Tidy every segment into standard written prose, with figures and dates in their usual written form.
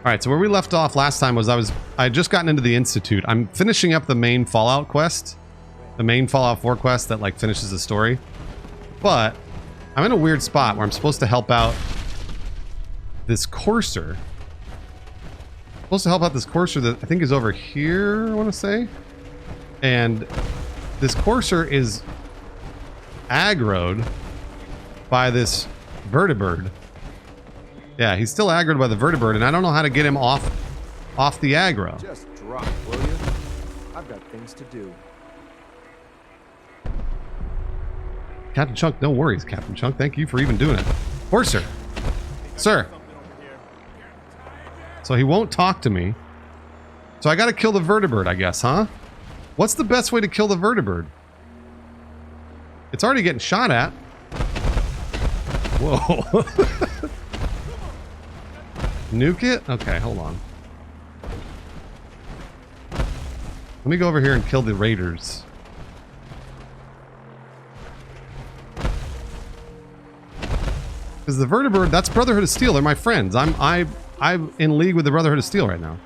Alright, so where we left off last time was I had just gotten into the Institute. I'm finishing up the main Fallout quest. The main Fallout 4 quest that, like, finishes the story. But I'm in a weird spot where I'm supposed to help out this courser. I'm supposed to help out this courser that I think is over here, I want to say. And this courser is aggroed by this vertibird. Yeah, he's still aggroed by the vertibird, and I don't know how to get him off the aggro. Just drop, will you? I've got things to do. Captain Chunk, no worries, Captain Chunk. Thank you for even doing it. Courser. Sir. So he won't talk to me. So I gotta kill the vertibird, I guess, huh? What's the best way to kill the vertibird? It's already getting shot at. Whoa. Nuke it? Okay, hold on. Let me go over here and kill the raiders. Because the vertibird, that's Brotherhood of Steel. They're my friends. I'm in league with the Brotherhood of Steel right now.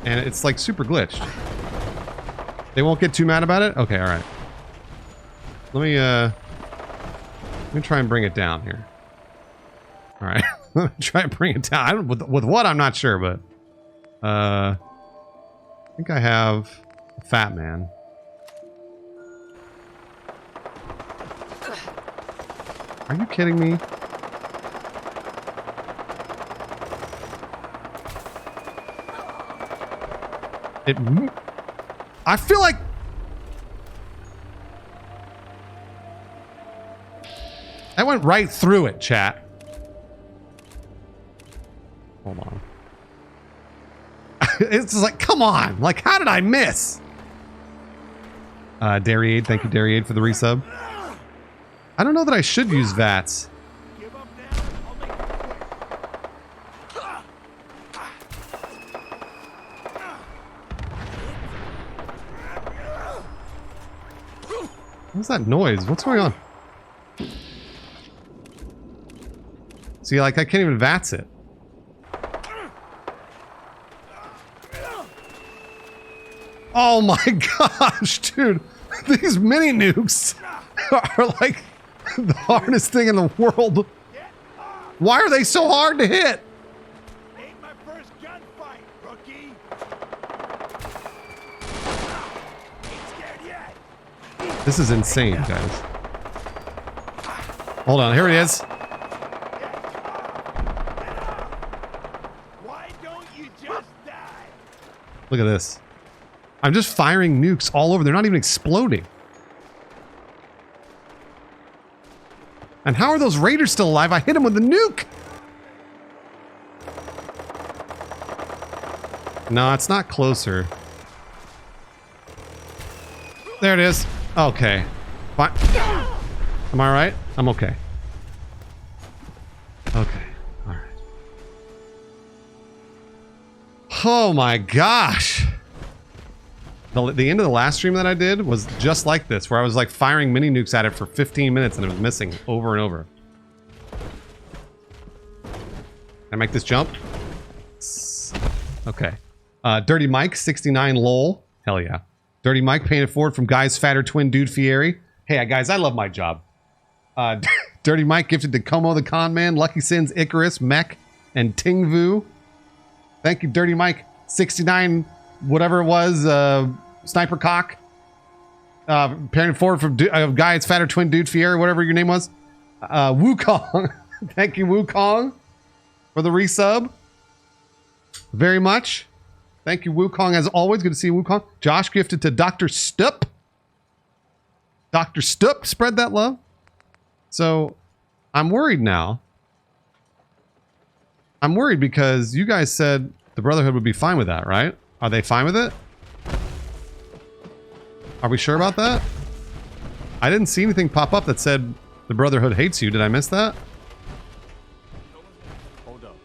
And it's like super glitched. They won't get too mad about it? Okay, alright. Let me try and bring it down here. Alright. Let me try and bring it down. With what, I'm not sure, but... I think I have a fat man. Are you kidding me? I feel like... I went right through it, chat. Hold on. It's just like, come on! Like, how did I miss? Dairy-Aid, thank you, Dairy-Aid, for the resub. I don't know that I should use VATS. What's that noise? What's going on? See, like, I can't even VATS it. Oh my gosh, dude. These mini nukes are like the hardest thing in the world. Why are they so hard to hit? Ain't my first gunfight, rookie. Ain't scared yet. This is insane, guys. Hold on, here he is. Why don't you just die? Look at this. I'm just firing nukes all over. They're not even exploding. And how are those raiders still alive? I hit them with a nuke. No, it's not closer. There it is. Okay. Fine. Am I right? I'm okay. Okay. All right. Oh my gosh. The end of the last stream that I did was just like this, where I was like firing mini nukes at it for 15 minutes and it was missing over and over. Can I make this jump? Okay. Dirty Mike, 69 lol. Hell yeah. Dirty Mike painted forward from Guy's Fatter Twin Dude Fieri. Hey guys, I love my job. Dirty Mike gifted to Como the Con Man, Lucky Sins, Icarus, Mech, and Tingvu. Thank you, Dirty Mike. 69, whatever it was, Sniper Cock. Painted forward from Guy's Fatter Twin Dude Fieri, whatever your name was. Wukong. Thank you, Wukong, for the resub. Very much. Thank you, Wukong, as always. Good to see you, Wukong. Josh gifted to Dr. Stup. Dr. Stup spread that love. So, I'm worried now. I'm worried because you guys said the Brotherhood would be fine with that, right? Are they fine with it? Are we sure about that? I didn't see anything pop up that said the Brotherhood hates you. Did I miss that? Hold up.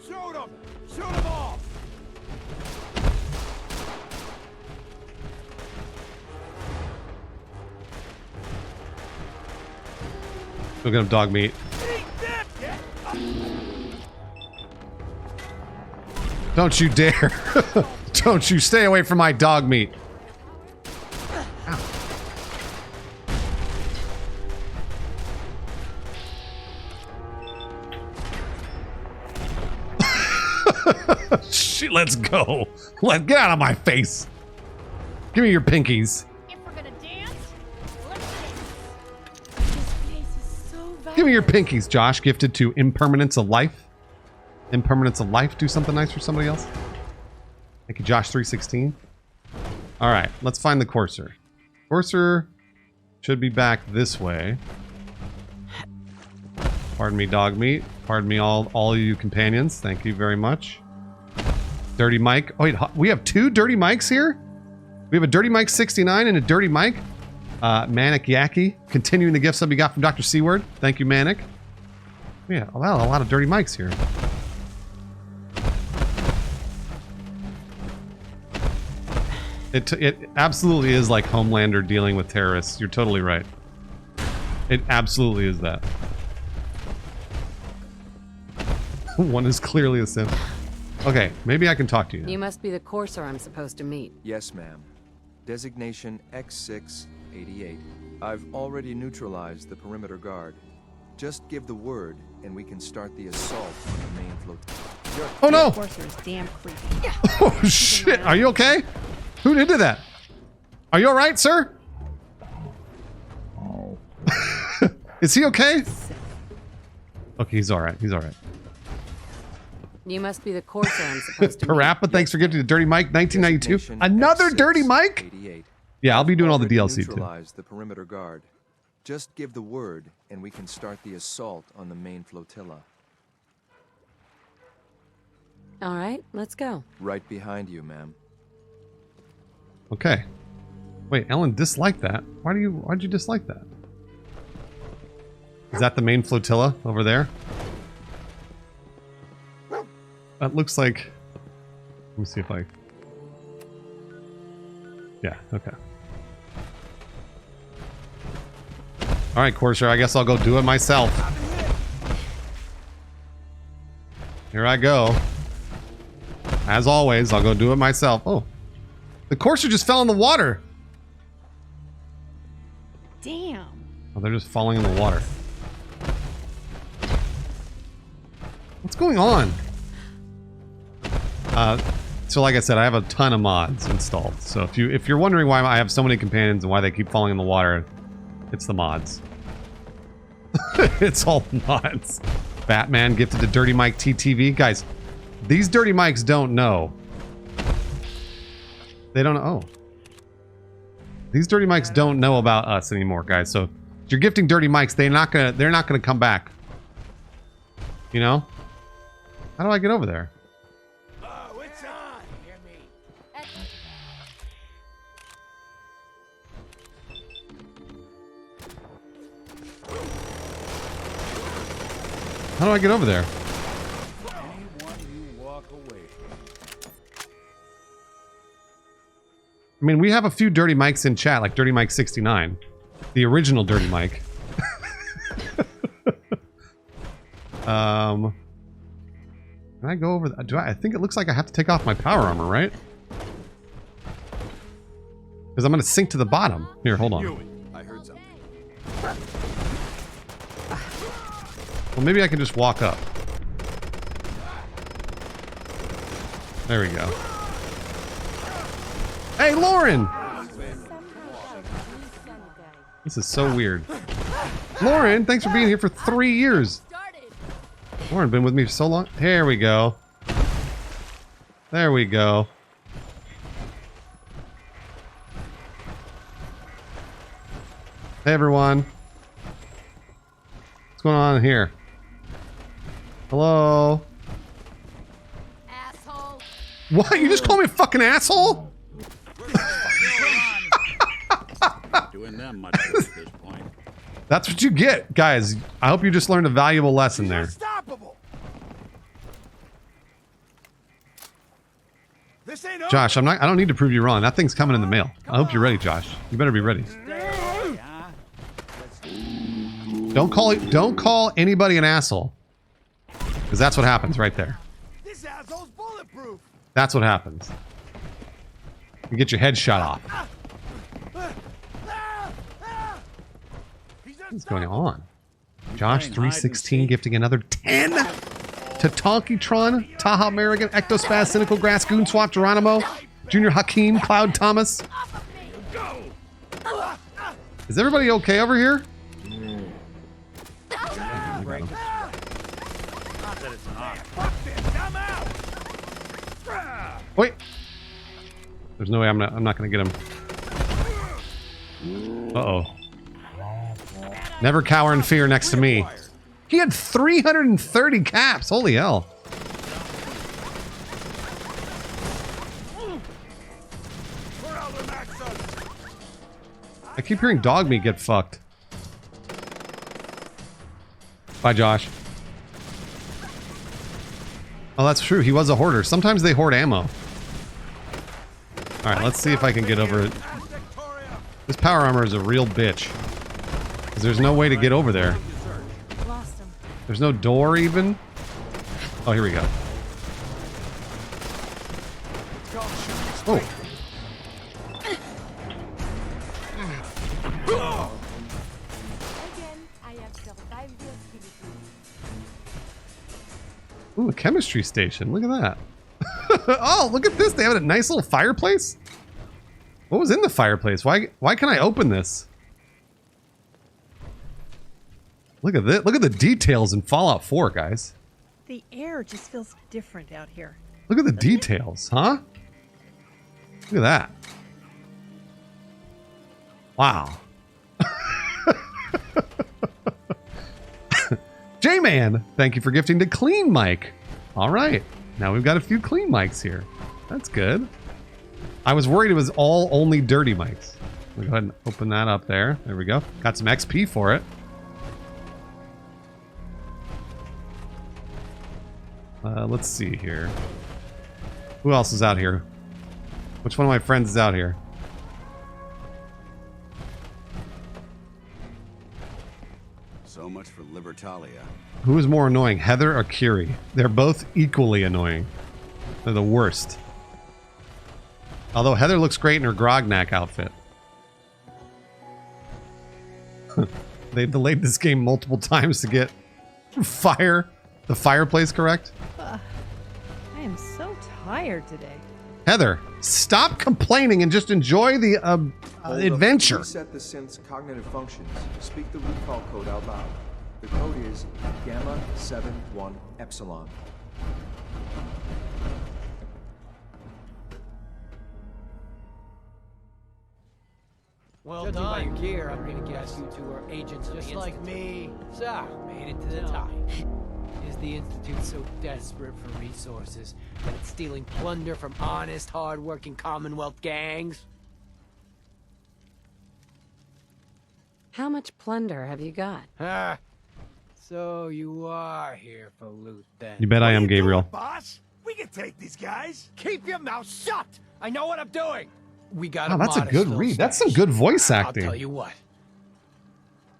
Shoot him! Shoot him off! Go get him dog meat. Don't you dare. Don't you stay away from my dog meat. Ow. Shit, let's go. Get out of my face. Give me your pinkies. If we're gonna dance, let's dance. This place is so vibrant. Give me your pinkies, Josh. Gifted to Impermanence of Life. Impermanence of Life. Do something nice for somebody else. Thank you, Josh316. All right, let's find the courser. Courser should be back this way. Pardon me, dog meat. Pardon me, all you companions. Thank you very much. Dirty Mike. Oh, wait, we have two Dirty Mikes here? We have a Dirty Mike 69 and a Dirty Mike. Manic Yaki. Continuing the gift sub you got from Dr. Seward. Thank you, Manic. Yeah, wow, a lot of Dirty Mikes here. It absolutely is like Homelander dealing with terrorists. You're totally right. It absolutely is that. One is clearly a simp. Okay, maybe I can talk to you now. You must be the courser I'm supposed to meet. Yes, ma'am. Designation X688. I've already neutralized the perimeter guard. Just give the word, and we can start the assault on the main float. Oh no! Courser is damn creepy. Oh shit! Are you okay? Who did that? Are you all right, sir? Oh. Is he okay? Okay, he's all right. He's all right. You must be the courser I'm supposed to meet. Parappa, thanks for gifting the Dirty Mike 1992. Another Dirty Mike? Yeah, I'll be doing all the DLC too. Neutralize the perimeter guard. Just give the word, and we can start the assault on the main flotilla. All right, let's go. Right behind you, ma'am. Okay. Wait, Ellen disliked that. Why'd you dislike that? Is that the main flotilla over there? That looks like... Let me see if I... Yeah, okay. Alright, Courser, I guess I'll go do it myself. Here I go. As always, I'll go do it myself. Oh. The Courser just fell in the water! Damn. Oh, they're just falling in the water. What's going on? So like I said, I have a ton of mods installed. So if you're wondering why I have so many companions and why they keep falling in the water, it's the mods. It's all mods. Batman gifted to Dirty Mike TTV. Guys, these Dirty Mikes don't know. They don't know. Oh. These Dirty Mikes don't know about us anymore, guys. So if you're gifting Dirty Mikes, they're not gonna come back. You know? How do I get over there? Oh, it's on. Hear me. How do I get over there? Anyone you walk away. I mean, we have a few Dirty Mikes in chat, like Dirty Mike 69. The original Dirty Mike. Can I go over I think it looks like I have to take off my power armor, right? Because I'm going to sink to the bottom. Here, hold on. I heard something. Well, maybe I can just walk up. There we go. Hey, Lauren! This is so weird. Lauren, thanks for being here for 3 years. Lauren, been with me for so long. Here we go. There we go. Hey, everyone. What's going on here? Hello? Asshole. What? You just call me a fucking asshole? Doing them much good at this point. That's what you get, guys. I hope you just learned a valuable lesson there. Unstoppable. This ain't Josh, I don't need to prove you wrong. That thing's coming in the mail. I hope you're ready, Josh. You better be ready. Yeah. Don't call anybody an asshole. Because that's what happens right there. This asshole's bulletproof. That's what happens. You get your head shot off. What's going on? Josh 316 gifting another 10 to Tonkytron, Taha American, Ectospaz, Cynical Grass, Goon Swap, Geronimo, Junior Hakeem, Cloud Thomas. Is everybody okay over here? Wait. There's no way I'm not gonna get him. Uh-oh. Never cower in fear next to me. He had 330 caps. Holy hell. I keep hearing dog meat get fucked. Bye, Josh. Oh, that's true. He was a hoarder. Sometimes they hoard ammo. Alright, let's see if I can get over it. This power armor is a real bitch. Because there's no way to get over there. There's no door even. Oh, here we go. Oh. Ooh, a chemistry station. Look at that. Oh, look at this. They have a nice little fireplace. What was in the fireplace? Why can't I open this? Look at this. Look at the details in Fallout 4, guys. The air just feels different out here. Look at the details, huh? Look at that. Wow. J-Man, thank you for gifting to Clean Mike. All right. Now we've got a few clean mics here. That's good. I was worried it was all only dirty mics. We'll go ahead and open that up there. There we go. Got some XP for it. Let's see here. Who else is out here? Which one of my friends is out here? So much for Libertalia. Who is more annoying, Heather or Kiri? They're both equally annoying. They're the worst. Although Heather looks great in her Grognak outfit. They delayed this game multiple times to get the fireplace correct. I am so tired today. Heather, stop complaining and just enjoy the adventure. Reset the synth's cognitive functions. Speak the recall code out loud. The code is Gamma 71 Epsilon. Well Judging by your gear, I'm gonna guess you two are agents just like me. So, made it to the top. Is the Institute so desperate for resources that it's stealing plunder from honest, hard-working Commonwealth gangs? How much plunder have you got? Ah, so you are here for loot then. You bet I am, Gabriel. Boss, we can take these guys. Keep your mouth shut. I know what I'm doing. We got Oh, that's a good read. That's some good voice acting. I'll tell you what.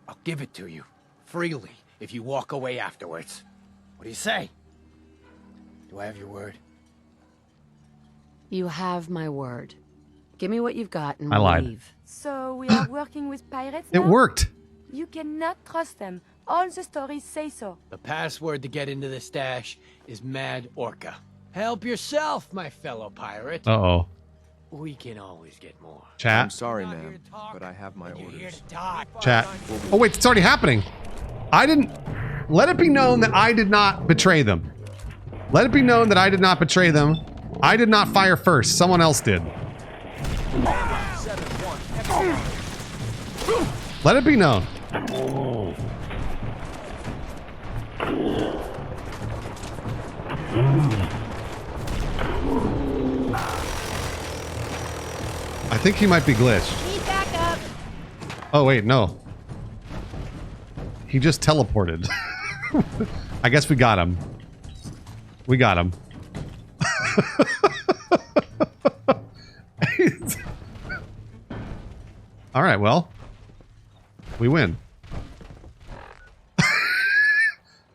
I'll give it to you freely if you walk away afterwards. What do you say? Do I have your word? You have my word. Give me what you've got and I we'll lied. leave. So we are working with pirates It now? worked. You cannot trust them. All the stories say so. The password to get into the stash is Mad Orca. Help yourself, my fellow pirate. Uh-oh. We can always get more. I'm Chat. sorry, ma'am, but I have my You're here orders. to die. Chat. Oh, wait, it's already happening. I didn't... Let it be known that I did not betray them. Let it be known that I did not betray them. I did not fire first. Someone else did. Let it be known. I think he might be glitched. Need backup. Oh, wait, no. He just teleported. I guess we got him. We got him. All right, well. We win.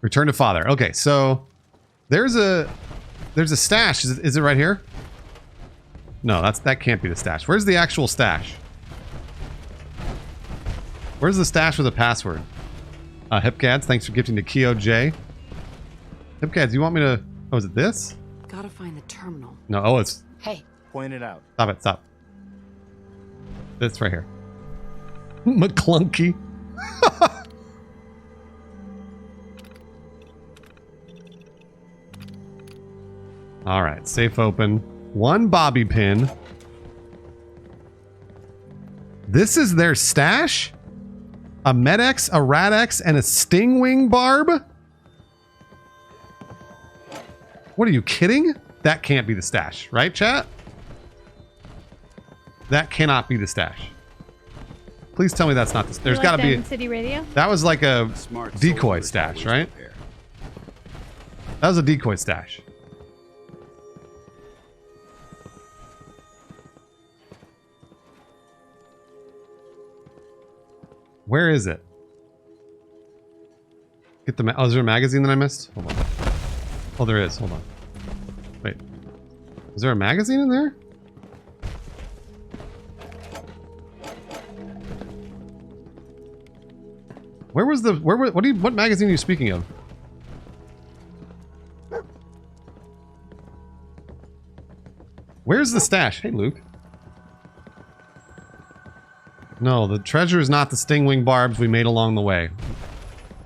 Return to father. Okay, so there's a stash. Is it right here? No, that can't be the stash. Where's the actual stash? Where's the stash with a password? Hipcads, thanks for gifting to Keo J. Hipcads, you want me to... Oh, is it this? Gotta find the terminal. No, oh, it's... Hey. Point it out. Stop it, stop. This right here. McClunky. Alright, safe open. 1 bobby pin. This is their stash? A Med-X, a Rad-X, and a Stingwing barb? What are you kidding? That can't be the stash, right, chat? That cannot be the stash. Please tell me that's not the... There's got to be... City Radio? That was like a Smart decoy soldier stash, was right? prepared. That was a decoy stash. Where is it? Get the... Oh, is there a magazine that I missed? Hold on. Oh, there is. Hold on. Wait. Is there a magazine in there? Where was the... what magazine are you speaking of? Where's the stash? Hey, Luke. No, the treasure is not the Stingwing barbs we made along the way.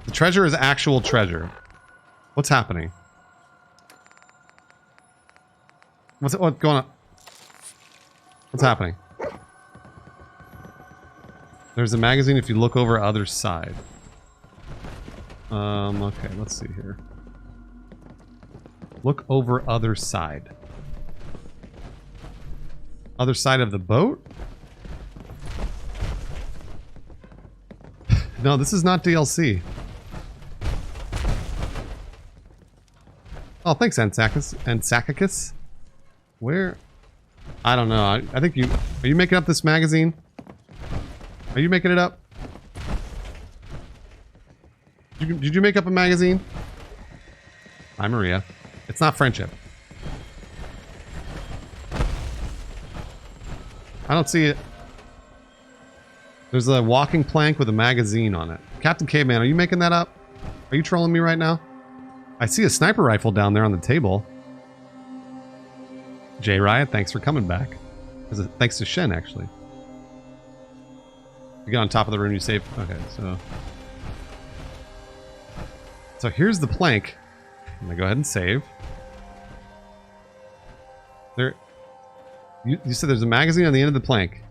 The treasure is actual treasure. What's happening? What's going on? What's happening? There's a magazine if you look over other side. Okay, let's see here. Look over other side. Other side of the boat? No, this is not DLC. Oh, thanks, Ansakakis. Where? I don't know. I think you... Are you making up this magazine? Are you making it up? Did you make up a magazine? Hi, Maria. It's not friendship. I don't see it. There's a walking plank with a magazine on it. Captain Caveman, are you making that up? Are you trolling me right now? I see a sniper rifle down there on the table. J Riot, thanks for coming back. Thanks to Shen, actually. You get on top of the room, you save. Okay, so here's the plank. I'm gonna go ahead and save. There. You said there's a magazine on the end of the plank.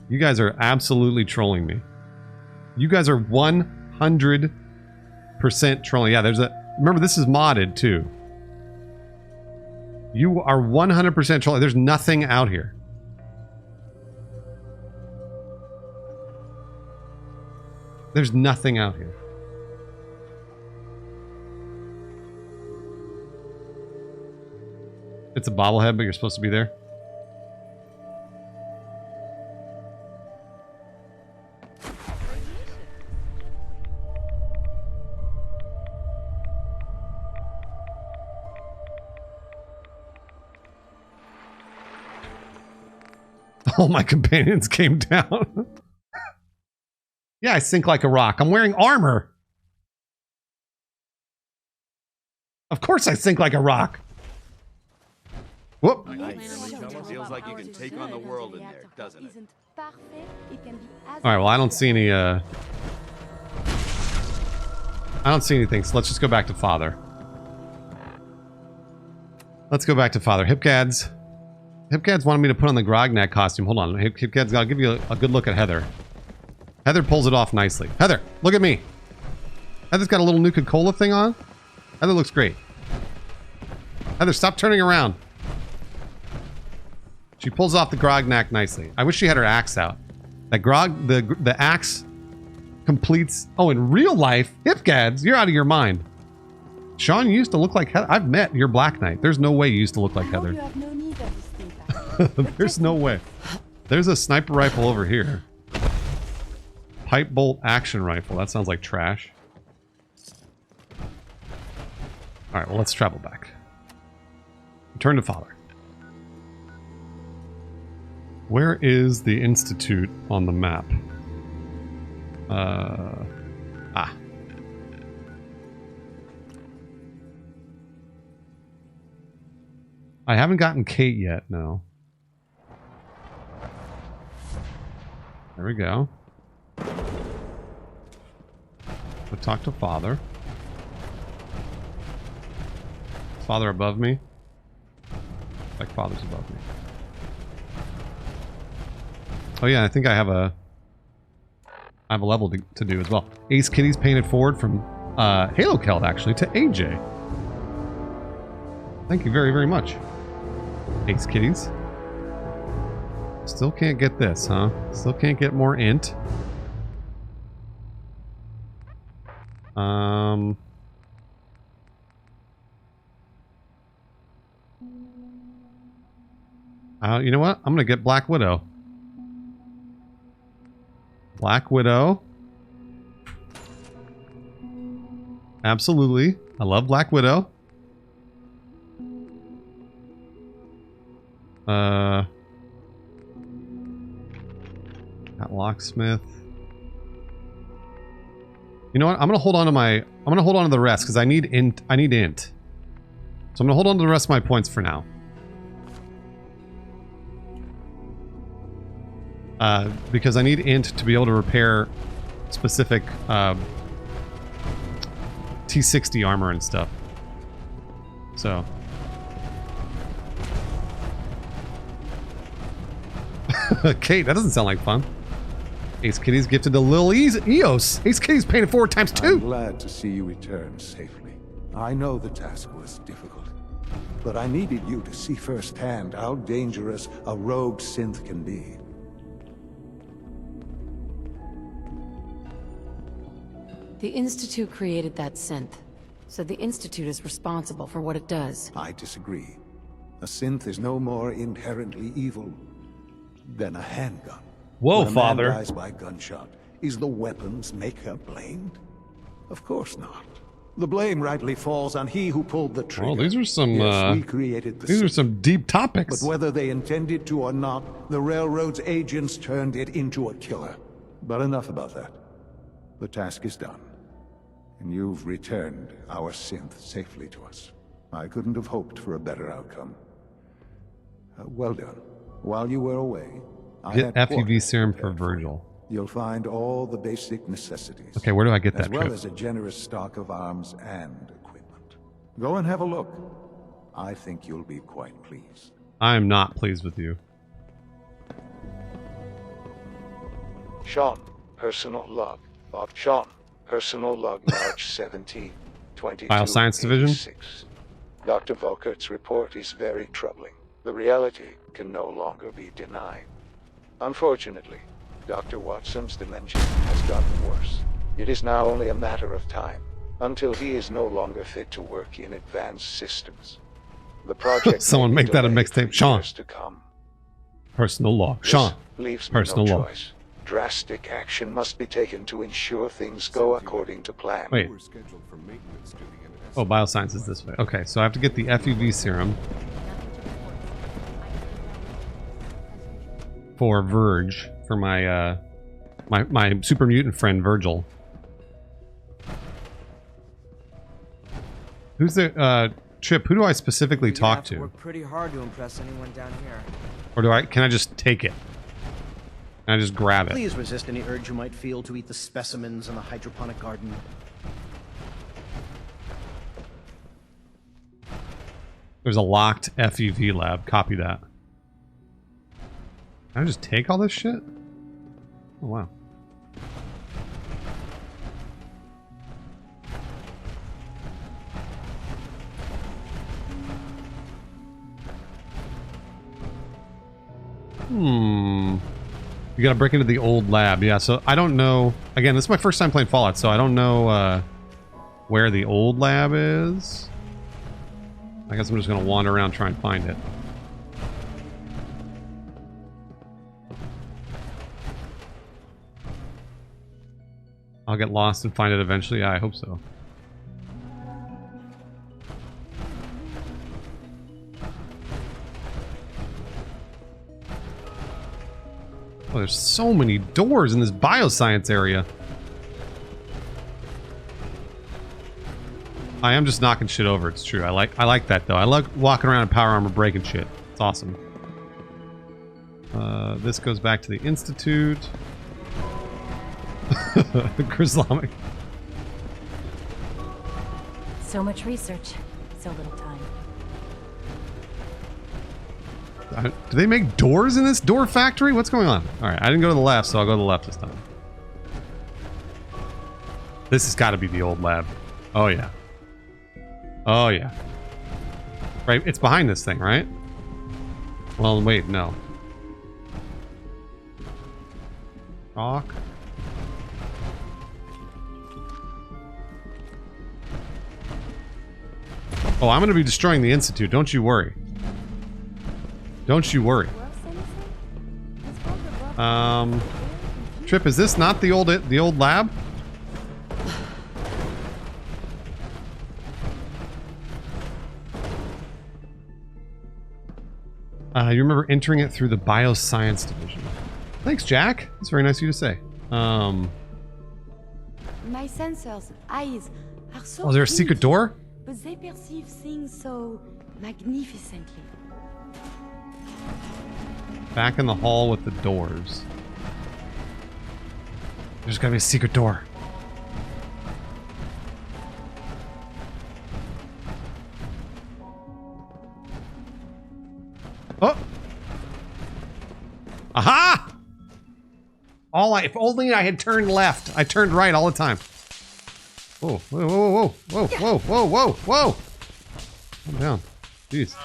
You guys are absolutely trolling me. You guys are 100% trolling. Yeah, there's a... Remember, this is modded, too. You are 100% trolling. There's nothing out here. There's nothing out here. It's a bobblehead, but you're supposed to be there. All my companions came down. Yeah, I sink like a rock. I'm wearing armor. Of course I sink like a rock. Whoop. Feels like you can take on the world in there, doesn't it? Alright, well, I don't see any, I don't see anything, so let's just go back to Father. Let's go back to Father. Hipcads. Hipcads wanted me to put on the Grognak costume. Hold on. Hipcads, I'll give you a good look at Heather. Heather pulls it off nicely. Heather, look at me. Heather's got a little Nuka-Cola thing on. Heather looks great. Heather, stop turning around. She pulls off the Grognak nicely. I wish she had her axe out. That the axe completes... Oh, in real life, Hipcads, you're out of your mind. Sean, you used to look like Heather. I've met your Black Knight. There's no way you used to look like Heather. There's no way. There's a sniper rifle over here. Pipe bolt action rifle. That sounds like trash. Alright, well, let's travel back. Return to Father. Where is the Institute on the map? I haven't gotten Kate yet, no. There we go. We'll talk to Father. Is Father above me? Like Father's above me. Oh yeah, I think I have a level to do as well. Ace Kitty's painted forward from Halo Keld actually to AJ. Thank you very, very much. Ace Kitties. Still can't get this, huh? Still can't get more int. You know what? I'm gonna get Black Widow. Black Widow. Absolutely. I love Black Widow. Got Locksmith. You know what? I'm gonna hold on to the rest because I need int. So I'm gonna hold on to the rest of my points for now. Because I need int to be able to repair specific T60 armor and stuff. So. Kate, that doesn't sound like fun. Ace Kitty's gifted to Lil Eos. Ace Kitty's painted forward times 2. I'm glad to see you return safely. I know the task was difficult, but I needed you to see firsthand how dangerous a rogue synth can be. The Institute created that synth, so the Institute is responsible for what it does. I disagree. A synth is no more inherently evil than a handgun. Whoa, when a Father. man dies by gunshot, is the weapon's maker blamed? Of course not. The blame rightly falls on he who pulled the trigger. Well, these are some yes, we created the these are synth. some deep topics. But whether they intended to or not, the Railroad's agents turned it into a killer. But enough about that. The task is done. And you've returned our synth safely to us. I couldn't have hoped for a better outcome. Well done. While you were away, I Get had FUV quarters serum for prepared you. Virgil. You'll find all the basic necessities. Okay, where do I get that as well trip? as a generous stock of arms and equipment. Go and have a look. I think you'll be quite pleased. I am not pleased with you. Sean, personal log. Sean, personal log, March 17, 22. Bioscience Division? Dr. Volkert's report is very troubling. The reality can no longer be denied. Unfortunately, Dr. Watson's dementia has gotten worse. It is now only a matter of time until he is no longer fit to work in advanced systems. The project Someone make that a mixtape. Sean. To come. Personal log. This Sean. leaves me Personal no log. choice. Drastic action must be taken to ensure things go according to plan. Wait. Oh, bioscience is this way. Okay, so I have to get the FUV serum for Verge, for my my super mutant friend Virgil. Who's the Trip? Who do I specifically talk to? Work pretty hard to impress anyone down here. Or can I just take it? Can I just grab it? Please resist any urge you might feel to eat the specimens in the hydroponic garden. There's a locked FUV lab. Copy that. Can I just take all this shit? Oh, wow. You gotta break into the old lab. Yeah, so I don't know. Again, this is my first time playing Fallout, so I don't know where the old lab is. I guess I'm just gonna wander around, try and find it. I'll get lost and find it eventually. Yeah, I hope so. Oh, there's so many doors in this bioscience area. I am just knocking shit over, it's true. I like that though. I like walking around in power armor breaking shit. It's awesome. This goes back to the Institute. Grislamic. So much research, so little time. Do they make doors in this door factory? What's going on? Alright, I didn't go to the left, so I'll go to the left this time. This has got to be the old lab. Oh, yeah. Oh, yeah. Right, it's behind this thing, right? Well, wait, no. Rock. Oh, I'm going to be destroying the Institute. Don't you worry. Don't you worry. Trip, is this not the old lab? You remember entering it through the bioscience division. Thanks, Jack. That's very nice of you to say. My sensors, eyes, are so Oh, is there a cute, secret door? but they perceive things so magnificently. Back in the hall with the doors. There's gotta be a secret door. Oh! Aha! If only I had turned left. I turned right all the time. Whoa, whoa, whoa, whoa, whoa, whoa, whoa, whoa, whoa! Calm down. Jeez.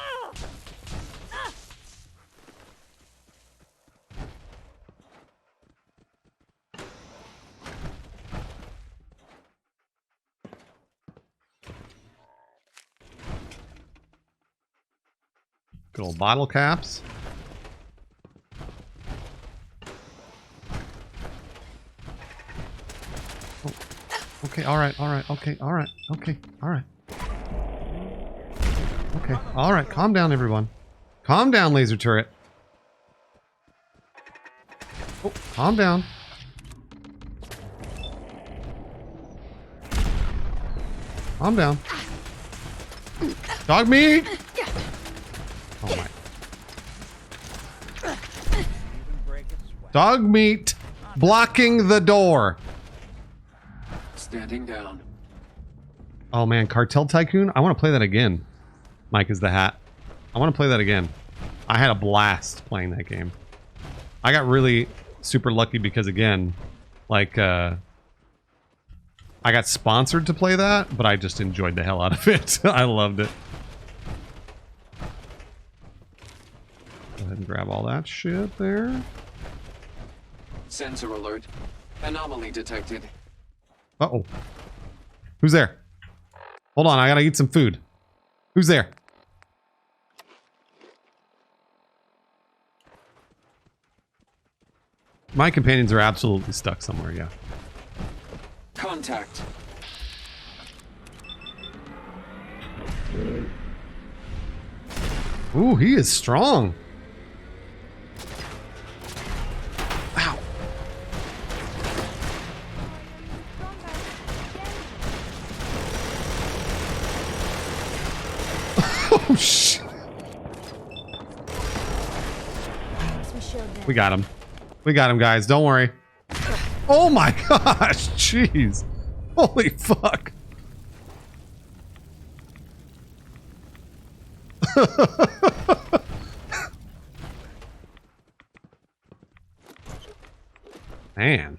Good old bottle caps. Oh, okay, alright, okay, alright, okay, alright. Okay, alright, calm down everyone. Calm down, laser turret. Oh, calm down. Calm down. Dog meat! Oh my. Dog meat blocking the door. Standing down. Oh man, Cartel Tycoon? I want to play that again. Mike is the hat. I want to play that again. I had a blast playing that game. I got really super lucky because again, like I got sponsored to play that, but I just enjoyed the hell out of it. I loved it. Go ahead and grab all that shit there. Sensor alert. Anomaly detected. Uh-oh. Who's there? Hold on, I gotta eat some food. Who's there? My companions are absolutely stuck somewhere, yeah. Contact. Ooh, he is strong. Ow. Oh, shit. We got him. We got him, guys. Don't worry. Oh my gosh. Jeez. Holy fuck. Man.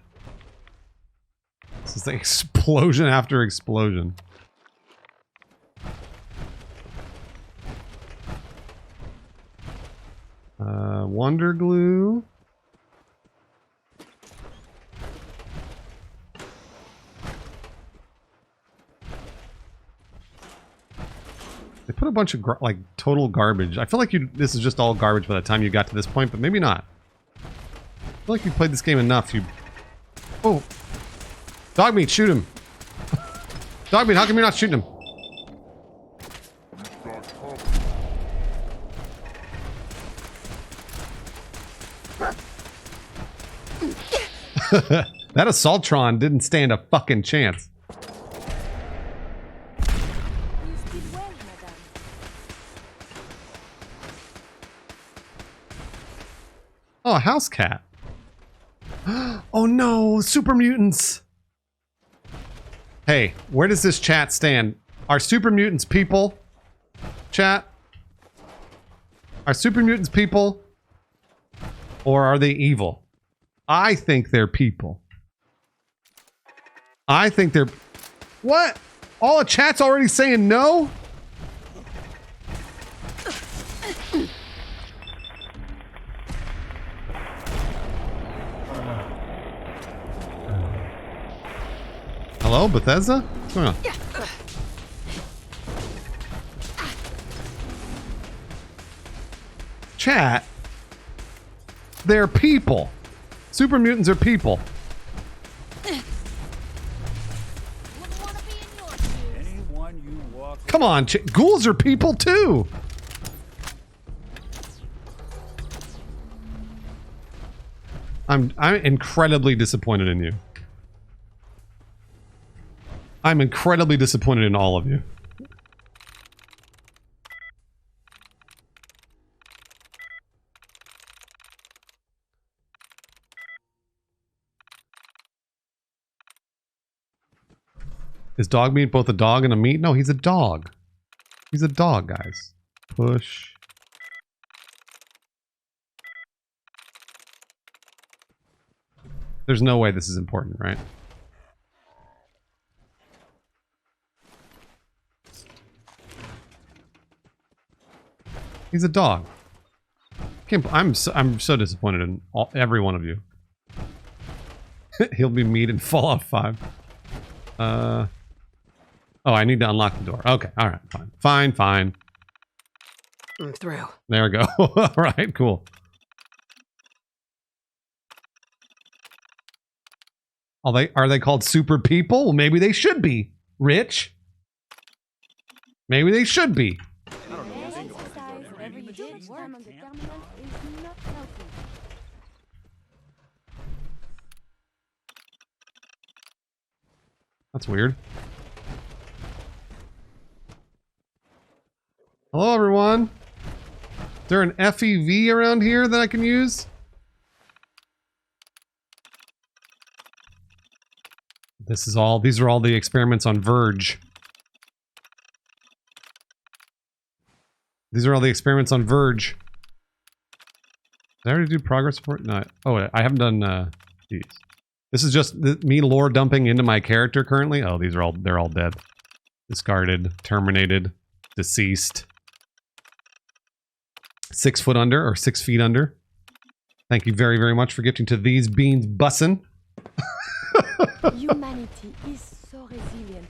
This is like explosion after explosion. Wonder glue. They put a bunch of like total garbage. I feel like this is just all garbage by the time you got to this point, but maybe not. I feel like you played this game enough. Oh, dog meat, shoot him. Dog meat, how come you're not shooting him? That Assaultron didn't stand a fucking chance. You did well, madame. Oh, a house cat. Oh no, super mutants. Hey, where does this chat stand? Are super mutants people? Chat? Are super mutants people? Or are they evil? I think they're people. I think they're... What? All the chat's already saying no? Hello, Bethesda? What's going on? Chat. They're people. Super mutants are people. Anyone you walk Come on, ghouls are people too. I'm incredibly disappointed in you. I'm incredibly disappointed in all of you. Is dog meat both a dog and a meat? No, he's a dog. He's a dog, guys. Push. There's no way this is important, right? He's a dog. I'm so disappointed in every one of you. He'll be meat in Fallout 5. Oh, I need to unlock the door. Okay, all right, fine. Fine. I'm through. There we go. All right, cool. Are they called super people? Well, maybe they should be. Rich. Maybe they should be. That's weird. Hello, everyone. Is there an FEV around here that I can use? These are all the experiments on Verge. These are all the experiments on Verge. Did I already do progress report? No. Oh, I haven't done these. This is just me lore dumping into my character currently. Oh, they're all dead. Discarded, terminated, deceased. 6 foot under or 6 feet under. Thank you very, very much for gifting to these beans bussin'. Humanity is so resilient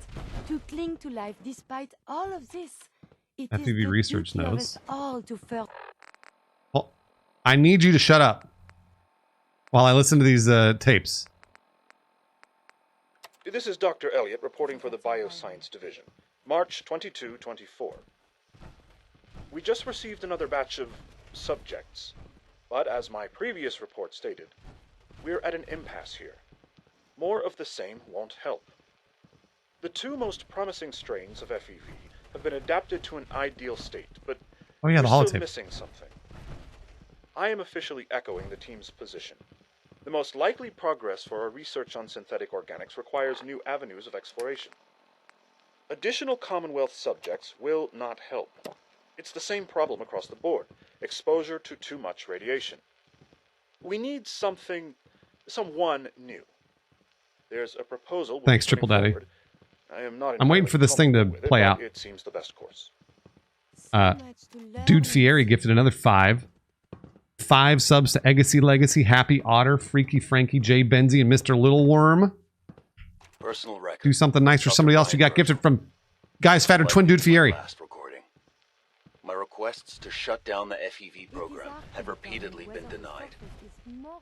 to cling to life despite all of this. It is FEV the research duty of knows. us all to Well, I need you to shut up while I listen to these tapes. This is Dr. Elliott reporting for the Bioscience Division. March 22-24. We just received another batch of subjects, but as my previous report stated, we're at an impasse here. More of the same won't help. The 2 most promising strains of FEV have been adapted to an ideal state, but oh, yeah, the we're still holotape. missing something. I am officially echoing the team's position. The most likely progress for our research on synthetic organics requires new avenues of exploration. Additional Commonwealth subjects will not help. It's the same problem across the board. Exposure to too much radiation. We need someone new. There's a proposal. Thanks, Triple Daddy. I'm waiting for this thing to play out. It seems the best course. Dude Fieri gifted another 5. 5 subs to Egacy Legacy, Happy Otter, Freaky Frankie, Jay Benzie, and Mr. Little Worm. Personal record. Do something nice for somebody else. You got gifted from Guys Fatter Twin Dude Fieri. My requests to shut down the FEV program have repeatedly been denied.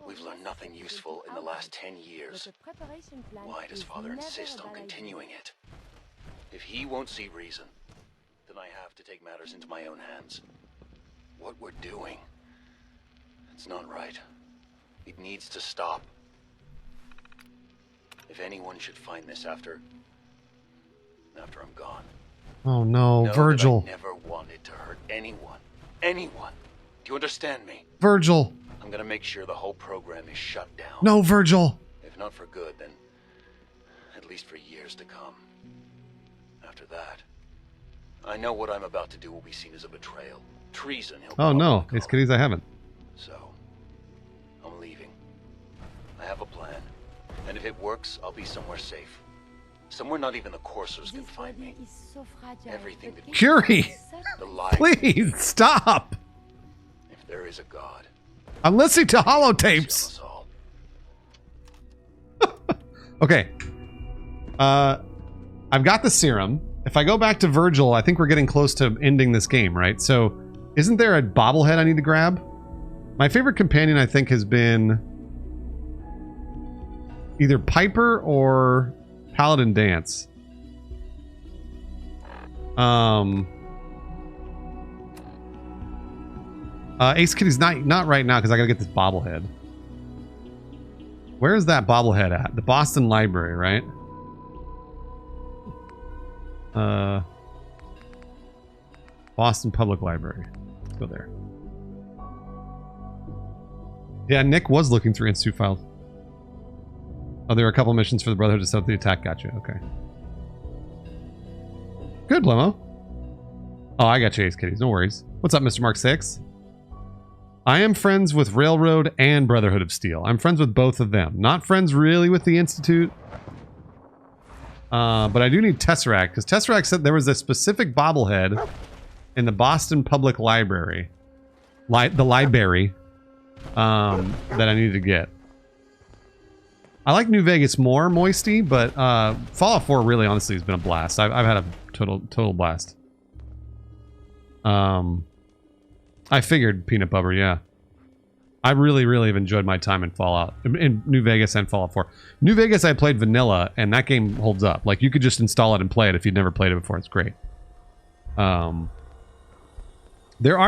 We've learned nothing useful in the last 10 years. Why does Father insist on continuing it? If he won't see reason, then I have to take matters into my own hands. What we're doing, it's not right. It needs to stop. If anyone should find this after I'm gone. Oh no, know Virgil. that I never wanted to hurt anyone. Anyone. Do you understand me? Virgil. I'm gonna make sure the whole program is shut down. No, Virgil. If not for good, then at least for years to come. After that, I know what I'm about to do will be seen as a betrayal. Treason. Oh no, it's kitties I haven't. So, I'm leaving. I have a plan. And if it works, I'll be somewhere safe. Somewhere not even the coursers can find me. Everything that Curie! the lies. Please stop! If there is a God. I'm listening to holotapes. Okay. I've got the serum. If I go back to Virgil, I think we're getting close to ending this game, right? So, isn't there a bobblehead I need to grab? My favorite companion, I think, has been either Piper or Paladin Dance. Ace Kitty's not right now because I gotta get this bobblehead. Where is that bobblehead at? The Boston Library, right? Boston Public Library. Let's go there. Yeah, Nick was looking through Institute files. Oh, there are a couple missions for the Brotherhood to set up the attack. Gotcha. Okay. Good, Limo. Oh, I got you, Ace Kitties. No worries. What's up, Mr. Mark 6? I am friends with Railroad and Brotherhood of Steel. I'm friends with both of them. Not friends really with the Institute. But I do need Tesseract, because Tesseract said there was a specific bobblehead in the Boston Public Library. The library. That I needed to get. I like New Vegas more, Moisty, but Fallout 4 really honestly has been a blast. I've had a total blast. I figured Peanut Butter, yeah. I really have enjoyed my time in Fallout, in New Vegas and Fallout 4. New Vegas I played vanilla, and that game holds up. Like, you could just install it and play it if you'd never played it before. It's great. I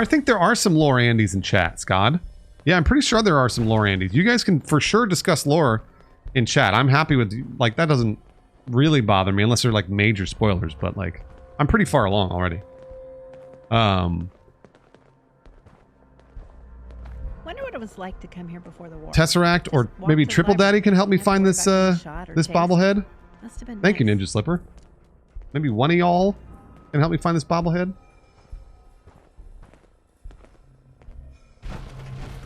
think there are some lore Andes in chat, Scott. Yeah, I'm pretty sure there are some lore Andes. You guys can for sure discuss lore in chat. I'm happy with, like, that doesn't really bother me unless they're like major spoilers, but like, I'm pretty far along already. Wonder what it was like to come here before the war. Tesseract or maybe Triple Daddy can help me find this this bobblehead. Must have been Thank you, Ninja Slipper. Maybe one of y'all can help me find this bobblehead.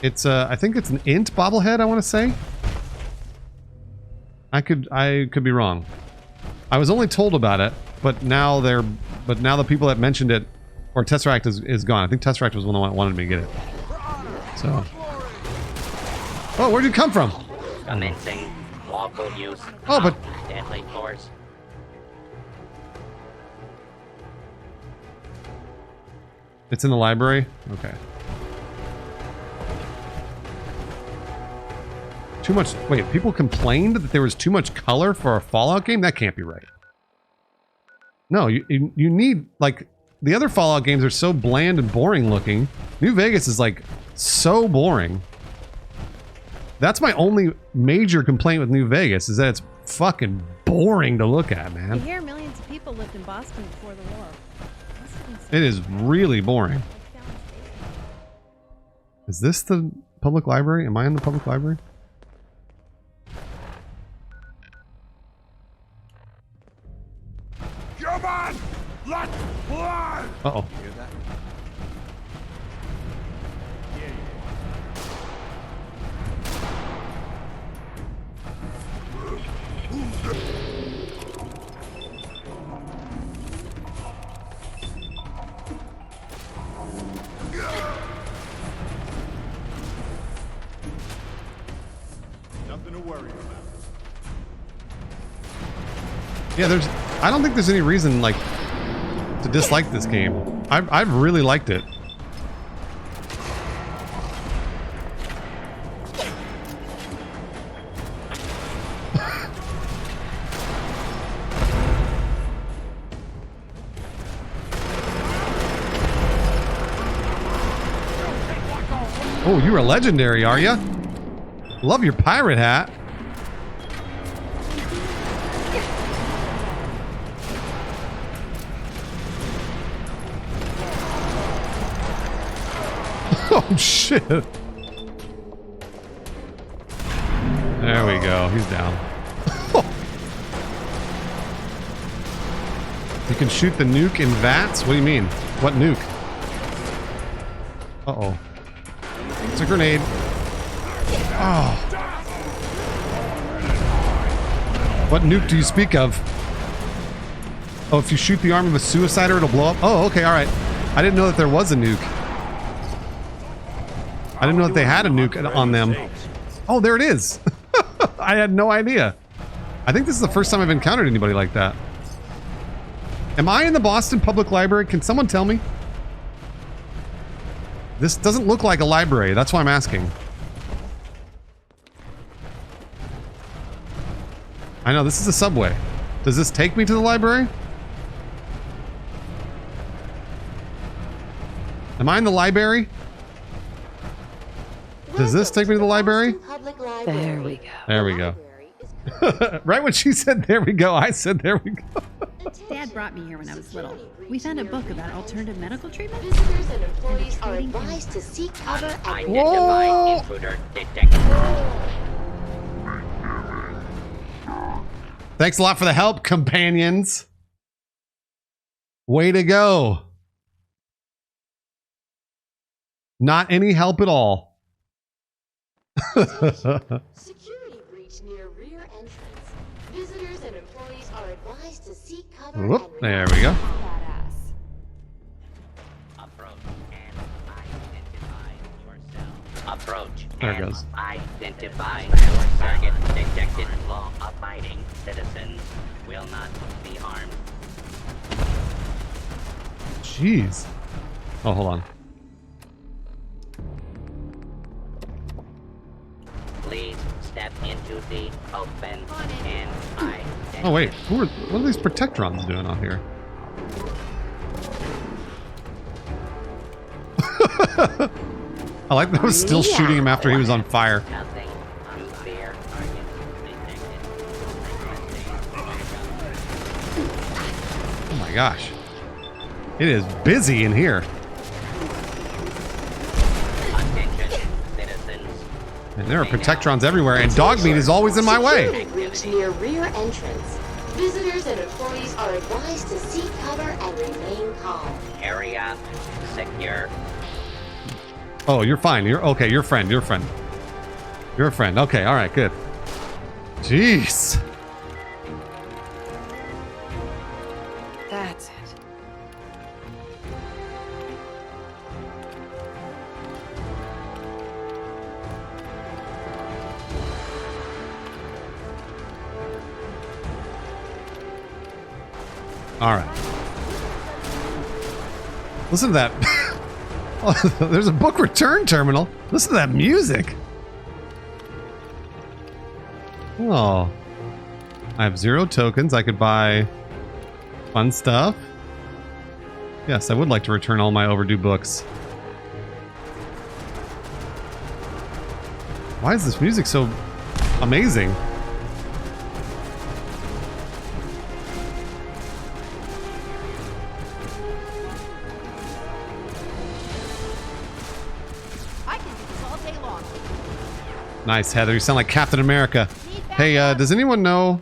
It's I think it's an int bobblehead, I want to say. I could be wrong. I was only told about it, but now the people that mentioned it, or Tesseract is gone. I think Tesseract was the one that wanted me to get it. So. Oh, where'd you come from? Commencing local use. Oh, but deadly force. It's in the library? Okay. Too much... Wait, people complained that there was too much color for a Fallout game? That can't be right. No, you need... Like, the other Fallout games are so bland and boring looking. New Vegas is, like, so boring. That's my only major complaint with New Vegas, is that it's fucking boring to look at, man. You hear millions of people lived in Boston before the war. It is really boring. Is this the public library? Am I in the public library? Come on! Let's fly! Uh-oh. You hear that? Nothing to worry about. Yeah, I don't think there's any reason, like, to dislike this game. I've really liked it. Oh, you're a legendary, are ya? Love your pirate hat. Oh, shit. There we go. He's down. You can shoot the nuke in vats? What do you mean? What nuke? Uh-oh. It's a grenade. Oh. What nuke do you speak of? Oh, if you shoot the arm of a suicider, it'll blow up? Oh, okay, alright. I didn't know that there was a nuke. I didn't know that they had a nuke on them. Oh, there it is. I had no idea. I think this is the first time I've encountered anybody like that. Am I in the Boston Public Library? Can someone tell me? This doesn't look like a library. That's why I'm asking. I know, this is a subway. Does this take me to the library? Am I in the library? Does this take me to the library? There we go. There we go. Right when she said there we go, I said there we go. Dad brought me here when I was little. We found a book about alternative medical treatment. Visitors and employees are advised to seek cover and Identify intruder detected. Thanks a lot for the help, companions. Way to go. Not any help at all. security breach near rear entrance. Visitors and employees are advised to seek cover. Whoop, there we go. Approach There it and goes. identify your target detected. Law-abiding citizens will not be harmed. Jeez. Oh, hold on. Please step into the open and identify. Oh, wait. What are these protectrons doing out here? I like that I was still shooting him after he was on fire. Oh my gosh. It is busy in here. And there are protectrons everywhere, and dog meat is always in my way. Security breach near rear entrance. Visitors and employees are advised to seek cover and remain calm. Area secure. Oh, you're fine. You're okay. You're a friend. You're a friend. You're a friend. Okay. All right. Good. Jeez. That's it. All right. Listen to that. Oh, there's a book return terminal. Listen to that music. Oh. I have 0 tokens. I could buy fun stuff. Yes, I would like to return all my overdue books. Why is this music so amazing? Nice, Heather. You sound like Captain America. Hey, does anyone know?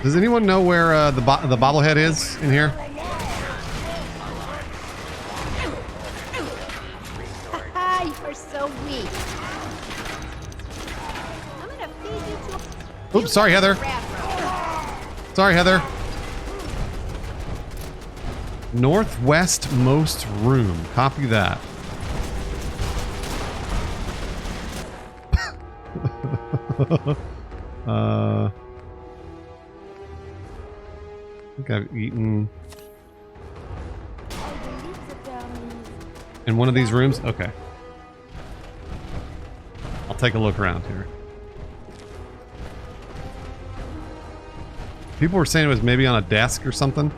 Does anyone know where the bobblehead is in here? You're so weak. I'm gonna feed you to Oops, sorry, Heather. Sorry, Heather. Northwest most room. Copy that. I think I've eaten in one of these rooms. Okay. I'll take a look around here. People were saying it was maybe on a desk or something.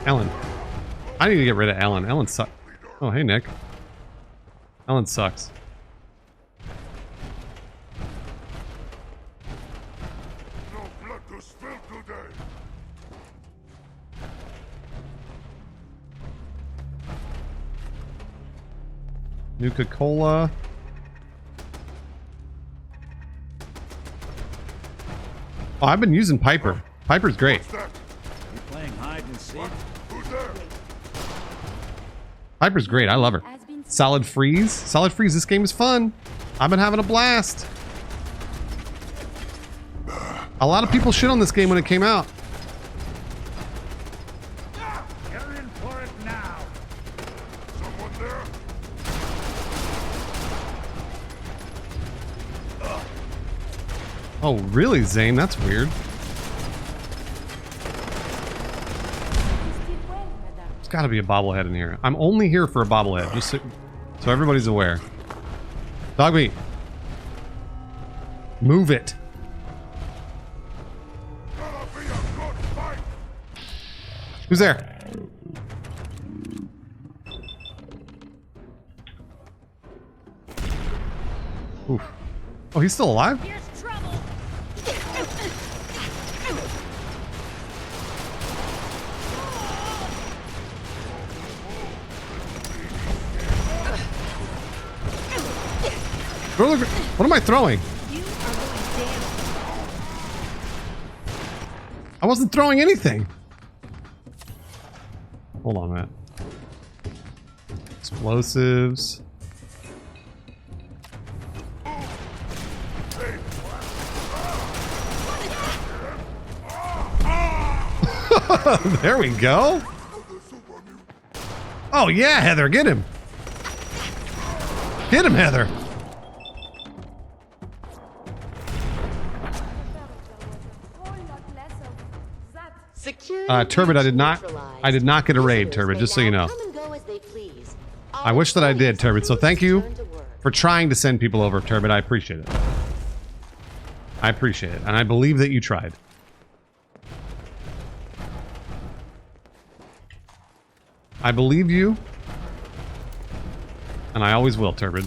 Ellen. I need to get rid of Ellen. Ellen sucks. Oh, hey, Nick. Ellen sucks. Nuka-Cola. Oh, I've been using Piper. Piper's great. You playing hide and seek? Piper's great. I love her. Solid Freeze. Solid Freeze. This game is fun. I've been having a blast. A lot of people shit on this game when it came out. You're in for it now. Someone there? Oh, really, Zane? That's weird. There's got to be a bobblehead in here. I'm only here for a bobblehead, just so everybody's aware. Dog meat. Move it. Who's there? Oof. Oh, he's still alive? What am I throwing? I wasn't throwing anything. Hold on, Matt. Explosives. There we go. Oh yeah, Heather, get him. Get him, Heather. Turbid, I did not get a raid, Turbid, just so you know. I wish that I did, Turbid, so thank you for trying to send people over, Turbid. I appreciate it. I appreciate it, and I believe that you tried. I believe you, and I always will, Turbid.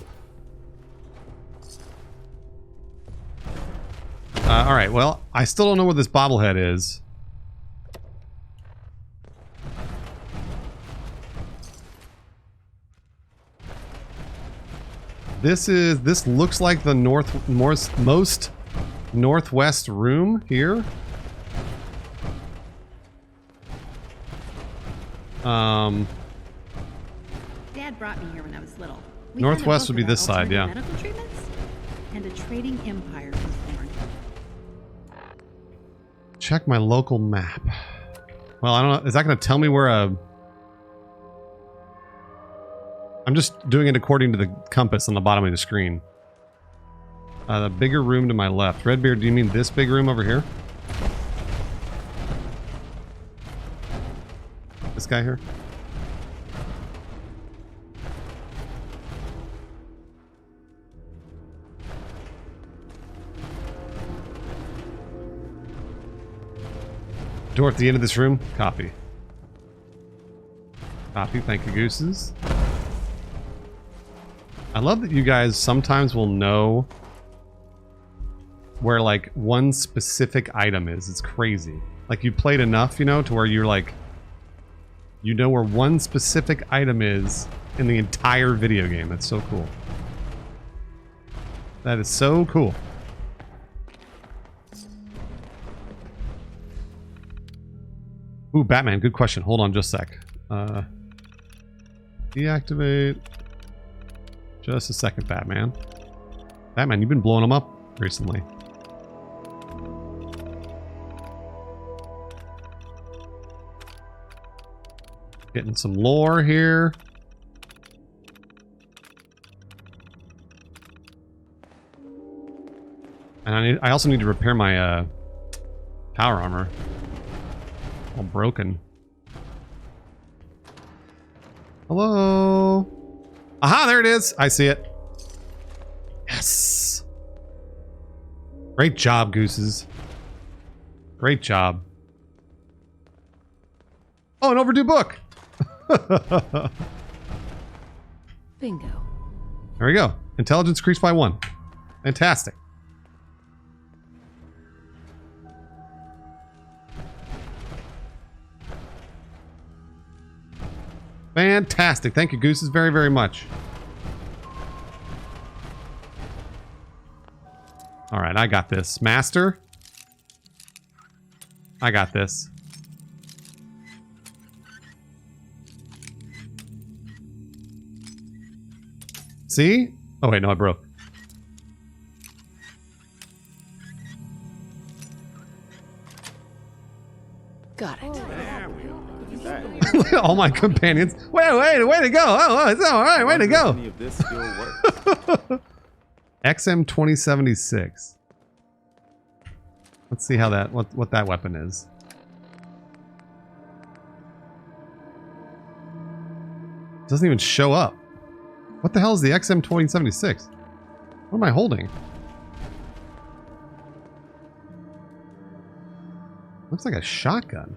Alright, well, I still don't know where this bobblehead is. This looks like the most northwest room here. Dad brought me here when I was little. Northwest would be this side, yeah. Medical treatments, and a trading empire was born. Check my local map. Well, I don't know. Is that going to tell me where a... I'm just doing it according to the compass on the bottom of the screen. The bigger room to my left. Redbeard, do you mean this big room over here? This guy here? Door at the end of this room? Copy. Copy, thank you, Gooses. I love that you guys sometimes will know where, like, one specific item is. It's crazy. Like, you played enough, you know, to where you're like, you know where one specific item is in the entire video game. That's so cool. That is so cool. Ooh, Batman, good question. Hold on just a sec. Deactivate. Just a second, Batman. Batman, you've been blowing them up recently. Getting some lore here. And I also need to repair my power armor. All broken. Hello? Aha, there it is. I see it. Yes. Great job, Gooses. Great job. Oh, an overdue book. Bingo. There we go. Intelligence increased by 1. Fantastic. Fantastic. Thank you, Gooses, very, very much. All right, I got this. Master. I got this. See? Oh, wait, no, I broke. Got it. There we go. Look at that. All my companions. Way to go. Oh, it's all right. Way to go. Any of this still works. XM 2076. Let's see how that what that weapon is. Doesn't even show up. What the hell is the XM 2076? What am I holding? Looks like a shotgun.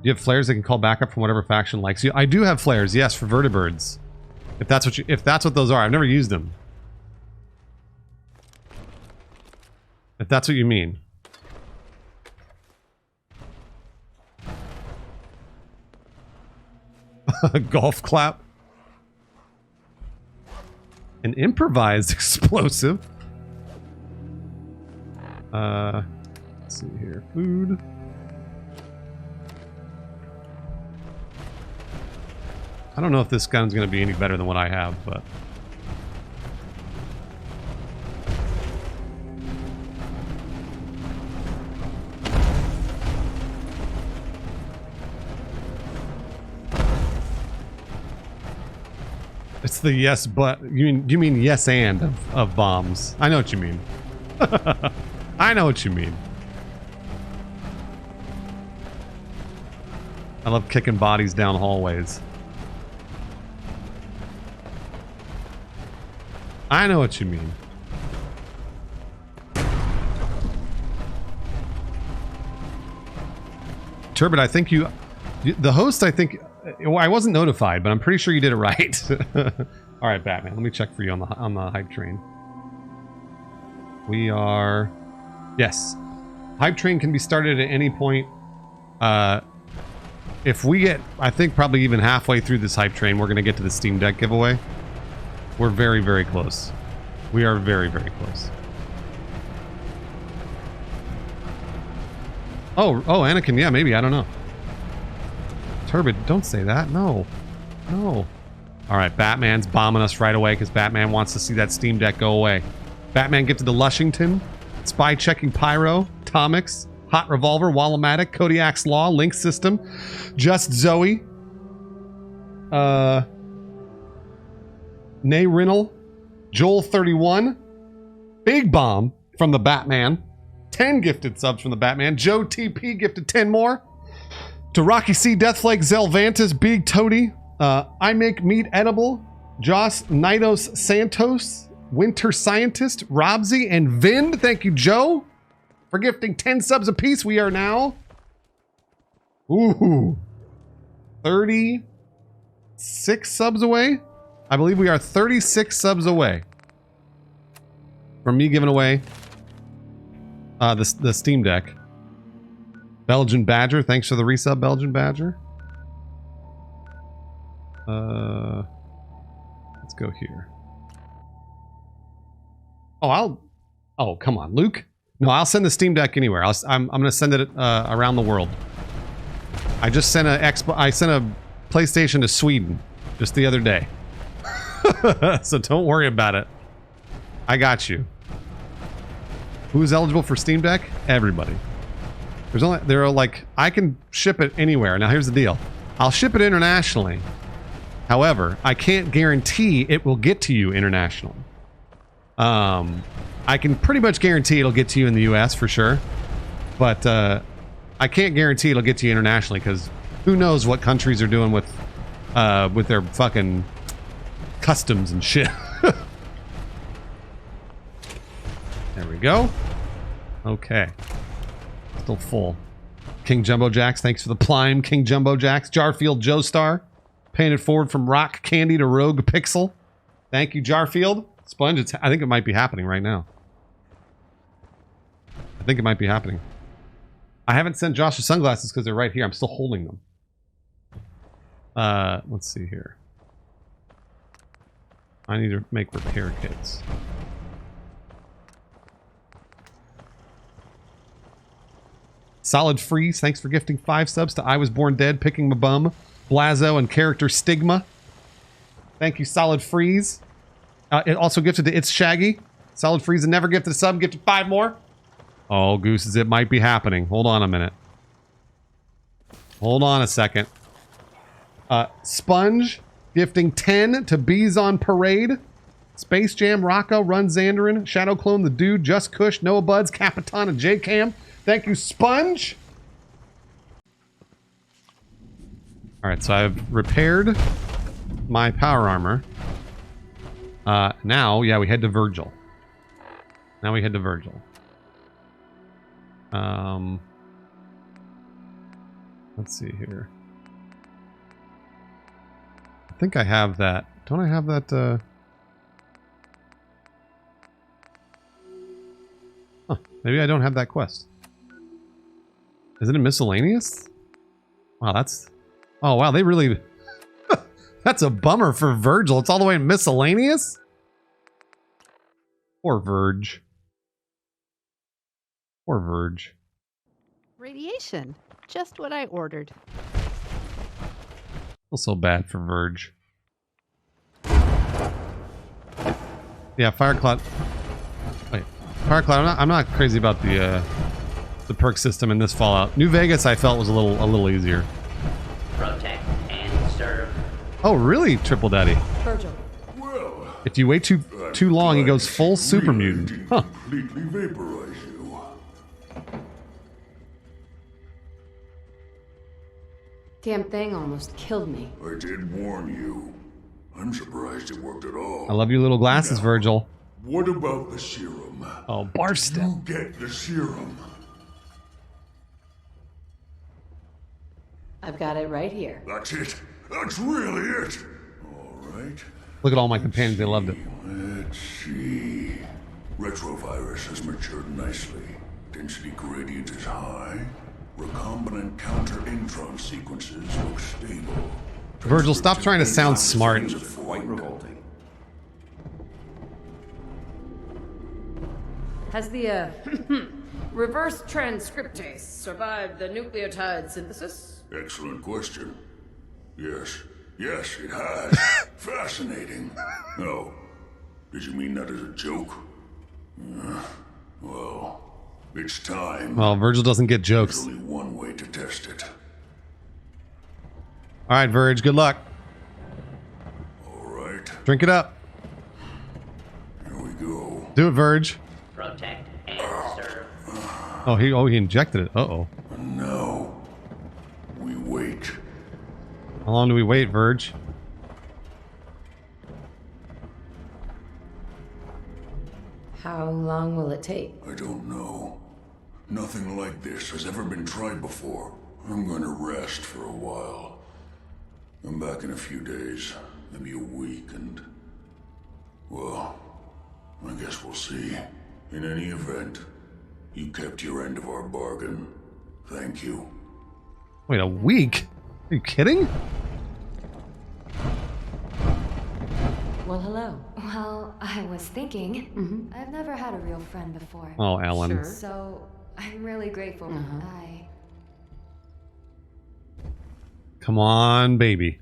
Do you have flares that can call backup from whatever faction likes you? I do have flares, yes, for vertibirds. If that's what those are. I've never used them. If that's what you mean. A golf clap. An improvised explosive. Let's see here. Food. I don't know if this gun's going to be any better than what I have, but... It's the yes, but you mean yes and of bombs. I know what you mean. I know what you mean. I love kicking bodies down hallways. I know what you mean. Turbid, I think the host, I think, well, I wasn't notified, but I'm pretty sure you did it right. All right, Batman, let me check for you on the hype train. We are, yes, hype train can be started at any point. If we get, I think probably even halfway through this hype train, we're gonna get to the Steam Deck giveaway. We're very, very close. We are very, very close. Oh, Anakin, yeah, maybe, I don't know. Turbid, don't say that. No. No. Alright, Batman's bombing us right away because Batman wants to see that Steam Deck go away. Batman gifted to Lushington. Spy checking Pyro. Tomix. Hot Revolver. Wallamatic. Kodiak's Law. Link System. Just Zoe. Nay Rinnell. Joel 31. Big Bomb from the Batman. 10 gifted subs from the Batman. Joe TP gifted 10 more. To Rocky C, Deathflake, Zelvantis, Big Toady, I Make Meat Edible, Joss Nidos Santos, Winter Scientist, Robsy, and Vind. Thank you, Joe, for gifting 10 subs apiece. We are now 36 subs away. I believe we are 36 subs away from me giving away the Steam Deck. Belgian Badger, thanks for the resub, Belgian Badger. Let's go here. Oh, come on, Luke. No, I'll send the Steam Deck anywhere. I'm gonna send it around the world. I just sent I sent a PlayStation to Sweden just the other day. So don't worry about it. I got you. Who's eligible for Steam Deck? Everybody. There are like, I can ship it anywhere. Now here's the deal. I'll ship it internationally. However, I can't guarantee it will get to you internationally. I can pretty much guarantee it'll get to you in the US for sure. But I can't guarantee it'll get to you internationally because who knows what countries are doing with their fucking customs and shit. There we go. Okay. Still full. King Jumbo Jacks, thanks for the Plime. King Jumbo Jacks. Jarfield Joestar. Paying it forward from Rock Candy to Rogue Pixel. Thank you, Jarfield. Sponge, I think it might be happening right now. I think it might be happening. I haven't sent Josh the sunglasses because they're right here. I'm still holding them. Let's see here. I need to make repair kits. Solid Freeze, thanks for gifting 5 subs to I Was Born Dead, Picking My Bum, Blazo, and Character Stigma. Thank you, Solid Freeze. It also gifted to It's Shaggy. Solid Freeze and never gifted a sub, gifted 5 more. Oh, Gooses, it might be happening. Hold on a minute. Hold on a second. Sponge, gifting 10 to Bees on Parade. Space Jam, Rocco, Run Xanderin, Shadow Clone, The Dude, Just Kush, Noah Buds, Capitan, and J-Cam. Thank you, Sponge. Alright, so I've repaired my power armor. Now, yeah, we head to Virgil. Now we head to Virgil. Let's see here. I think I have that. Don't I have that, Huh, maybe I don't have that quest. Is it in miscellaneous? Wow, that's... Oh, wow, they really... That's a bummer for Virgil. It's all the way in miscellaneous? Poor Verge. Poor Verge. Radiation. Just what I ordered. Feel so bad for Verge. Yeah, Firecloud. Wait, Firecloud. I'm not crazy about the perk system in this Fallout. New Vegas, I felt was a little easier. Protect and serve. Oh, really, Triple Daddy? Virgil. Well, If you wait too long, he goes full super mutant. Huh. completely vaporize you. Damn thing almost killed me. I did warn you. I'm surprised it worked at all. I love your little glasses, Now, Virgil. What about the serum? Oh, barf step. You get the serum. I've got it right here. That's it. That's really it. All right. Look at all my companions. They loved it. Let's see. Retrovirus has matured nicely. Density gradient is high. Recombinant counter-intron sequences look stable. Virgil, stop trying to sound smart. Quite revolting. Has the, reverse transcriptase survived the nucleotide synthesis? Excellent question. Yes. Yes, it has. Fascinating. No. Did you mean that as a joke? Well, it's time. Well, Virgil doesn't get jokes. There's only one way to test it. All right, Verge, good luck. All right. Drink it up. Here we go. Do it, Verge. Protect and serve. Oh, he injected it. Uh-oh. No. We wait. How long do we wait, Verge? How long will it take? I don't know. Nothing like this has ever been tried before. I'm going to rest for a while. I'm back in a few days, maybe a week, and... well, I guess we'll see. In any event, you kept your end of our bargain. Thank you. Wait, a week? Are you kidding? Well, hello. Well, I was thinking, I've never had a real friend before. Oh, Ellen. Sure. So, I'm really grateful. Come on, baby.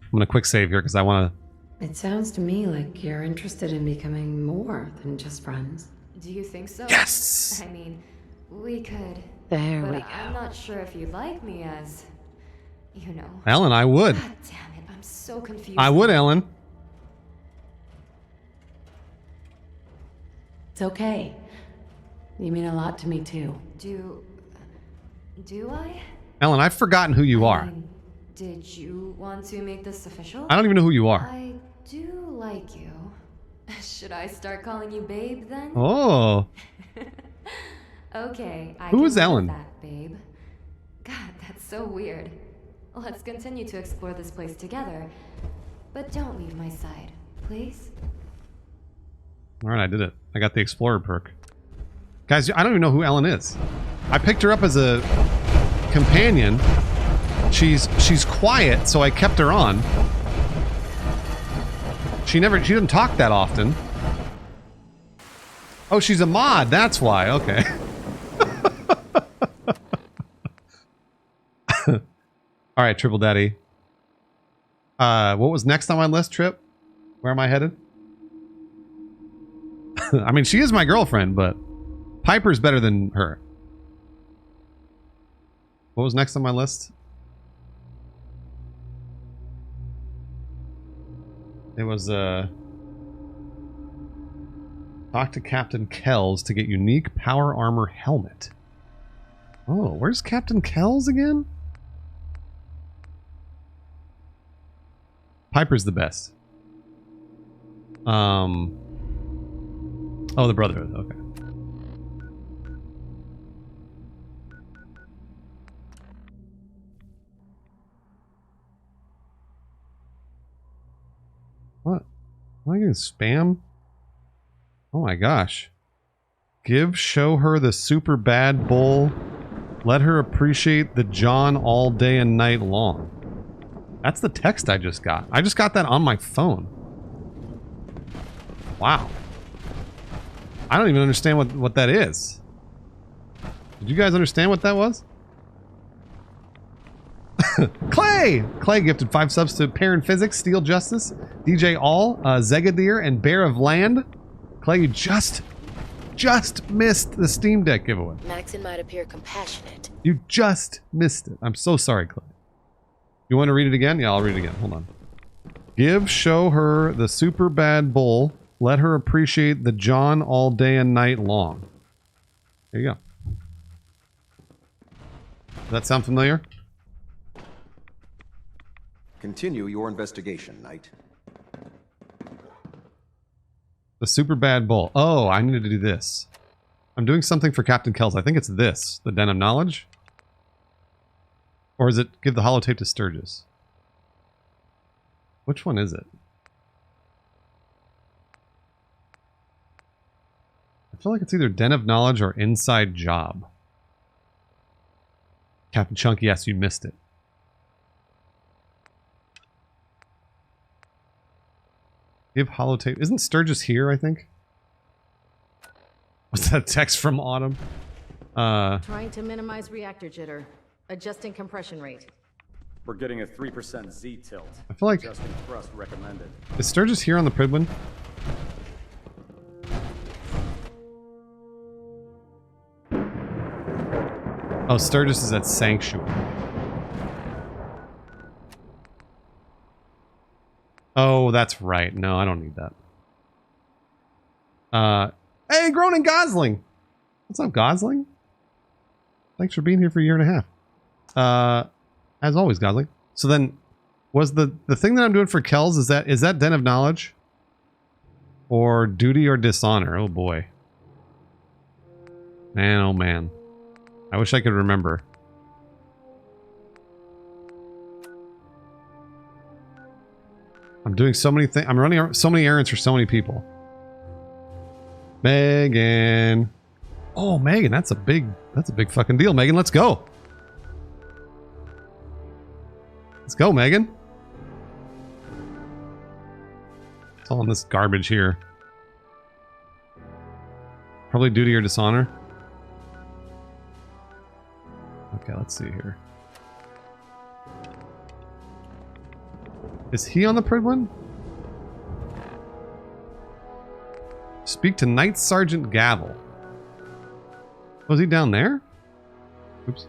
I'm gonna quick save here because I want to... It sounds to me like you're interested in becoming more than just friends. Do you think so? Yes! I mean, we could. There but we go. I'm not sure if you'd like me as, you know. Ellen, I would. God damn it, I'm so confused. I would, Ellen. It's okay. You mean a lot to me, too. Do I? Ellen, I've forgotten who you are. Did you want to make this official? I don't even know who you are. I do like you. Should I start calling you babe then? Oh. Okay. Who is Ellen? That, babe. God, that's so weird. Let's continue to explore this place together. But don't leave my side, please. Alright, I did it. I got the Explorer perk. Guys, I don't even know who Ellen is. I picked her up as a companion. She's quiet, so I kept her on. She doesn't talk that often. Oh, she's a mod, that's why, okay. All right, Triple Daddy. What was next on my list, Trip? Where am I headed? I mean, she is my girlfriend, but Piper's better than her. What was next on my list? It was, talk to Captain Kells to get unique power armor helmet. Oh, where's Captain Kells again? Piper's the best. Oh, the Brotherhood. Okay. What? Am I getting spam? Oh my gosh. Show her the super bad bull. Let her appreciate the John all day and night long. That's the text I just got. I just got that on my phone. Wow. I don't even understand what that is. Did you guys understand what that was? Clay! Clay gifted 5 subs to Parent Physics, Steel Justice, DJ All, Zegadir, and Bear of Land. Clay, you just missed the Steam Deck giveaway. Maxon might appear compassionate. You just missed it. I'm so sorry, Clay. You want to read it again? Yeah, I'll read it again. Hold on. Show her the super bad bull. Let her appreciate the John all day and night long. There you go. Does that sound familiar? Continue your investigation, Knight. The super bad bull. Oh, I needed to do this. I'm doing something for Captain Kells. I think it's this. The Den of Knowledge? Or is it give the holotape to Sturgis? Which one is it? I feel like it's either Den of Knowledge or Inside Job. Captain Chunky, yes, you missed it. Give holotape. Isn't Sturgis here, I think? What's that text from Autumn? Trying to minimize reactor jitter. Adjusting compression rate. We're getting a 3% Z tilt. I feel like... Adjusting thrust recommended. Is Sturgis here on the Pridwin? Oh, Sturgis is at Sanctuary. Oh, that's right. No, I don't need that. Hey, Gronin Gosling! What's up, Gosling? Thanks for being here for a year and a half. As always, Gosling. So then, was the thing that I'm doing for Kells, is that Den of Knowledge? Or Duty or Dishonor? Oh boy. Man, oh man. I wish I could remember. I'm doing so many things. I'm running so many errands for so many people. Megan. Oh, Megan, that's a big fucking deal, Megan. Let's go. Let's go, Megan. It's all in this garbage here. Probably Duty or Dishonor. Okay, let's see here. Is he on the Pridwin? Speak to Knight Sergeant Gavel. Was he down there? Oops.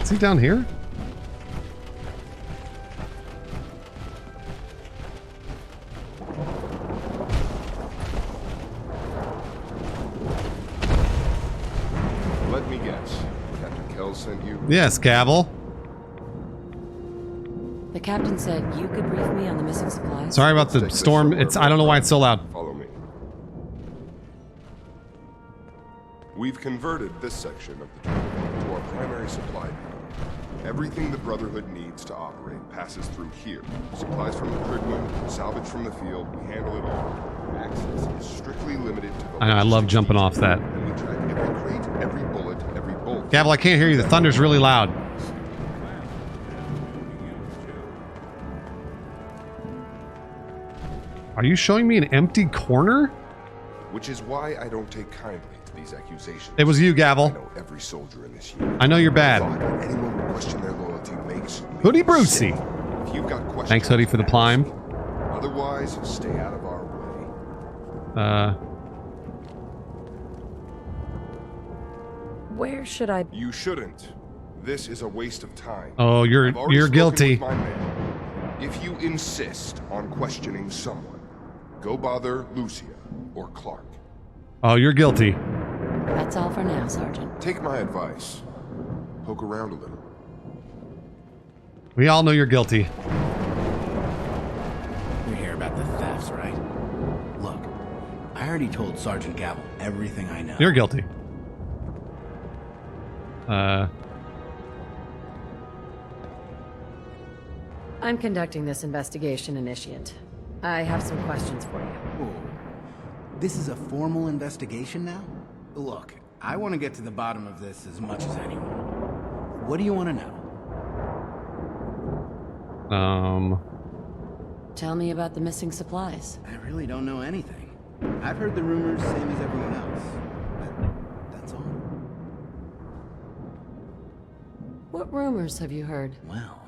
Is he down here? Let me guess. Captain Kells sent you? Yes, Gavel. The captain said you could brief me on the missing supplies. Sorry about the storm. I don't know why it's so loud. Follow me. We've converted this section of the terminal to our primary supply depot. Everything the Brotherhood needs to operate passes through here. Supplies from the Pridwin, salvage from the field, we handle it all. Access is strictly limited to the... I know, I love jumping off that. And we track every crate, every bullet, every bolt. Gavel, I can't hear you. The thunder's really loud. Are you showing me an empty corner? Which is why I don't take kindly to these accusations. It was you, Gavel. I know every soldier in this unit. I know you're bad. Anyone who question their loyalty makes me Hoodie Brucey. sick. If you've got questions, Thanks, Hoodie, for the climb. Otherwise, stay out of our way. Where should I... You shouldn't. This is a waste of time. Oh, you're guilty. With my men. If you insist on questioning someone, go bother Lucia or Clark. Oh, you're guilty. That's all for now, Sergeant. Take my advice. Poke around a little. We all know you're guilty. You hear about the thefts, right? Look, I already told Sergeant Gavel everything I know. You're guilty. I'm conducting this investigation, Initiate. I have some questions for you. Whoa. This is a formal investigation now? Look, I want to get to the bottom of this as much as anyone. What do you want to know? Tell me about the missing supplies. I really don't know anything. I've heard the rumors, same as everyone else. But that's all. What rumors have you heard? Well,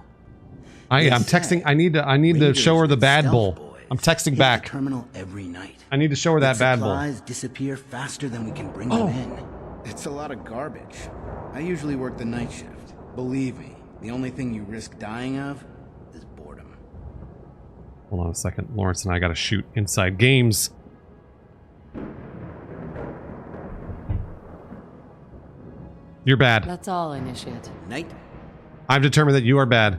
I'm texting. I need to show her the bad bull. I'm texting back. The terminal every night. I need to show her that bad bull. Supplies disappear faster than we can bring them in. It's a lot of garbage. I usually work the night shift. Believe me, the only thing you risk dying of is boredom. Hold on a second. Lawrence and I got to shoot inside games. You're bad. That's all, Initiate. Night. I've determined that you are bad.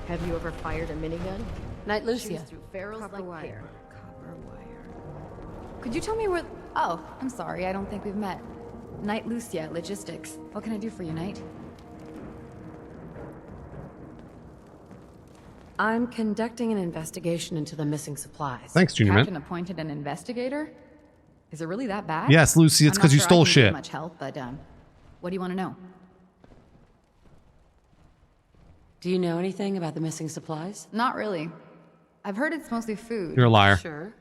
Have you ever fired a minigun? Night, Lucia. Shoots through ferrules like hair. Copper wire. Could you tell me where... Oh, I'm sorry, I don't think we've met. Knight Lucia, Logistics. What can I do for you, Knight? I'm conducting an investigation into the missing supplies. Thanks, Junior Captain Man. appointed an investigator? Is it really that bad? Yes, Lucy, it's I'm not because you sure stole I can give shit. much help, but what do you want to know? Do you know anything about the missing supplies? Not really. I've heard it's mostly food. You're a liar. Sure.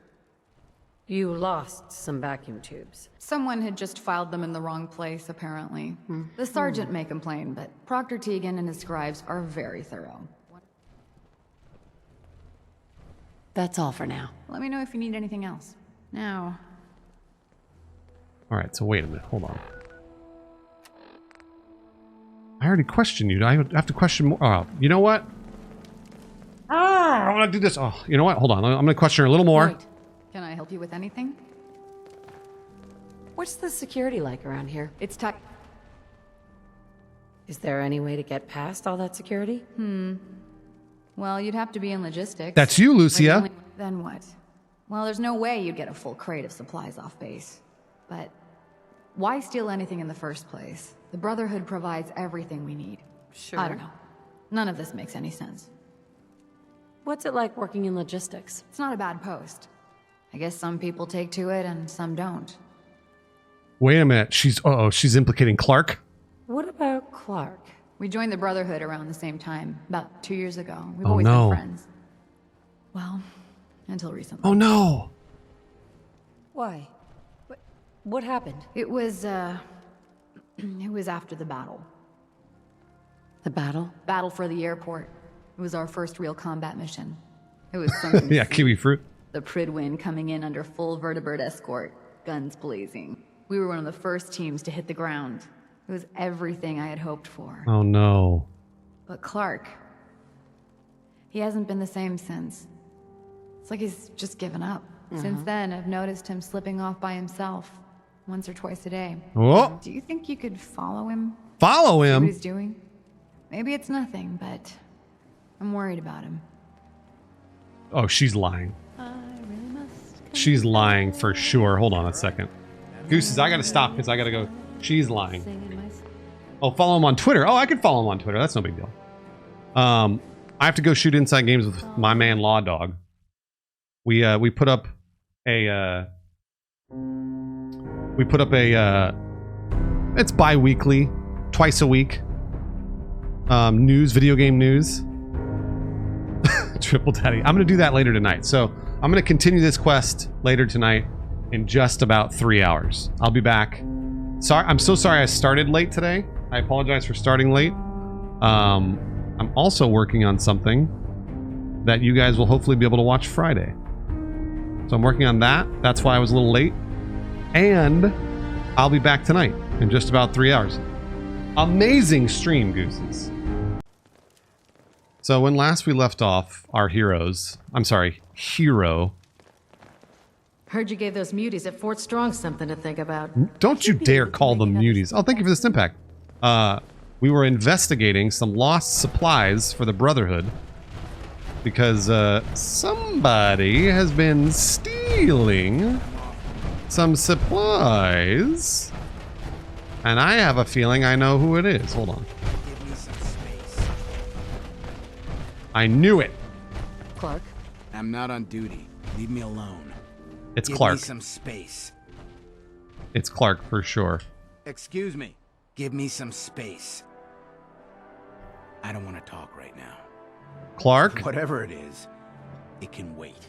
You lost some vacuum tubes. Someone had just filed them in the wrong place, apparently. The sergeant may complain, but Proctor Teagan and his scribes are very thorough. That's all for now. Let me know if you need anything else. Now. All right, so wait a minute. Hold on. I already questioned you. I have to question more. Oh, you know what? I want to do this. Oh, you know what? Hold on. I'm going to question her a little more. Right. Can I help you with anything? What's the security like around here? It's tight. Is there any way to get past all that security? Well, you'd have to be in logistics. That's you, Lucia. Then what? Well, there's no way you'd get a full crate of supplies off base. But why steal anything in the first place? The Brotherhood provides everything we need. Sure. I don't know. None of this makes any sense. What's it like working in logistics? It's not a bad post. I guess some people take to it and some don't. Wait a minute. She's implicating Clark. What about Clark? We joined the Brotherhood around the same time, about 2 years ago. We've Oh, always no. been friends. Well, until recently. Oh no. Why? What happened? It was after the battle. The battle? Battle for the airport. It was our first real combat mission. It was something. Yeah, kiwi fruit. The Pridwin coming in under full vertibird escort, guns blazing. We were one of the first teams to hit the ground. It was everything I had hoped for. Oh no. But Clark, he hasn't been the same since. It's like he's just given up. Since then, I've noticed him slipping off by himself, once or twice a day. Oh. Do you think you could follow him? Follow See him? what he's doing? Maybe it's nothing, but I'm worried about him. Oh, she's lying. She's lying for sure. Hold on a second. Gooses, I gotta stop because I gotta go. She's lying. Oh, follow him on Twitter. Oh, I can follow him on Twitter. That's no big deal. I have to go shoot inside games with my man Law Dog. We put up a it's bi-weekly, twice a week. Video game news. Triple Daddy. I'm going to do that later tonight. So I'm going to continue this quest later tonight in just about 3 hours. I'll be back. Sorry, I'm so sorry I started late today. I apologize for starting late. I'm also working on something that you guys will hopefully be able to watch Friday. So I'm working on that. That's why I was a little late. And I'll be back tonight in just about 3 hours. Amazing stream, Gooses. So when last we left off, our hero. Heard you gave those muties at Fort Strong something to think about. Don't you dare call them muties. Oh, thank you for this impact. We were investigating some lost supplies for the Brotherhood because somebody has been stealing some supplies, and I have a feeling I know who it is. Hold on. Give me some space. I knew it. Clark? I'm not on duty. Leave me alone. It's Give Clark. me some space. It's Clark for sure. Excuse me. Give me some space. I don't want to talk right now. Clark? Whatever it is, it can wait.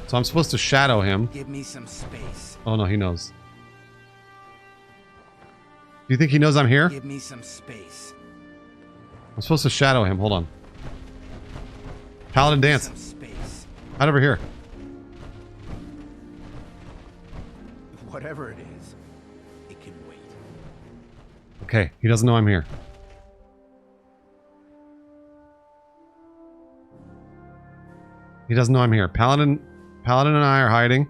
So I'm supposed to shadow him. Give me some space. Oh no, he knows. Do you think he knows I'm here? Give me some space. I'm supposed to shadow him. Hold on. Paladin dance. Some space. Right over here. Whatever it is, it can wait. Okay, he doesn't know I'm here. He doesn't know I'm here. Paladin and I are hiding.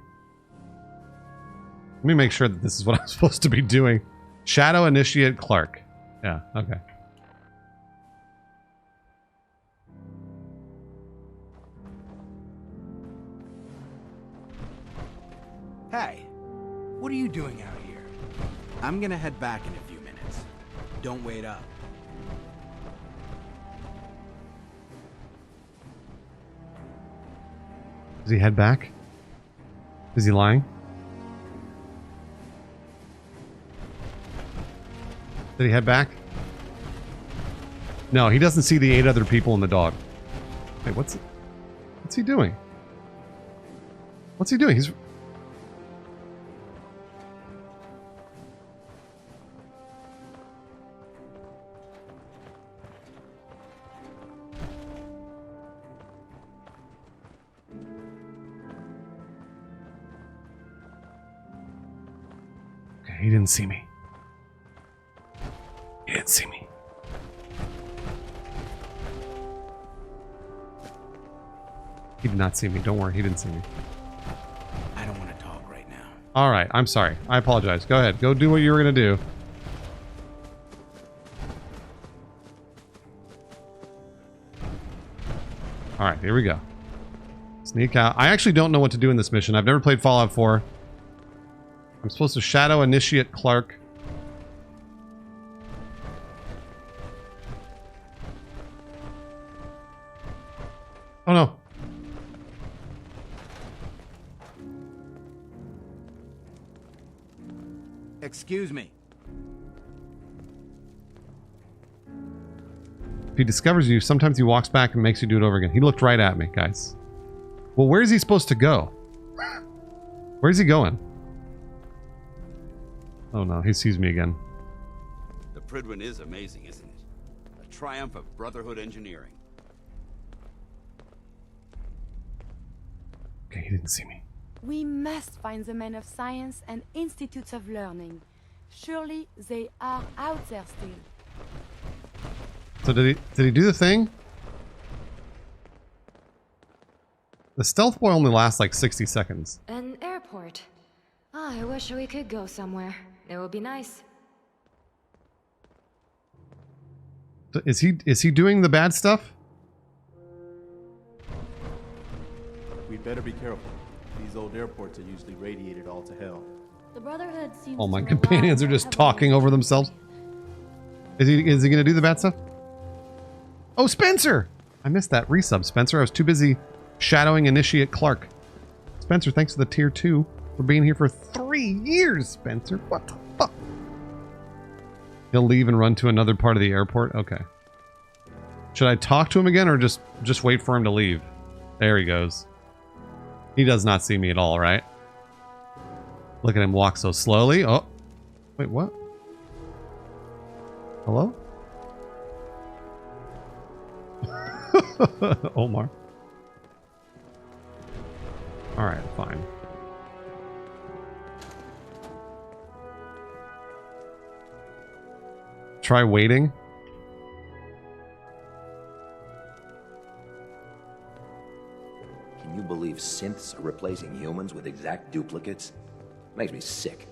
Let me make sure that this is what I'm supposed to be doing. Shadow Initiate Clark. Yeah, okay. Hey, what are you doing out here? I'm gonna head back in a few minutes. Don't wait up. Does he head back? Is he lying? Did he head back? No, he doesn't see the 8 other people and the dog. Wait, what's he doing? What's he doing? He's... Okay, he didn't see me. He didn't see me. He did not see me. Don't worry, he didn't see me. I don't want to talk right now. Alright, I'm sorry. I apologize. Go ahead. Go do what you were going to do. Alright, here we go. Sneak out. I actually don't know what to do in this mission. I've never played Fallout 4. I'm supposed to shadow Initiate Clark. Oh no. Excuse me. If he discovers you, sometimes he walks back and makes you do it over again. He looked right at me, guys. Well, where is he supposed to go? Where's he going? Oh no, he sees me again. The Prydwen is amazing, isn't it? A triumph of Brotherhood engineering. Okay, he didn't see me. We must find the men of science and institutes of learning. Surely they are out there still. So did he do the thing? The stealth boy only lasts like 60 seconds. An airport. Ah, I wish we could go somewhere. It would be nice. Is he doing the bad stuff? We'd better be careful. These old airports are usually radiated all to hell. The Brotherhood seems Oh, my to companions are just talking over themselves. Is he gonna do the bad stuff? Oh, Spencer! I missed that resub, Spencer. I was too busy shadowing Initiate Clark. Spencer, thanks for the tier 2 for being here for 3 years, Spencer. What the fuck? He'll leave and run to another part of the airport? Okay. Should I talk to him again or just wait for him to leave? There he goes. He does not see me at all, right? Look at him walk so slowly. Oh. Wait, what? Hello? Omar. Alright, fine. Try waiting. Can you believe synths are replacing humans with exact duplicates? Makes me sick.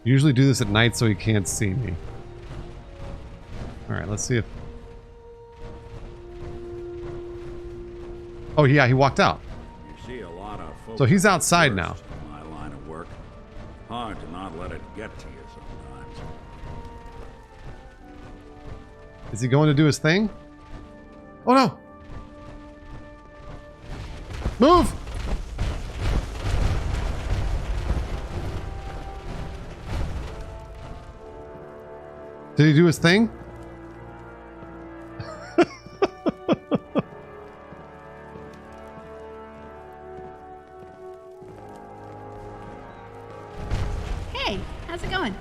Usually do this at night so he can't see me. Alright, let's see if... Oh yeah, he walked out. You see a lot of folks So he's outside now. in my line of work. Hard to not let it get to you sometimes. Is he going to do his thing? Oh no! Move! Did he do his thing? Hey, how's it going?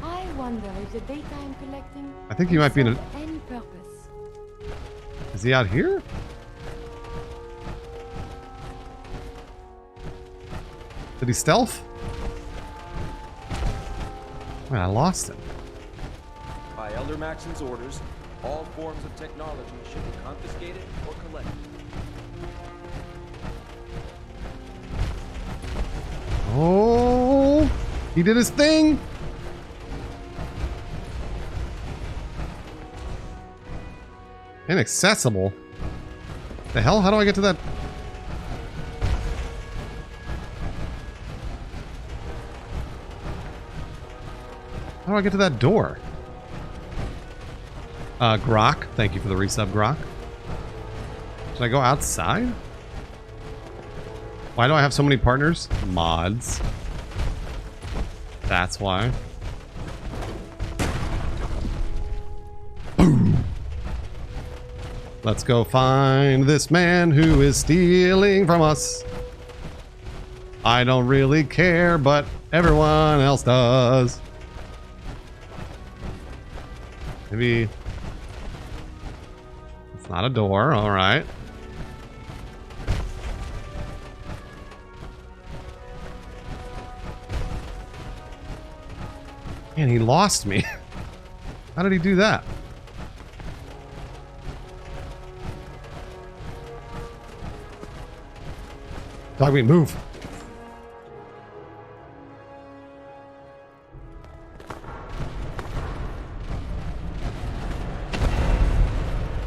I wonder if the data I'm collecting I think he might be in a... serve any purpose. Is he out here? Did he stealth? Wait, I lost him. By Elder Maxon's orders, all forms of technology should be confiscated or collected. Oh, he did his thing. Inaccessible. The hell? How do I get to that? How do I get to that door? Grok. Thank you for the resub, Grok. Should I go outside? Why do I have so many partners? Mods. That's why. Boom. Let's go find this man who is stealing from us. I don't really care, but everyone else does. Maybe it's not a door. All right. Man, he lost me. How did he do that? Dogmeat, move.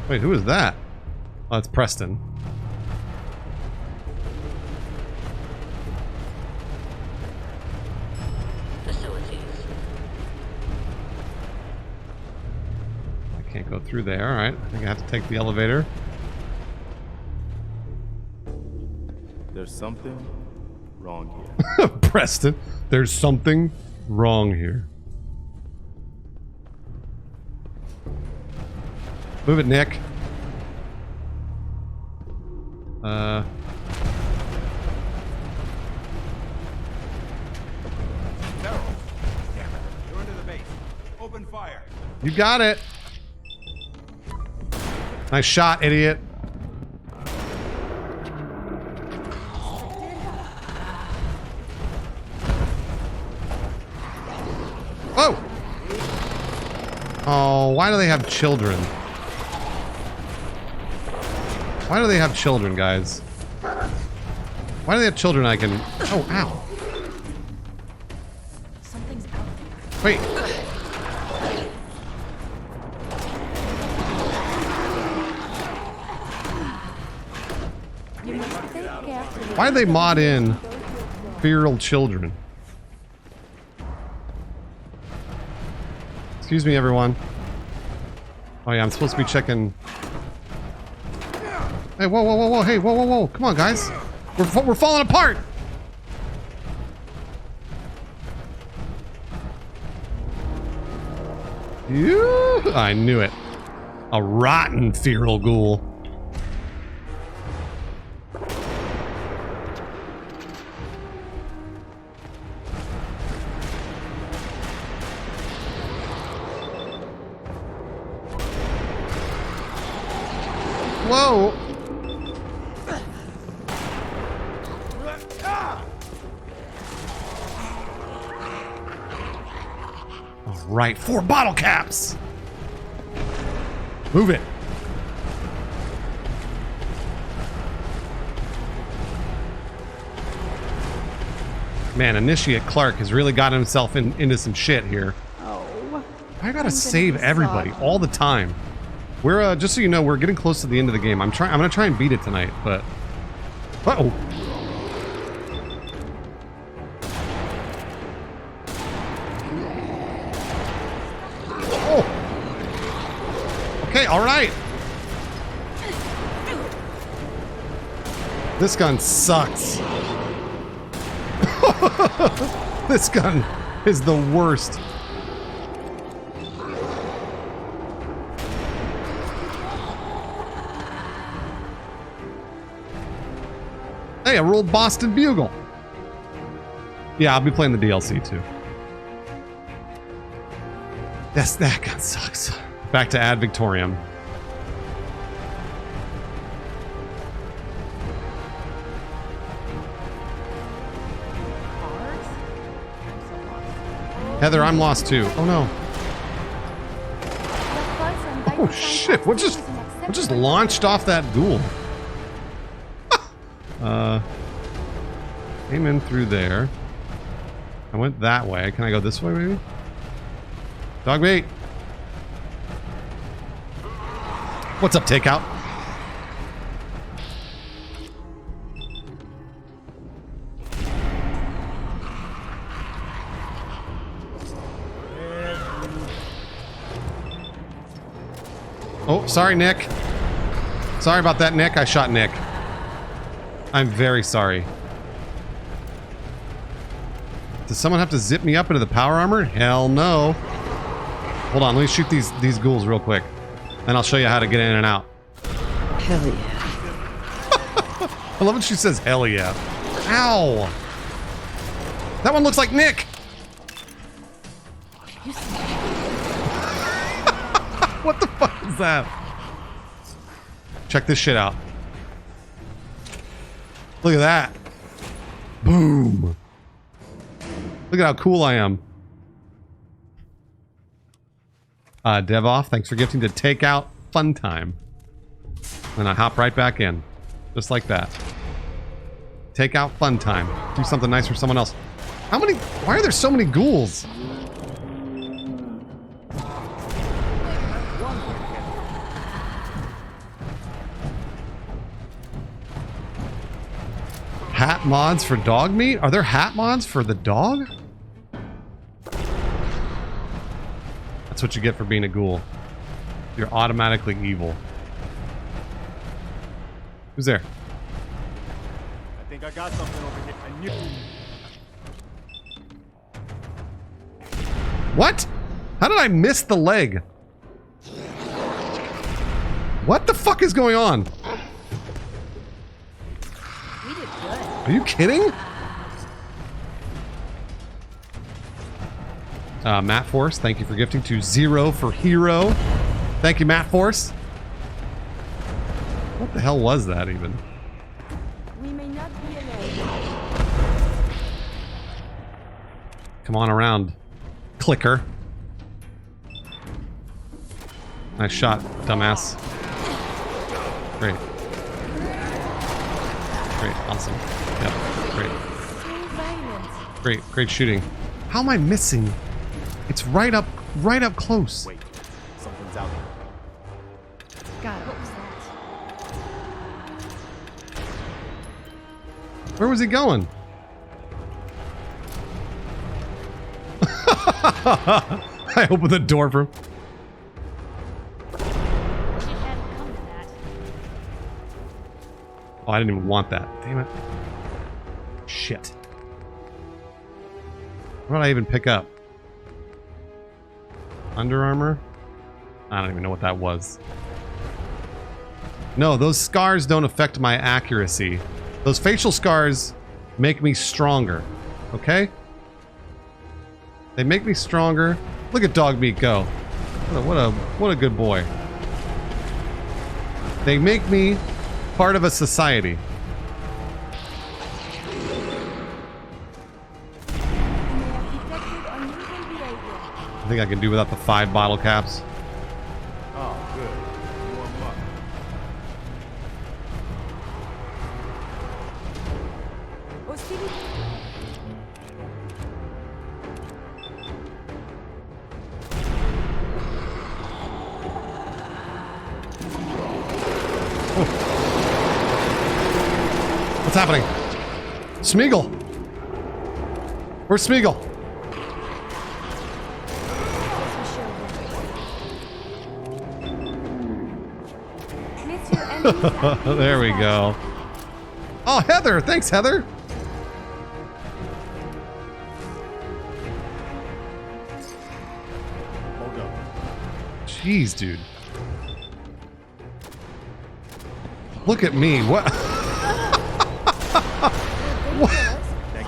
Wait, who is that? Oh, it's Preston. I can't go through there. All right. I think I have to take the elevator. There's something wrong here. Preston, there's something wrong here. Move it, Nick. Damn it. You're into the base. Open fire. You got it. Nice shot, idiot. Oh! Oh, why do they have children? Why do they have children, guys? Why do they have children I can... Oh, ow. Something's out there. Wait. You must take care to Why do they mod in 3-year-old children? Excuse me, everyone. Oh yeah, I'm supposed to be checking... Hey, whoa, whoa, whoa, whoa, hey, whoa, whoa, whoa. Come on, guys. We're falling apart. I knew it. A rotten feral ghoul. Whoa! All right, 4 bottle caps. Move it. Man, Initiate Clark has really got himself into some shit here. Oh. I gotta save everybody all the time. We're just so you know, we're getting close to the end of the game. I'm gonna try and beat it tonight, but uh-oh. Oh. Okay, all right. This gun sucks. This gun is the worst. Hey, I rolled Boston Bugle. Yeah, I'll be playing the DLC too. Yes, that gun sucks. Back to Ad Victoriam. Heather, I'm lost too. Oh no. Oh shit! What just launched off that ghoul? Came in through there. I went that way. Can I go this way maybe? Dog bait. What's up, takeout? Oh, sorry, Nick. Sorry about that, Nick. I shot Nick. I'm very sorry. Does someone have to zip me up into the power armor? Hell no. Hold on, let me shoot these ghouls real quick. And I'll show you how to get in and out. Hell yeah. I love when she says hell yeah. Ow! That one looks like Nick! What the fuck is that? Check this shit out. Look at that. Boom. Look at how cool I am. Devoff, thanks for gifting to take out fun time. And I hop right back in. Just like that. Take out fun time. Do something nice for someone else. How many? Why are there so many ghouls? Hat mods for dog meat? Are there hat mods for the dog? That's what you get for being a ghoul. You're automatically evil. Who's there? I think I got something over here. I knew. What? How did I miss the leg? What the fuck is going on? We did good. Are you kidding? Matt Force, thank you for gifting to 0 for hero. Thank you, Matt Force. What the hell was that even? We may not be alone. Come on around, clicker. Nice shot, dumbass. Great. Great, awesome. Yep, great. Great shooting. How am I missing? It's right up close. Wait, something's out there. God, What was that? Where was he going? I opened the door for him. Oh, I didn't even want that. Damn it. Shit. What did I even pick up? Under Armour? I don't even know what that was. No, those scars don't affect my accuracy. Those facial scars make me stronger. Okay? They make me stronger. Look at Dog Meat go. What a good boy. They make me part of a society. I think I can do without the 5 bottle caps. Oh, good. Warm up. What's happening? Smeagol! Where's Smeagol? There we go. Oh, Heather! Thanks, Heather! Hold up. Jeez, dude. Look at me. What? What?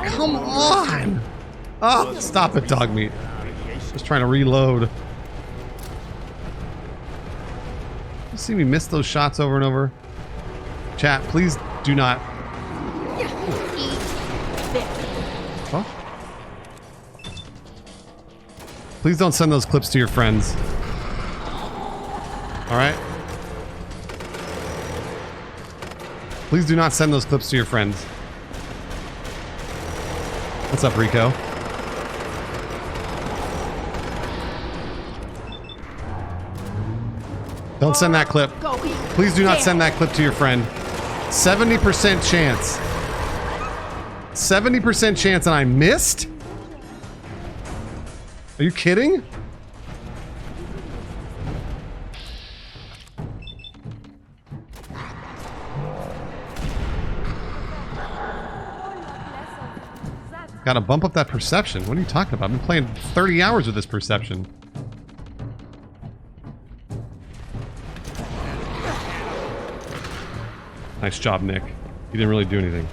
Come on! Oh, stop it, Dog Meat. Just trying to reload. You see me miss those shots over and over? Chat, please do not. Huh? Please don't send those clips to your friends. Alright? Please do not send those clips to your friends. What's up, Rico? Don't send that clip. Please do not send that clip to your friend. 70% chance. 70% chance and I missed? Are you kidding? Gotta bump up that perception. What are you talking about? I've been playing 30 hours with this perception. Nice job, Nick. You didn't really do anything.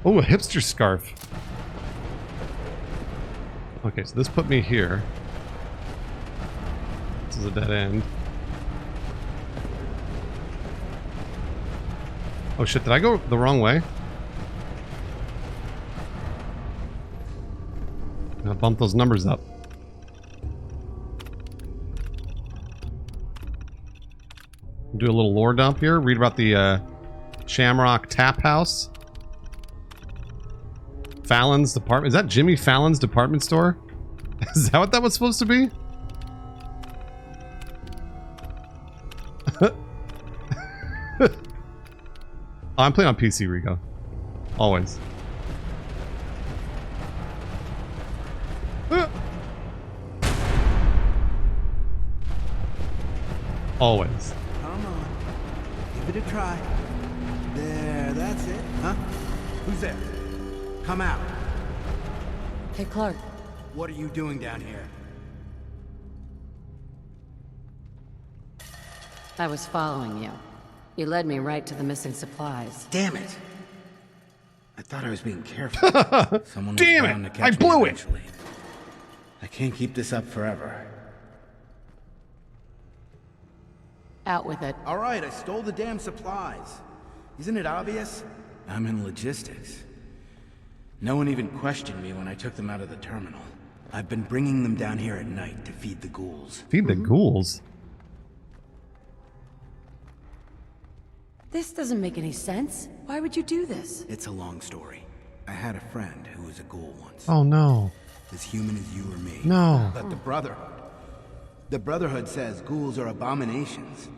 Oh, a hipster scarf. Okay, so this put me here. This is a dead end. Oh shit, did I go the wrong way? I'll bump those numbers up. Do a little lore dump here. Read about the Shamrock Tap House. Fallon's department. Is that Jimmy Fallon's department store? Is that what that was supposed to be? Oh, I'm playing on PC, Rico. Always. Always. Come on. Give it a try. There, that's it. Huh? Who's there? Come out. Hey, Clark. What are you doing down here? I was following you. You led me right to the missing supplies. Damn it! I thought I was being careful. Someone was Damn bound it! to catch I blew me it! eventually. I can't keep this up forever. Out with it. All right, I stole the damn supplies. Isn't it obvious? I'm in logistics. No one even questioned me when I took them out of the terminal. I've been bringing them down here at night to feed the ghouls. Feed the ghouls? This doesn't make any sense. Why would you do this? It's a long story. I had a friend who was a ghoul once. Oh no. As human as you or me. No. But the Brotherhood. The Brotherhood says ghouls are abominations.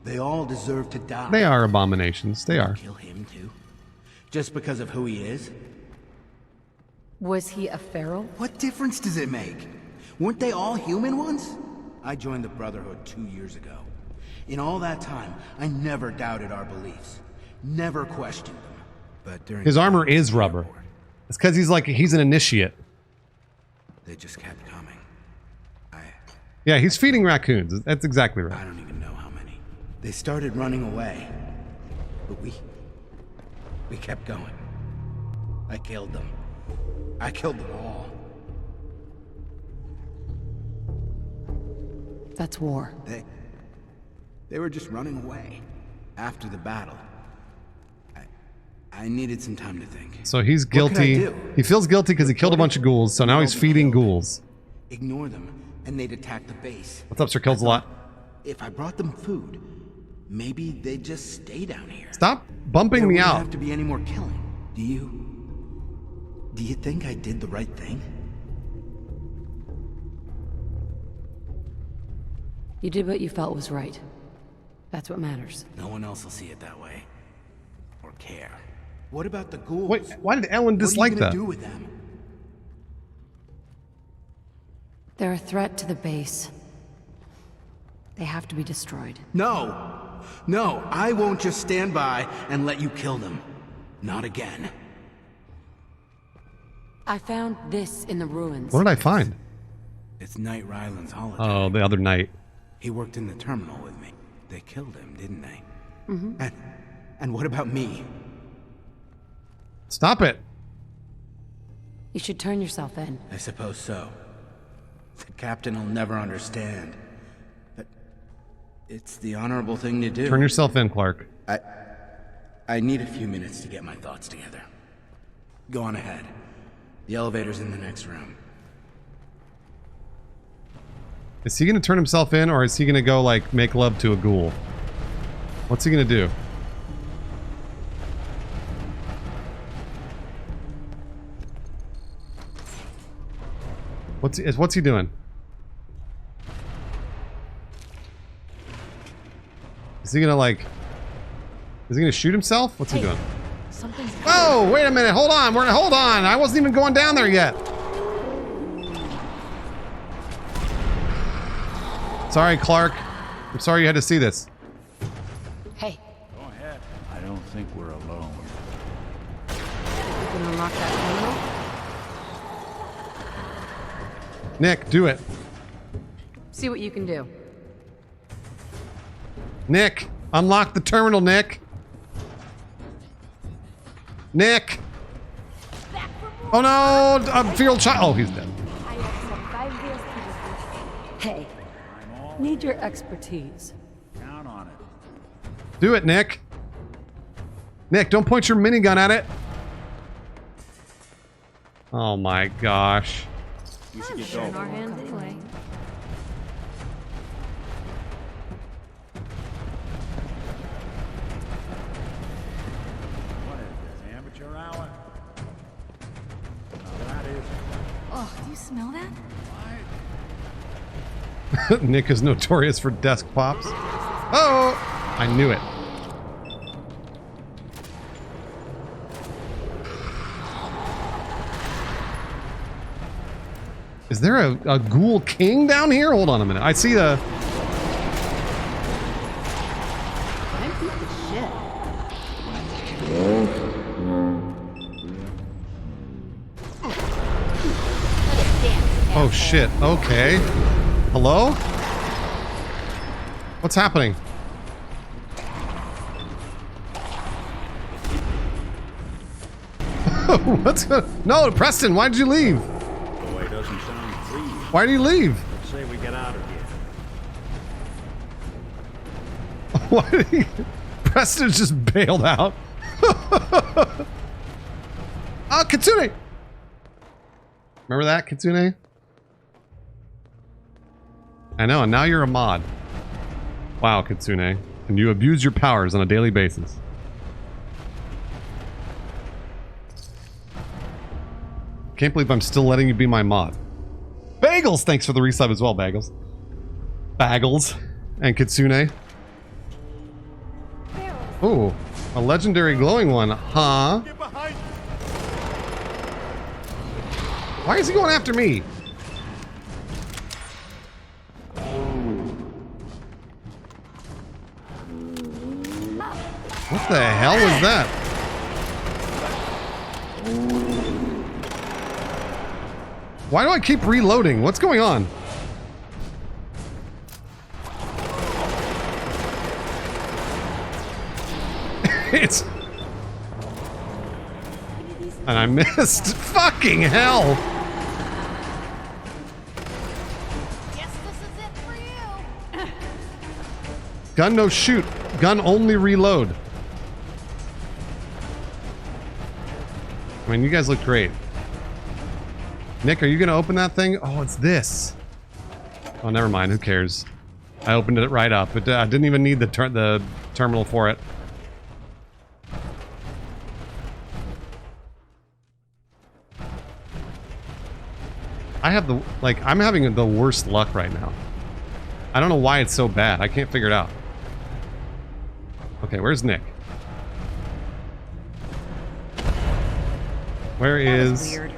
They all deserve to die. They are abominations. They are. Kill him too? Just because of who he is? Was he a feral? What difference does it make? Weren't they all human once? I joined the Brotherhood 2 years ago. In all that time, I never doubted our beliefs. Never questioned them. But during His armor is rubber. It's because he's an initiate. They just kept coming. Yeah, he's feeding raccoons. That's exactly right. I don't even know how many. They started running away. But we kept going. I killed them. I killed them all. That's war. They were just running away. After the battle. I needed some time to think. So he's guilty. He feels guilty because he killed a bunch of ghouls, so now he's feeding ghouls. Ignore them, and they'd attack the base. What's up, Sir Kills a lot? If I brought them food, maybe they'd just stay down here. Stop bumping me out. There wouldn't have to be any more killing. Do you think I did the right thing? You did what you felt was right. That's what matters. No one else will see it that way. Or care. What about the ghouls? Wait, why did Ellen dislike that? What are you gonna do with them? They're a threat to the base. They have to be destroyed. No! No, I won't just stand by and let you kill them. Not again. I found this in the ruins. What did I find? It's Knight Ryland's holodeck. Oh, the other night. He worked in the terminal with me. They killed him, didn't they? Mm-hmm. And what about me? Stop it. You should turn yourself in. I suppose so. The captain will never understand. But it's the honorable thing to do. Turn yourself in, Clark. I need a few minutes to get my thoughts together. Go on ahead. The elevator's in the next room. Is he gonna turn himself in, or is he gonna go, like, make love to a ghoul? What's he gonna do? What's he doing? Is he gonna, like... Is he gonna shoot himself? What's he doing? Something's... Oh, wait a minute. Hold on. Hold on. I wasn't even going down there yet. Sorry, Clark. I'm sorry you had to see this. Hey. Go ahead. I don't think we're alone. You can unlock that terminal? Nick, do it. See what you can do. Nick, unlock the terminal, Nick. Nick. Oh no, field child. Oh, he's dead. Hey. Need your expertise. Count on it. Do it, Nick. Nick, don't point your minigun at it. Oh my gosh. We should get going. In our hands anyway. What is this, amateur hour? Now that is... Oh, do you smell that? Nick is notorious for desk pops. Oh! I knew it. Is there a ghoul king down here? Hold on a minute. I see the... Oh shit. Okay. Hello? What's happening? What's going... No, Preston, why did you leave? Boy, doesn't sound pleased. Why did you leave? Let's say we get out of here. Why did he... Preston just bailed out. Ah, Kitsune! Remember that, Kitsune? I know, and now you're a mod. Wow, Kitsune. And you abuse your powers on a daily basis. Can't believe I'm still letting you be my mod. Bagels! Thanks for the resub as well, Bagels. Bagels. And Kitsune. Ooh, a legendary glowing one, huh? Why is he going after me? What the hell was that? Why do I keep reloading? What's going on? It's... And I missed. Fucking hell. Guess this is it for you. Gun no shoot. Gun only reload. I mean, you guys look great. Nick, are you gonna open that thing? Oh, it's this. Oh, never mind. Who cares? I opened it right up. But I didn't even need the terminal for it. I have the, like, I'm having the worst luck right now. I don't know why it's so bad. I can't figure it out. Okay, where's Nick? Where is Weird.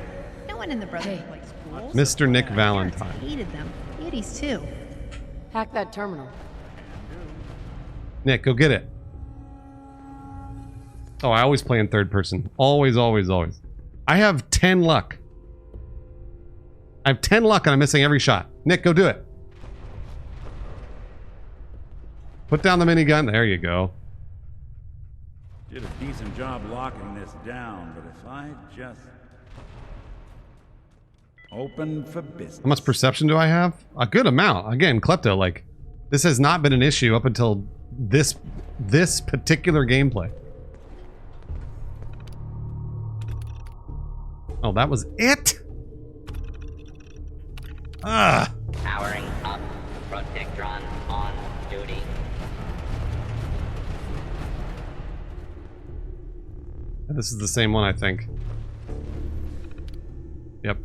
No one in the Brotherhood likes schools. Mr. Nick Valentine? Hated them. Yiddies too. Hack that terminal. Nick, go get it. Oh, I always play in third person. Always, always, always. I have 10 luck. I have 10 luck and I'm missing every shot. Nick, go do it. Put down the minigun. There you go. Did a decent job locking this down, but if I just open for business. How much perception do I have? A good amount. Again, Klepto, like, this has not been an issue up until this particular gameplay. Oh, that was it? Ah. Powering up. Protectron on duty. This is the same one, I think. Yep.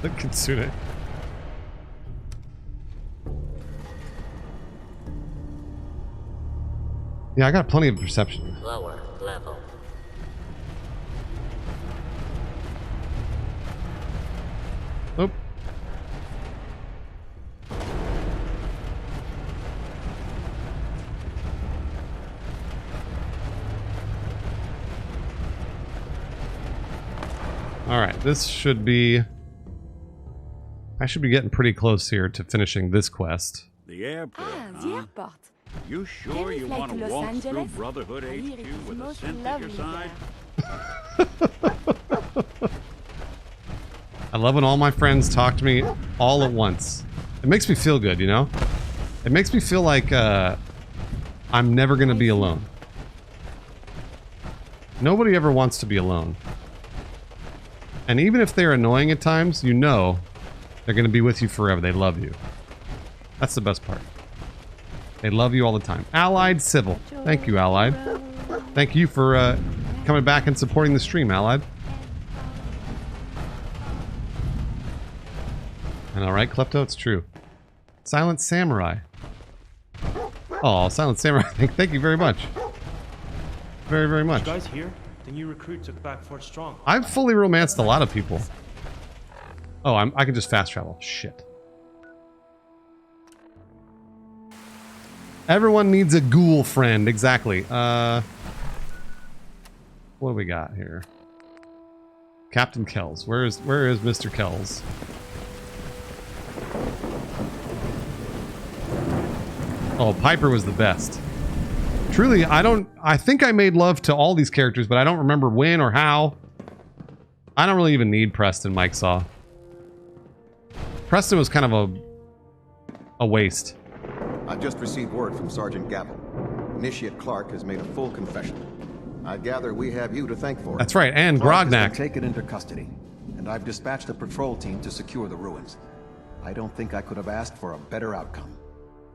The Kitsune. Yeah, I got plenty of perception. Lower level. Oop. Alright, this should be... I should be getting pretty close here to finishing this quest. The airport, The airport. You sure you want to walk through Brotherhood HQ with a synth at your side? I love when all my friends talk to me all at once. It makes me feel good, you know? It makes me feel like I'm never going to be alone. Nobody ever wants to be alone. And even if they're annoying at times, you know they're going to be with you forever. They love you. That's the best part. They love you all the time. Allied Civil. Thank you, Allied. Thank you for coming back and supporting the stream, Allied. And alright, Klepto, it's true. Silent Samurai. Oh, Silent Samurai. Thank you very much. Very, very much. You guys here? The new recruit took back Fort Strong. I've fully romanced a lot of people. Oh, I can just fast travel. Shit. Everyone needs a ghoul friend. Exactly. What do we got here? Captain Kells. Where is Mr. Kells? Oh, Piper was the best. Truly, I think I made love to all these characters, but I don't remember when or how. I don't really even need Preston, Mike saw. Preston was kind of a waste. I've just received word from Sergeant Gavel. Initiate Clark has made a full confession. I gather we have you to thank for it. That's right, and Clark has Grognak. been taken into custody, and I've dispatched a patrol team to secure the ruins. I don't think I could have asked for a better outcome.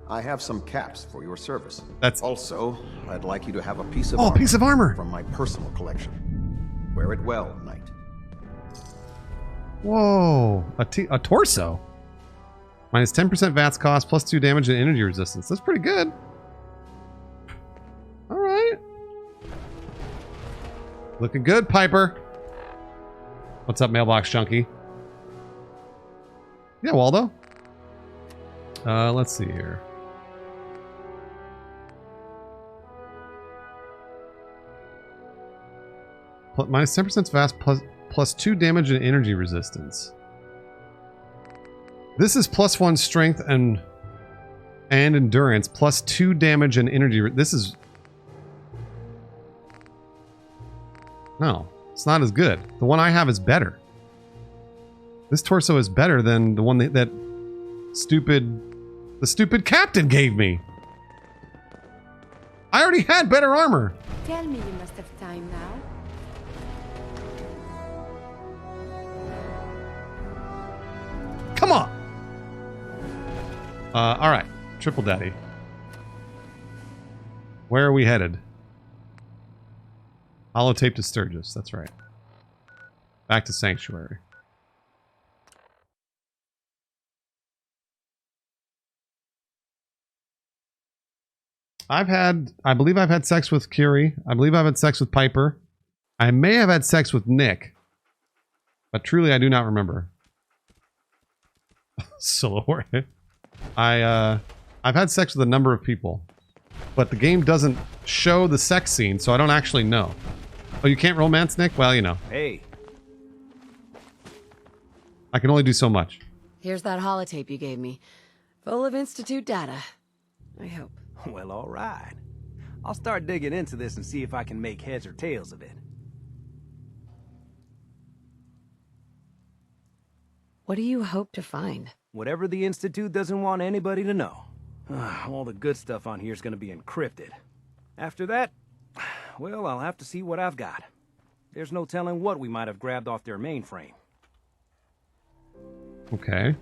I have some caps for your service. That's also, I'd like you to have a piece of piece of armor from my personal collection. Wear it well, Knight. Whoa, a torso. Minus 10% VATS cost, plus 2 damage and energy resistance. That's pretty good. All right. Looking good, Piper. What's up, Mailbox Junkie? Yeah, Waldo. Let's see here. Minus 10% fast, plus 2 damage and energy resistance. This is plus 1 strength and endurance, plus 2 damage and energy. This is... No, it's not as good. The one I have is better. This torso is better than the one that the stupid captain gave me. I already had better armor. Tell me you must have time now. Come on. All right, Triple Daddy. Where are we headed? Holotape to Sturgis. That's right. Back to Sanctuary. I believe I've had sex with Curie. I believe I've had sex with Piper. I may have had sex with Nick. But truly, I do not remember. Silhouette. I've had sex with a number of people. But the game doesn't show the sex scene, so I don't actually know. Oh, you can't romance Nick? Well, you know. Hey. I can only do so much. Here's that holotape you gave me. Full of Institute data. I hope. Well, all right. I'll start digging into this and see if I can make heads or tails of it. What do you hope to find? Whatever the Institute doesn't want anybody to know. All the good stuff on here is going to be encrypted. After that, well, I'll have to see what I've got. There's no telling what we might have grabbed off their mainframe. Okay.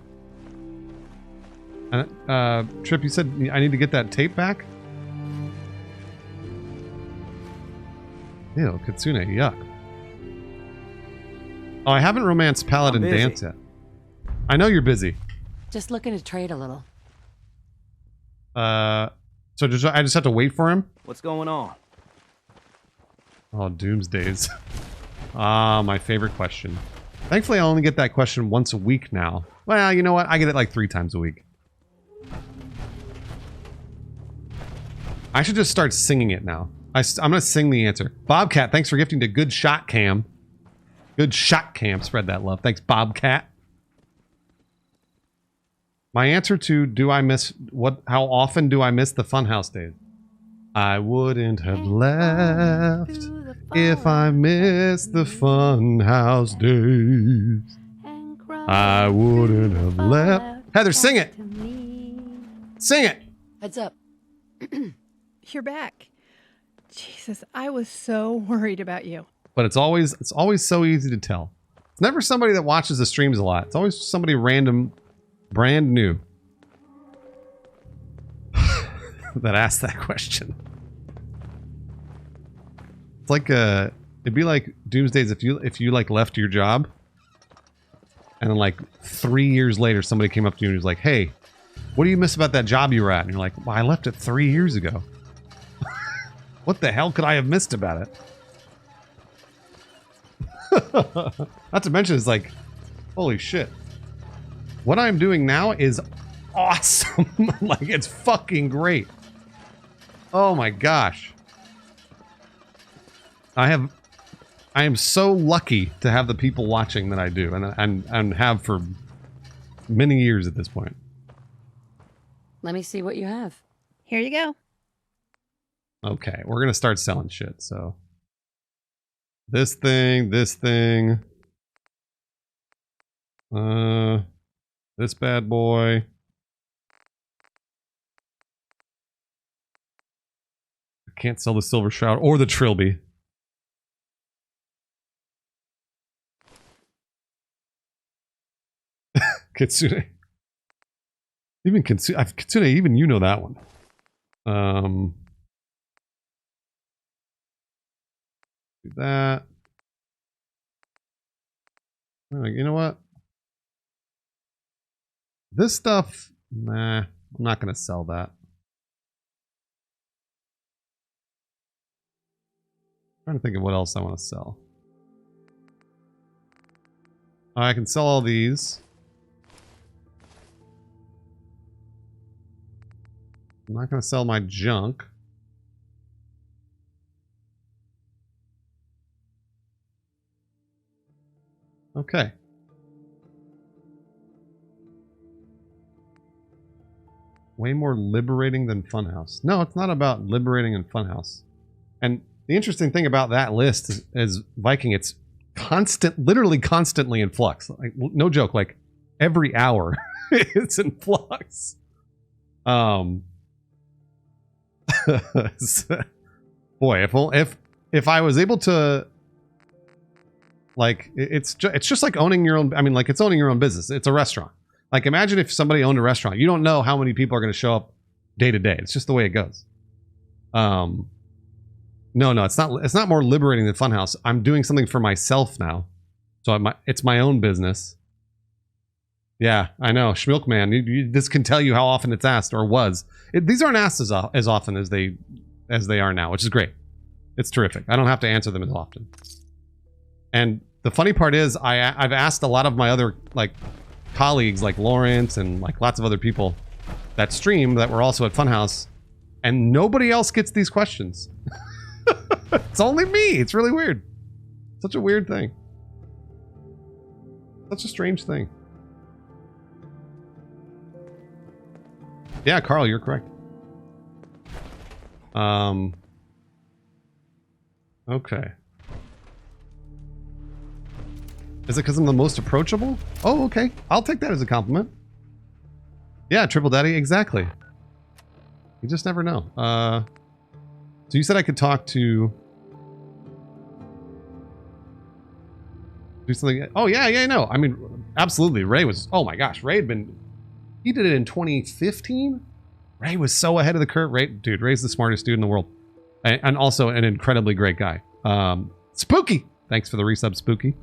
Trip, you said I need to get that tape back? Ew, Kitsune, yuck. Oh, I haven't romanced Paladin Dance yet. I know you're busy. Just looking to trade a little. So I just have to wait for him? What's going on? Oh, Doomsdays. Ah, my favorite question. Thankfully, I only get that question once a week now. Well, you know what? I get it like 3 times a week. I should just start singing it now. I'm going to sing the answer. Bobcat, thanks for gifting to Good Shot Cam. Good Shot Cam. Spread that love. Thanks, Bobcat. My answer to how often do I miss the Funhouse days? I wouldn't have left if I missed the Funhouse days. I wouldn't have left. Heather, sing it. Sing it. Heads up. You're back. Jesus, I was so worried about you. But it's always so easy to tell. It's never somebody that watches the streams a lot. It's always somebody random, brand new that asked that question. It's like it'd be like Doomsdays if you like left your job and then like 3 years later somebody came up to you and was like, "Hey, what do you miss about that job you were at?" And you're like, "Well, I left it 3 years ago." What the hell could I have missed about it? Not to mention, it's like, holy shit. What I'm doing now is awesome. Like, it's fucking great. Oh my gosh. I am so lucky to have the people watching that I do, and have for many years at this point. Let me see what you have. Here you go. Okay, we're gonna start selling shit, so. This thing. This bad boy. I can't sell the Silver Shroud or the Trilby. Kitsune. Kitsune, even you know that one. Do that. You know what? This stuff, nah, I'm not going to sell that. I'm trying to think of what else I want to sell. I can sell all these. I'm not going to sell my junk. Okay. Way more liberating than Funhouse. No, it's not about liberating and Funhouse. And the interesting thing about that list is Viking, it's literally constantly in flux. Like, no joke, like every hour it's in flux. Boy, if I was able to, like, it's just like owning your own. I mean, like, it's owning your own business. It's a restaurant. Like, imagine if somebody owned a restaurant. You don't know how many people are going to show up day to day. It's just the way it goes. No, it's not more liberating than Funhouse. I'm doing something for myself now, so it's my own business. Yeah, I know, Schmilkman. This can tell you how often it's asked, or was. These aren't asked as often as they are now, which is great. It's terrific. I don't have to answer them as often. And the funny part is, I've asked a lot of my other colleagues, like Lawrence and like lots of other people that stream that were also at Funhouse, and nobody else gets these questions. It's only me. It's really weird. Such a weird thing. Such a strange thing. Yeah, Carl, you're correct. Okay. Is it because I'm the most approachable? Oh, okay. I'll take that as a compliment. Yeah, Triple Daddy, exactly. You just never know. So you said I could talk to... do something... Oh, yeah, no. I mean, absolutely. Ray was... Oh my gosh, Ray had been... He did it in 2015? Ray was so ahead of the curve. Dude, Ray's the smartest dude in the world. And also an incredibly great guy. Spooky! Thanks for the resub, Spooky.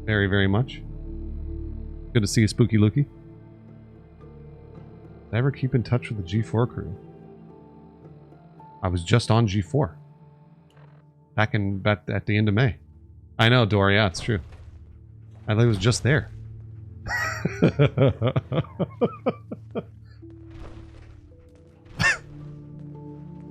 Very, very much. Good to see you, Spooky Looky. Did I ever keep in touch with the G4 crew? I was just on G4. Back at the end of May. I know, Dora, yeah, it's true. I was just there.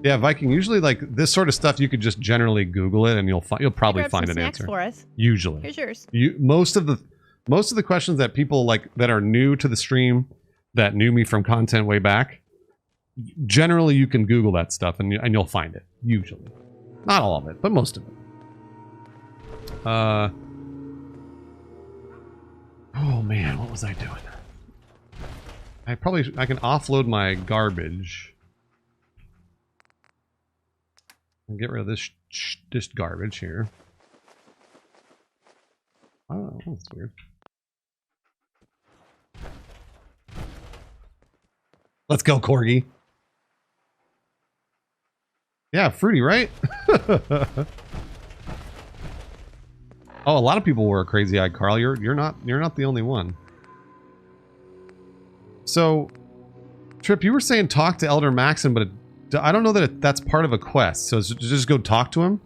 Yeah, Viking, usually like this sort of stuff you could just generally Google it and you'll probably find an answer. For us. Usually. Here's yours. Most of the questions that people like that are new to the stream, that knew me from content way back, generally you can Google that stuff and you'll find it. Usually. Not all of it, but most of it. Oh man, what was I doing? I can offload my garbage. And get rid of this garbage here. Oh, that's weird. Let's go, Corgi. Yeah, fruity, right? Oh, a lot of people were crazy-eyed, Carl. You're not the only one. So, Trip, you were saying talk to Elder Maxon, but I don't know that that's part of a quest. So just go talk to him.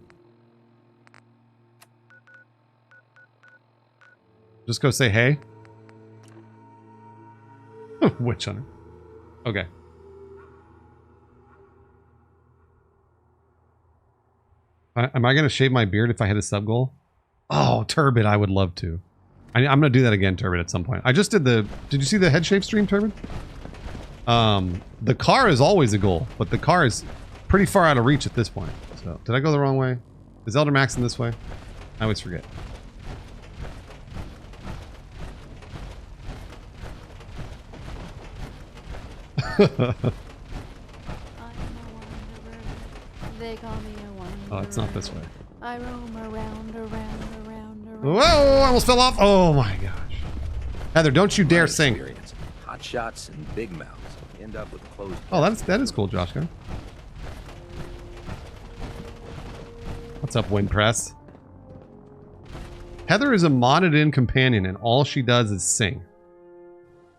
Just go say hey. Witch hunter. Okay. Am I going to shave my beard if I hit a sub goal? Oh, Turbid, I would love to. I'm going to do that again, Turbid, at some point. I just did the... Did you see the head shave stream, Turbid? The car is always a goal, but the car is pretty far out of reach at this point. So, did I go the wrong way? Is Elder Maxon this way? I always forget. They call me a wanderer. Oh, it's not this way. I roam around. Whoa! I almost fell off. Oh my gosh. Heather, don't you dare sing. Hot shots and big mouths end up with closed. Oh, that is cool, Joshka. What's up, Windpress? Heather is a modded-in companion, and all she does is sing.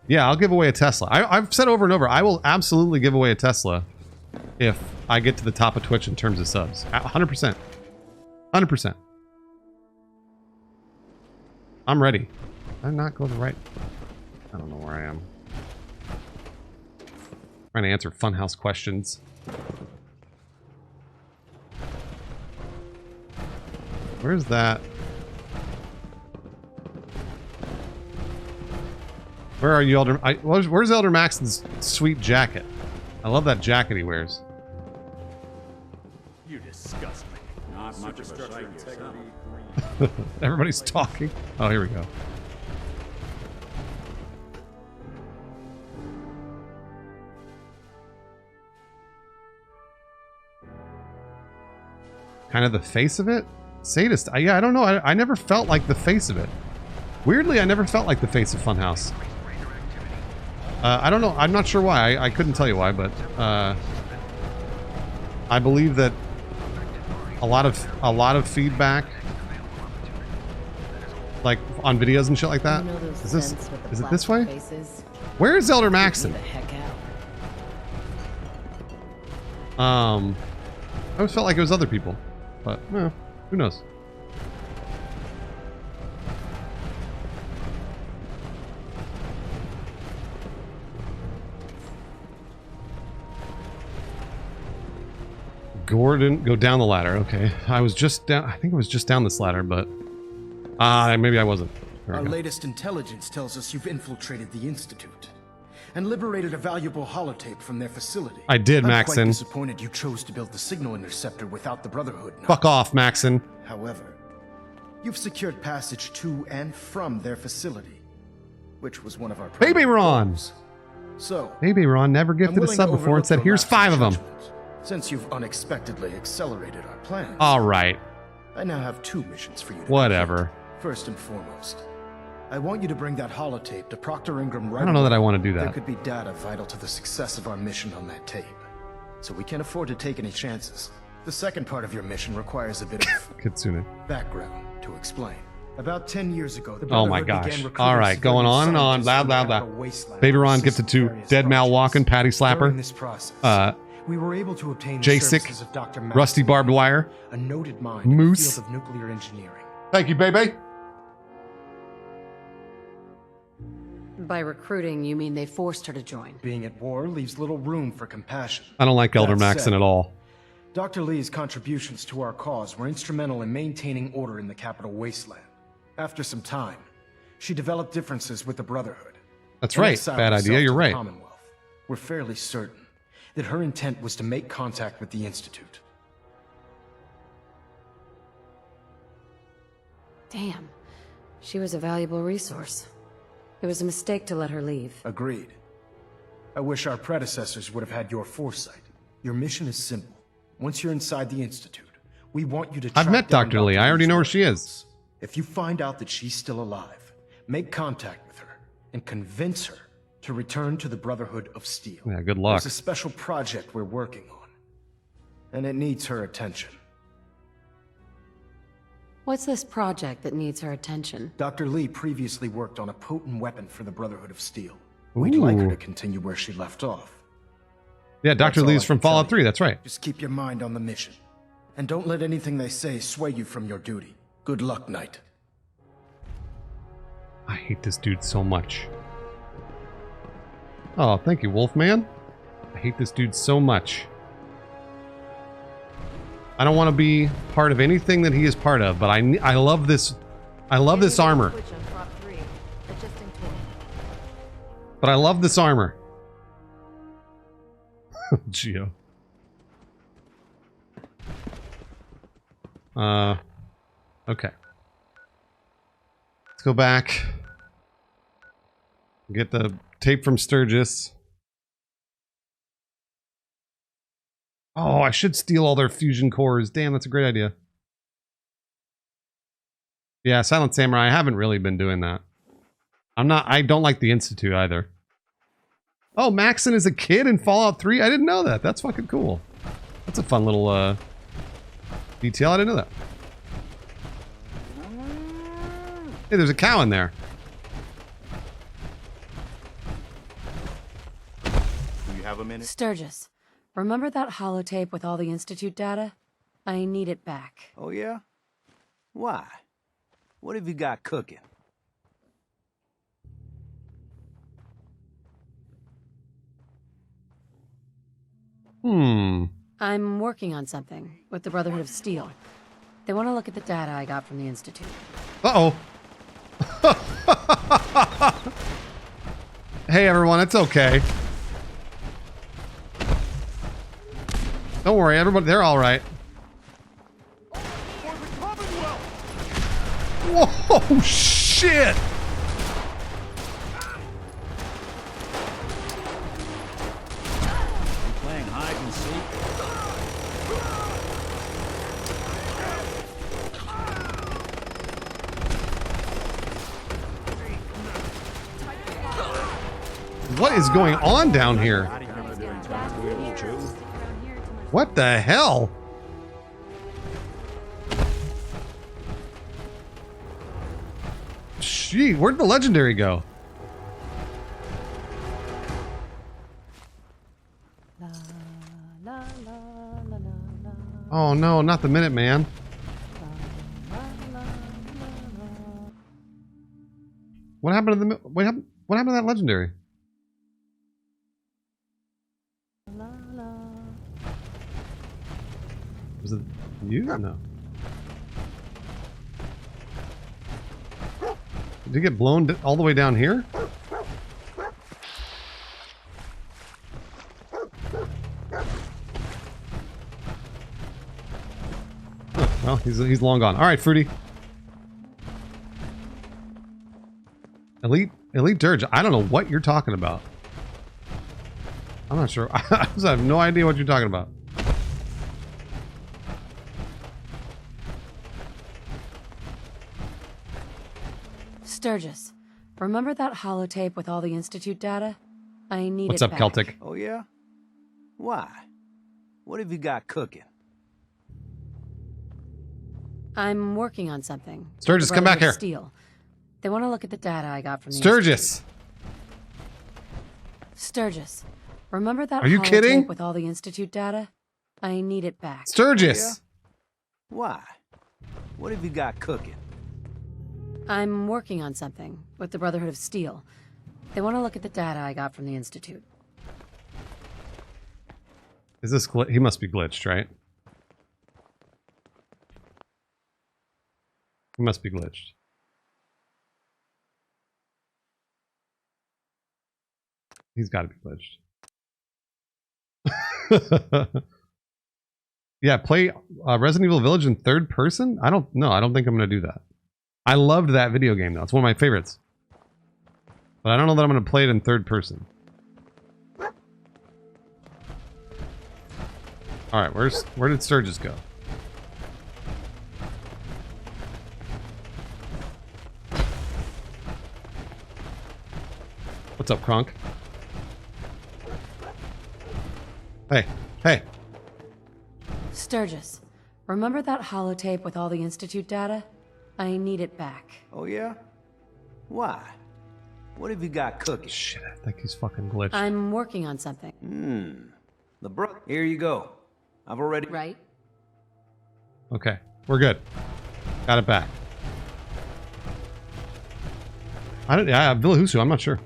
Yeah, I'll give away a Tesla. I've said over and over, I will absolutely give away a Tesla if I get to the top of Twitch in terms of subs. 100%. 100%. I'm ready. Did I not go the right... I don't know where I am. Trying to answer Funhouse questions. Where's that? Where are you, Elder? Where's Elder Maxon's sweet jacket? I love that jacket he wears. You disgust me. Not much of a sight yourself. Everybody's talking. Oh, here we go. Kind of the face of it? Sadist. Yeah, I don't know. I never felt like the face of it. Weirdly, I never felt like the face of Funhouse. I don't know. I'm not sure why. I couldn't tell you why, but I believe that a lot of feedback, like on videos and shit like that. Is it this way? Where is Elder Maxon? I always felt like it was other people, but who knows? Gordon, go down the ladder. Okay, I was just down. I think it was just down this ladder, but maybe I wasn't. Our latest intelligence tells us you've infiltrated the Institute and liberated a valuable holotape from their facility. I did, Maxon. I'm quite disappointed you chose to build the signal interceptor without the Brotherhood. Fuck off, Maxon. However, you've secured passage to and from their facility, which was one of our Baby Ron. So, Baby Ron never gifted a sub before and said, "Here's 5 of them." Since you've unexpectedly accelerated our plans, all right. I now have 2 missions for you. Whatever. First and foremost, I want you to bring that holotape to Proctor Ingram right away. I don't know that I want to do that. There could be data vital to the success of our mission on that tape, so we can't afford to take any chances. The second part of your mission requires a bit of Kitsune background to explain. About 10 years ago, the oh my Brotherhood gosh. began recruiting All right, going on and on. Blah, blah, blah. Baby Ron gifted to Dead Mal Walkin', Patty Slapper. During this process, we were able to obtain the services of Dr. J-Sick, Rusty Barbed Wire, a noted mind Moose. in the field of nuclear engineering. Thank you, baby. By recruiting, you mean they forced her to join? Being at war leaves little room for compassion. I don't like Elder That Maxon said, at all. Dr. Lee's contributions to our cause were instrumental in maintaining order in the capital wasteland. After some time, she developed differences with the Brotherhood. That's and right. exiled Bad herself idea. You're to the right. Commonwealth. We're fairly certain that her intent was to make contact with the Institute. Damn. She was a valuable resource. It was a mistake to let her leave. Agreed. I wish our predecessors would have had your foresight. Your mission is simple. Once you're inside the Institute, we want you to I've track met down Dr. Lee. I already know where she is. If you find out that she's still alive, make contact with her and convince her to return to the Brotherhood of Steel. Yeah, good luck. There's a special project we're working on, and it needs her attention. What's this project that needs her attention? Dr. Lee previously worked on a potent weapon for the Brotherhood of Steel. We'd like her to continue where she left off. Yeah, Dr. That's Lee's all I from can tell Fallout you. 3. That's right. Just keep your mind on the mission. And don't let anything they say sway you from your duty. Good luck, Knight. I hate this dude so much. Oh, thank you, Wolfman. I hate this dude so much. I don't want to be part of anything that he is part of, but I love this. I love this armor. But I love this armor. Geo. Okay. Let's go back. Get the tape from Sturgis. Oh, I should steal all their fusion cores. Damn, that's a great idea. Yeah, Silent Samurai, I haven't really been doing that. I don't like the Institute either. Oh, Maxon is a kid in Fallout 3? I didn't know that. That's fucking cool. That's a fun little detail. I didn't know that. Hey, there's a cow in there. Do you have a minute? Sturgis, remember that holotape with all the Institute data? I need it back. Oh, yeah? Why? What have you got cooking? I'm working on something with the Brotherhood of Steel. They want to look at the data I got from the Institute. Uh-oh. Hey, everyone. It's okay. Don't worry, everybody. They're all right. Whoa, shit! Playing hide and seek. What is going on down here? What the hell? Gee, where'd the legendary go? Oh no, not the Minuteman. What happened to the what happened to that legendary? Was it you? No. Did it get blown all the way down here? Oh, well, he's long gone. All right, Fruity. Elite Dirge. I don't know what you're talking about. I'm not sure. I have no idea what you're talking about. Sturgis, remember that holotape with all the Institute data? I need What's it up, back. Celtic? Oh, yeah? Why? What have you got cooking? I'm working on something. Sturgis, The come back Brotherhood of here. Steel. They want to look at the data I got from the Sturgis. Sturgis, remember that Are you holotape kidding? with all the Institute data? I need it back. Sturgis. Why? What have you got cooking? I'm working on something with the Brotherhood of Steel. They want to look at the data I got from the Institute. Is this he must be glitched, right? He must be glitched. He's got to be glitched. Yeah, play Resident Evil Village in third person? I don't think I'm going to do that. I loved that video game, though. It's one of my favorites. But I don't know that I'm going to play it in third person. Alright, where did Sturgis go? What's up, Kronk? Hey, hey. Sturgis, remember that holotape with all the Institute data? I need it back. Oh, yeah? Why? What have you got cooking? Shit, I think he's fucking glitched. I'm working on something. Here you go. I've already... Right? Okay, we're good. Got it back. Villahusu, I'm not sure.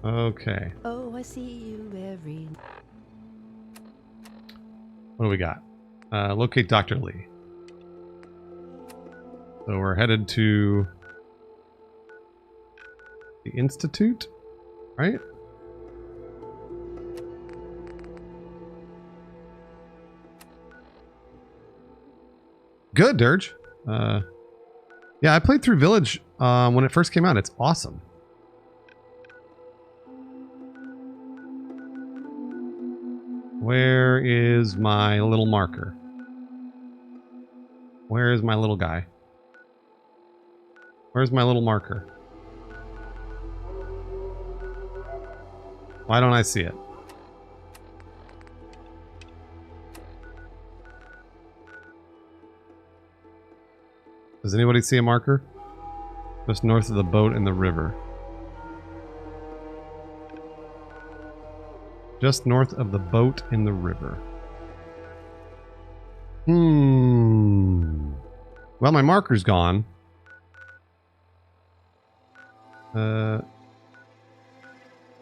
Okay. Oh, I see you every... What do we got? Locate Dr. Lee. So we're headed to the Institute, right? Good, Dirge. Yeah, I played through Village when it first came out. It's awesome. Where is my little marker? Where is my little guy? Where's my little marker? Why don't I see it? Does anybody see a marker? Just north of the boat in the river. Just north of the boat in the river. Well, my marker's gone.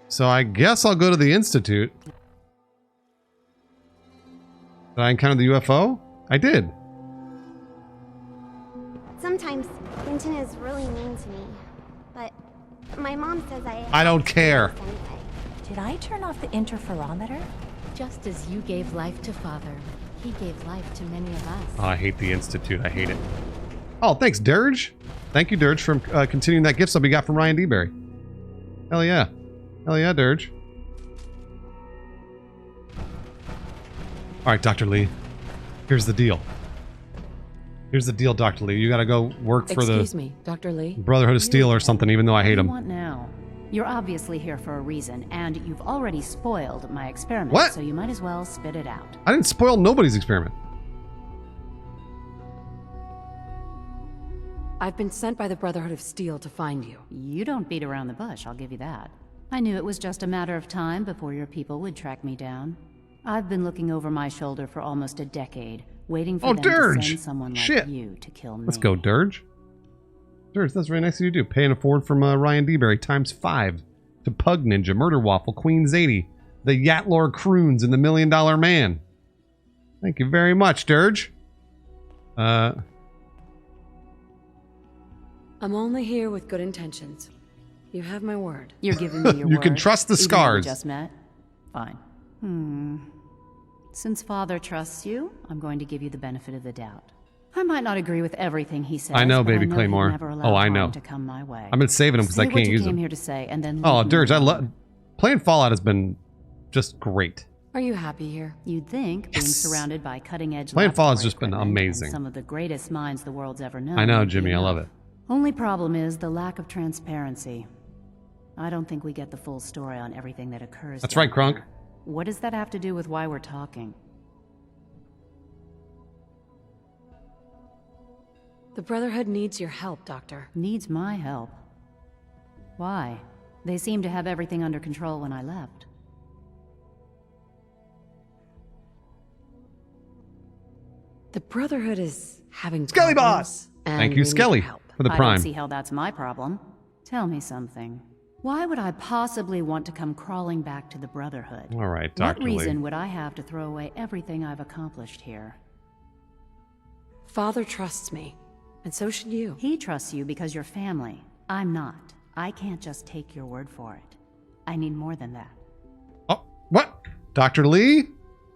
So I guess I'll go to the Institute. Did I encounter the UFO? I did. Sometimes Quentin is really mean to me, but My mom says I don't care. Did I turn off the interferometer? Just as you gave life to Father, he gave life to many of us. Oh, I hate the Institute. I hate it. Oh, thanks, Dirge. Thank you, Dirge, for continuing that gift sub we got from Ryan D-Berry. Hell yeah. Hell yeah, Dirge. All right, Dr. Lee. Here's the deal. Here's the deal, Dr. Lee. You gotta go work for the... Excuse me, Dr. Lee. Brotherhood of Steel or something, even though I hate What do them. you want now? You're obviously here for a reason, and you've already spoiled my experiment, What? so you might as well spit it out. I didn't spoil nobody's experiment. I've been sent by the Brotherhood of Steel to find you. You don't beat around the bush, I'll give you that. I knew it was just a matter of time before your people would track me down. I've been looking over my shoulder for almost a decade, waiting for them to send someone like you to kill me. Let's go, Dirge. Dirge, that's very nice of you to do. Paying it forward from Ryan D-Berry ×5 to Pug Ninja, Murder Waffle, Queen Zadie, the Yatlor Croons, and the $1 Million Man. Thank you very much, Dirge. I'm only here with good intentions. You have my word. You're giving me your word. You can trust the even though we scars. just met? Fine. Since Father trusts you, I'm going to give you the benefit of the doubt. I might not agree with everything he says. I know, but baby I know Claymore. he'd never allow Oh, I harm know. to come my way. I've been saving them because I Say can't what you use came them. here to say, and then Oh, leave me Dirge, I alone. love... Playing Fallout has been just great. Are you happy here? You'd think, being surrounded by cutting-edge Playing laboratory Fallout's just been equipment and amazing. some of the greatest minds the world's ever known. I know, would be Jimmy. I love enough. it. Only problem is the lack of transparency. I don't think we get the full story on everything that occurs. That's down right, Krunk. here. What does that have to do with why we're talking? The Brotherhood needs your help, Doctor. Needs my help. Why? They seemed to have everything under control when I left. The Brotherhood is having Skelly problems, Boss! and Thank we you, need Skelly, your help. for the I Prime. don't see how that's my problem. Tell me something. Why would I possibly want to come crawling back to the Brotherhood? All right, What Dr. Lee. reason would I have to throw away everything I've accomplished here? Father trusts me, and so should you. He trusts you because you're family. I'm not. I can't just take your word for it. I need more than that. Oh, what? Dr. Lee?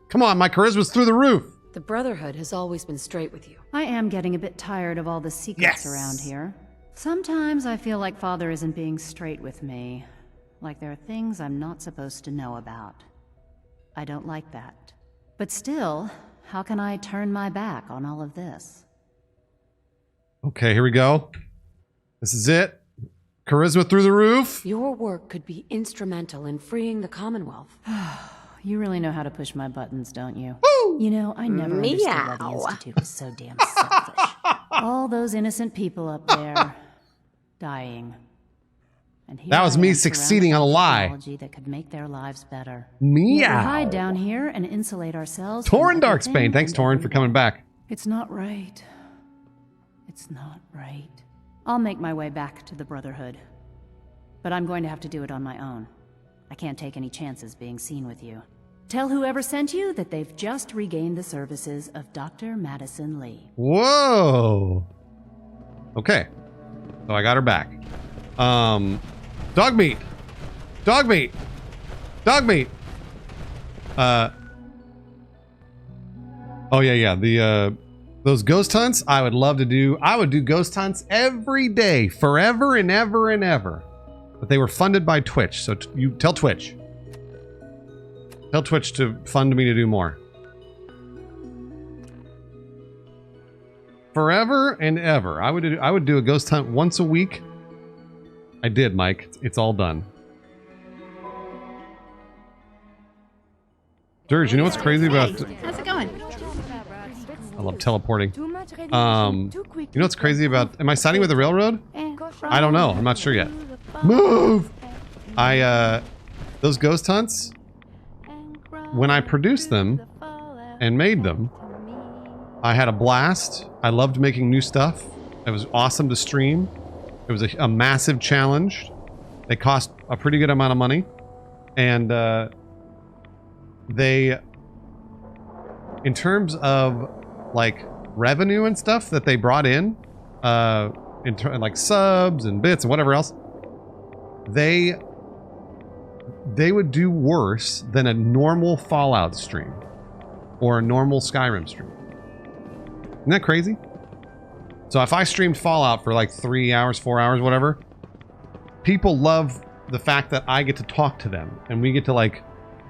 Come on, my charisma's through the roof. The Brotherhood has always been straight with you. I am getting a bit tired of all the secrets around here. Sometimes I feel like Father isn't being straight with me. Like there are things I'm not supposed to know about. I don't like that. But still, how can I turn my back on all of this? Okay, here we go. This is it. Charisma through the roof. Your work could be instrumental in freeing the Commonwealth. You really know how to push my buttons, don't you? You know, I never understood why the Institute was so damn selfish. All those innocent people up there, dying. And here That was I me am succeeding surrounded on a by lie. technology that could make their lives better. Meow. Yet we hide down here and insulate ourselves. from Torin everything Darksbane. Thanks, and Torin, for coming back. It's not right. It's not right. I'll make my way back to the Brotherhood. But I'm going to have to do it on my own. I can't take any chances being seen with you. Tell whoever sent you that they've just regained the services of Dr. Madison Lee. Whoa. Okay. So I got her back. Dog meat. Dog meat. Dog meat. Oh yeah. Those ghost hunts, I would love to do. I would do ghost hunts every day, forever and ever and ever. But they were funded by Twitch, so you tell Twitch. Tell Twitch to fund me to do more. Forever and ever. I would do a ghost hunt once a week. I did, Mike. It's all done. Dirge, you know what's crazy about... How's it going? I love teleporting. You know what's crazy about... Am I siding with the railroad? I don't know. I'm not sure yet. Move! Those ghost hunts, when I produced them and made them, I had a blast. I loved making new stuff. It was awesome to stream. It was a massive challenge. They cost a pretty good amount of money. And they, in terms of like revenue and stuff that they brought in like subs and bits and whatever else, they would do worse than a normal Fallout stream or a normal Skyrim stream. Isn't that crazy? So if I streamed Fallout for like 3 hours, 4 hours, whatever, people love the fact that I get to talk to them and we get to like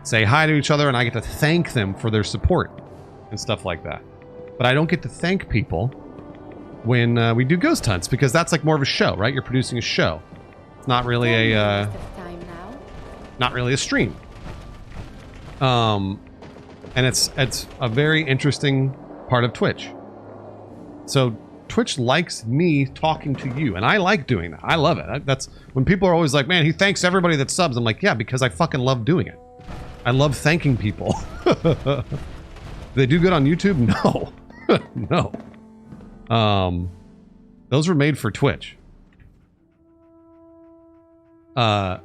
say hi to each other and I get to thank them for their support and stuff like that. But I don't get to thank people when we do ghost hunts because that's like more of a show, right? You're producing a show. It's not really a not really a stream. And it's a very interesting part of Twitch. So Twitch likes me talking to you, and I like doing that. I love it. That's when people are always like, man, he thanks everybody that subs. I'm like, yeah, because I fucking love doing it. I love thanking people. Do they do good on YouTube? No. No. Those were made for Twitch. So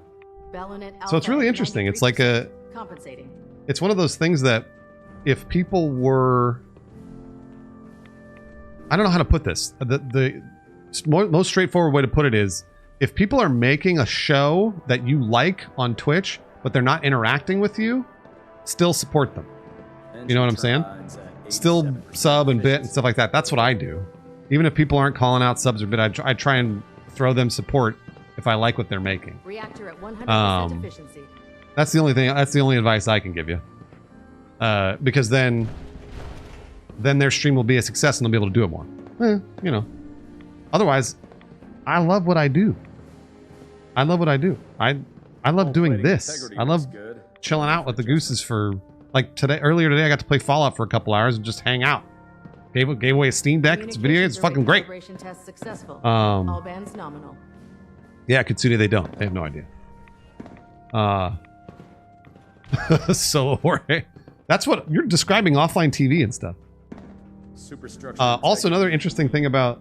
it's really interesting. It's like it's one of those things that if people were, I don't know how to put this. The most straightforward way to put it is if people are making a show that you like on Twitch, but they're not interacting with you, still support them. You know what I'm saying? Still sub and bit and stuff like that. That's what I do. Even if people aren't calling out subs or bit, I try and throw them support if I like what they're making. Reactor at 100% efficiency. That's the only thing. That's the only advice I can give you. Because then their stream will be a success and they'll be able to do it more. You know. Otherwise, I love what I do. I love what I do. I love doing this. I love chilling out with the gooses for like today. Earlier today, I got to play Fallout for a couple hours and just hang out. Gave away a Steam Deck. It's a video. It's fucking great. Test successful. All bands nominal. Yeah, Kitsune, they don't. They have no idea. So that's what you're describing offline TV and stuff. Also, another interesting thing about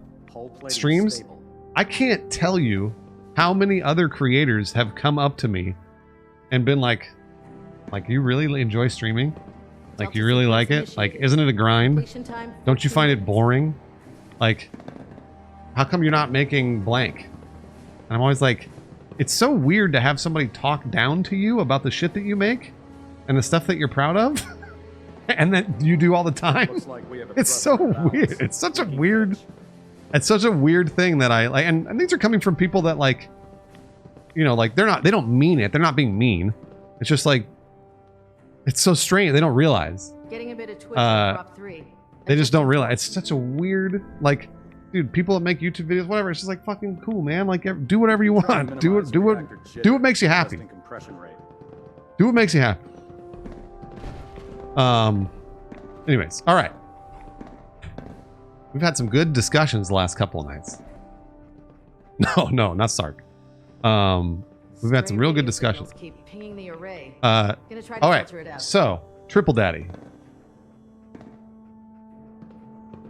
streams, I can't tell you how many other creators have come up to me and been like, you really enjoy streaming? Like, you really like it? Like, isn't it a grind? Don't you find it boring? Like, how come you're not making blank? And I'm always like, it's so weird to have somebody talk down to you about the shit that you make and the stuff that you're proud of and that you do all the time. It's so weird. It's such a weird thing that I like. And these are coming from people that like, you know, like they don't mean it. They're not being mean. It's just like, it's so strange. They don't realize. Getting a bit of Twitch drop 3. They just don't realize. It's such a weird, like, dude, people that make YouTube videos, whatever, it's just like fucking cool, man. Like, do whatever you want. Do what makes you happy. Do what makes you happy. Anyways, all right. We've had some good discussions the last couple of nights. No, not Sark. We've had some real good discussions. Keep pinging the array. All right. So, Triple Daddy.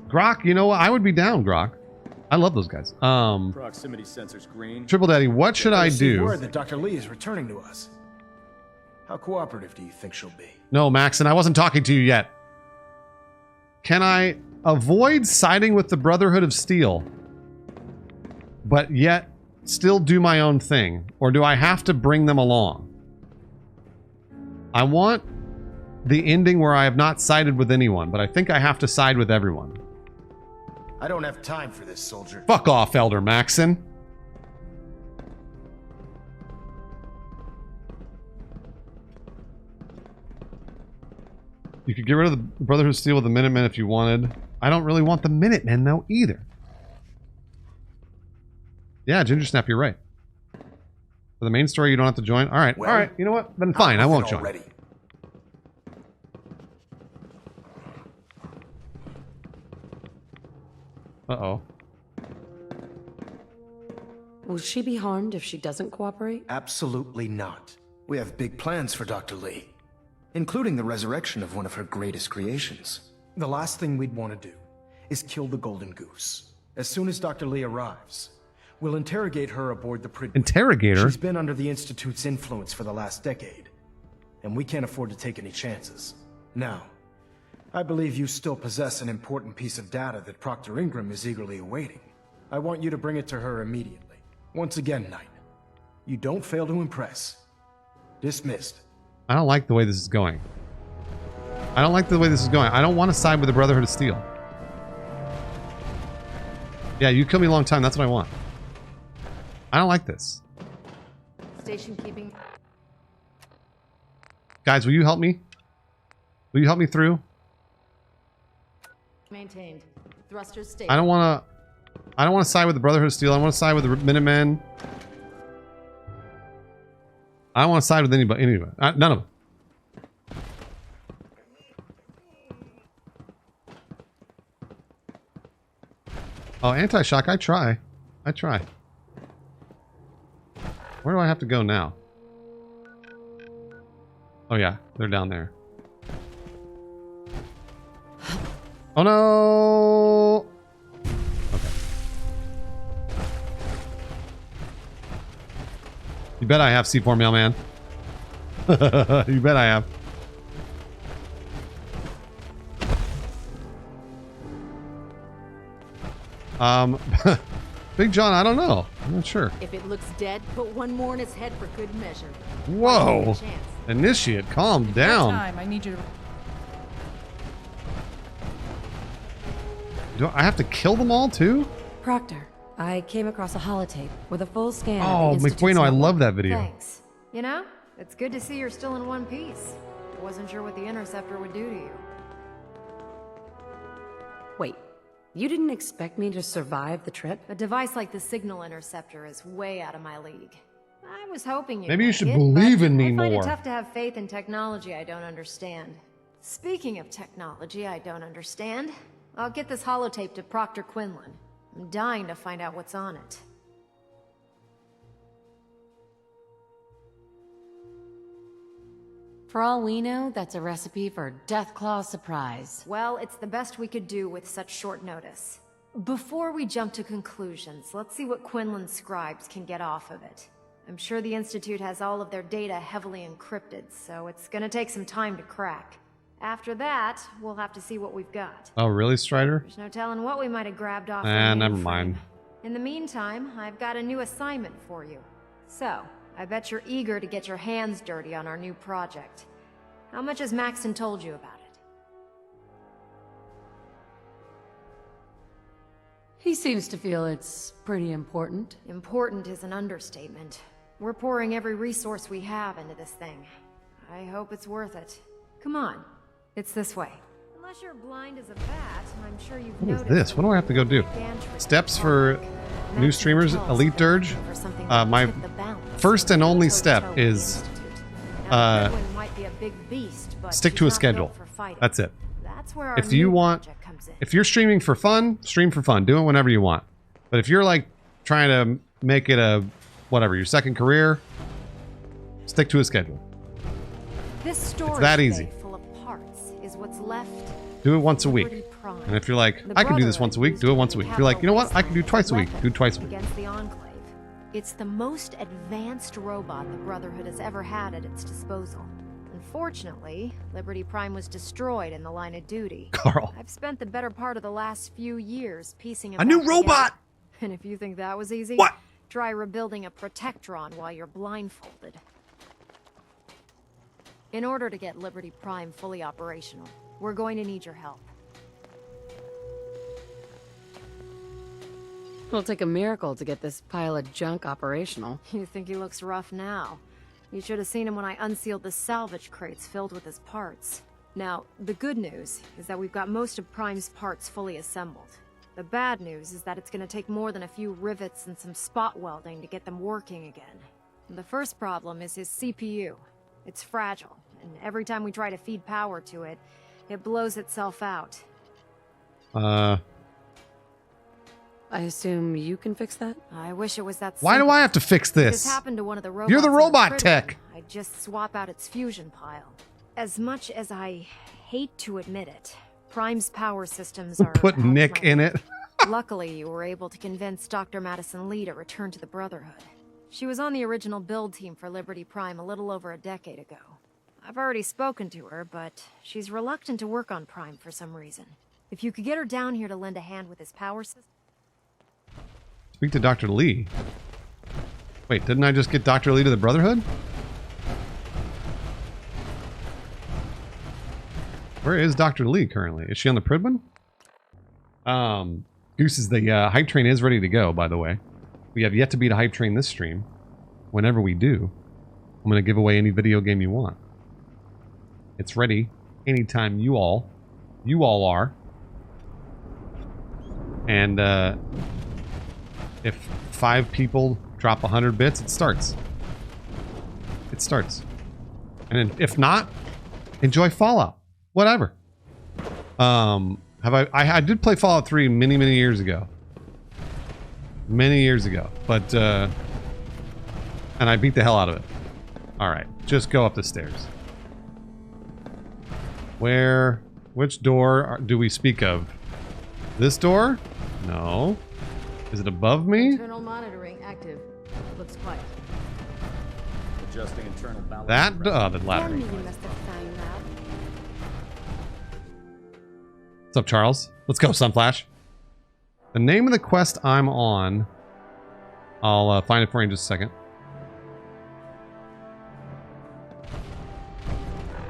Grok, you know what? I would be down, Grok. I love those guys. Proximity sensors green. Triple Daddy, what should I do? Word that Dr. Lee is returning to us. How cooperative do you think she'll be? No, Maxon, I wasn't talking to you yet. Can I avoid siding with the Brotherhood of Steel, but yet still do my own thing? Or do I have to bring them along? I want the ending where I have not sided with anyone, but I think I have to side with everyone. I don't have time for this, soldier. Fuck off, Elder Maxon. You could get rid of the Brotherhood of Steel with the Minutemen if you wanted. I don't really want the Minutemen, though, either. Yeah, Ginger Snap, you're right. For the main story, you don't have to join. All right, well, all right. You know what? Then fine, I won't join. Already. Uh-oh. Will she be harmed if she doesn't cooperate? Absolutely not. We have big plans for Dr. Lee, including the resurrection of one of her greatest creations. The last thing we'd want to do is kill the Golden Goose. As soon as Dr. Lee arrives, we'll interrogate her aboard the Pridwood. Interrogate her? She's been under the Institute's influence for the last decade, and we can't afford to take any chances. Now, I believe you still possess an important piece of data that Proctor Ingram is eagerly awaiting. I want you to bring it to her immediately. Once again, Knight, You don't fail to impress. Dismissed. I don't like the way this is going. I don't like the way this is going. I don't want to side with the Brotherhood of Steel. Yeah, you killed me a long time. That's what I want. I don't like this. Station keeping. Guys, will you help me? Will you help me through? Maintained. Thrusters stable. I don't want to side with the Brotherhood of Steel. I want to side with the Minutemen. I don't want to side with anybody. None of them. Oh, anti-shock. I try. Where do I have to go now? Oh yeah, they're down there. Oh no! Okay. You bet I have C4 Mailman. You bet I have. Big John, I don't know. I'm not sure. If it looks dead, put one more in its head for good measure. Whoa! Initiate, calm down. Time. I need you to... Do I have to kill them all too? Proctor, I came across a holotape with a full scan of Oh, the Institute's McQuaino, I network. love that video. Thanks. You know, it's good to see you're still in one piece. Wasn't sure what the interceptor would do to you. Wait, you didn't expect me to survive the trip? A device like the signal interceptor is way out of my league. I was hoping you'd Maybe you like should it, believe but in me I find more. it tough to have faith in technology I don't understand. Speaking of technology I don't understand, I'll get this holotape to Proctor Quinlan. I'm dying to find out what's on it. For all we know, that's a recipe for Deathclaw surprise. Well, it's the best we could do with such short notice. Before we jump to conclusions, let's see what Quinlan's scribes can get off of it. I'm sure the Institute has all of their data heavily encrypted, so it's gonna take some time to crack. After that, we'll have to see what we've got. Oh, really, Strider? There's no telling what we might have grabbed off. Never mind. In the meantime, I've got a new assignment for you. So, I bet you're eager to get your hands dirty on our new project. How much has Maxton told you about it? He seems to feel it's pretty important. Important is an understatement. We're pouring every resource we have into this thing. I hope it's worth it. Come on, it's this way. Unless you're blind as a bat, I'm sure you've What is noticed. this? What do I have to go do? Steps for new streamers, Elite Dirge. My first and only step is stick to a schedule. That's it. If you want, if you're streaming for fun, stream for fun. Do it whenever you want. But if you're like trying to make it a whatever your second career, stick to a schedule. This storage It's that easy. bay full of parts is what's left. Do it once a week. And if you're like, I can do this once a week, do it once a week. If you're like, you know what, I can do twice a week, do it twice a week. Against the Enclave. It's the most advanced robot the Brotherhood has ever had at its disposal. Unfortunately, Liberty Prime was destroyed in the line of duty. Carl. I've spent the better part of the last few years piecing it A new back together. robot! And if you think that was easy, What? try rebuilding a Protectron while you're blindfolded. In order to get Liberty Prime fully operational, we're going to need your help. It'll take a miracle to get this pile of junk operational. You think he looks rough now? You should have seen him when I unsealed the salvage crates filled with his parts. Now, the good news is that we've got most of Prime's parts fully assembled. The bad news is that it's going to take more than a few rivets and some spot welding to get them working again. The first problem is his CPU. It's fragile, and every time we try to feed power to it, it blows itself out. I assume you can fix that? I wish it was that Why do simple. I have to fix this? This happened to one of the robots. You're the in robot prison. tech. I'd just swap out its fusion pile. As much as I hate to admit it, Prime's power systems are Put Nick in it. Luckily, you were able to convince Dr. Madison Lee to return to the Brotherhood. She was on the original build team for Liberty Prime a little over a decade ago. I've already spoken to her, but she's reluctant to work on Prime for some reason. If you could get her down here to lend a hand with his power system... Speak to Dr. Lee. Wait, didn't I just get Dr. Lee to the Brotherhood? Where is Dr. Lee currently? Is she on the Pridman? Goose is the hype train is ready to go, by the way. We have yet to beat a hype train this stream. Whenever we do, I'm going to give away any video game you want. It's ready anytime you all are. And if 5 people drop 100 bits, it starts. It starts. And then if not, enjoy Fallout. Whatever. I did play Fallout 3 many years ago. Many years ago. But and I beat the hell out of it. Alright, just go up the stairs. Which door do we speak of? This door? No. Is it above me? Internal monitoring active. Looks quiet. Adjusting internal balance. That? The ladder. What's up, Charles? Let's go, Sunflash. The name of the quest I'm on, I'll find it for you in just a second,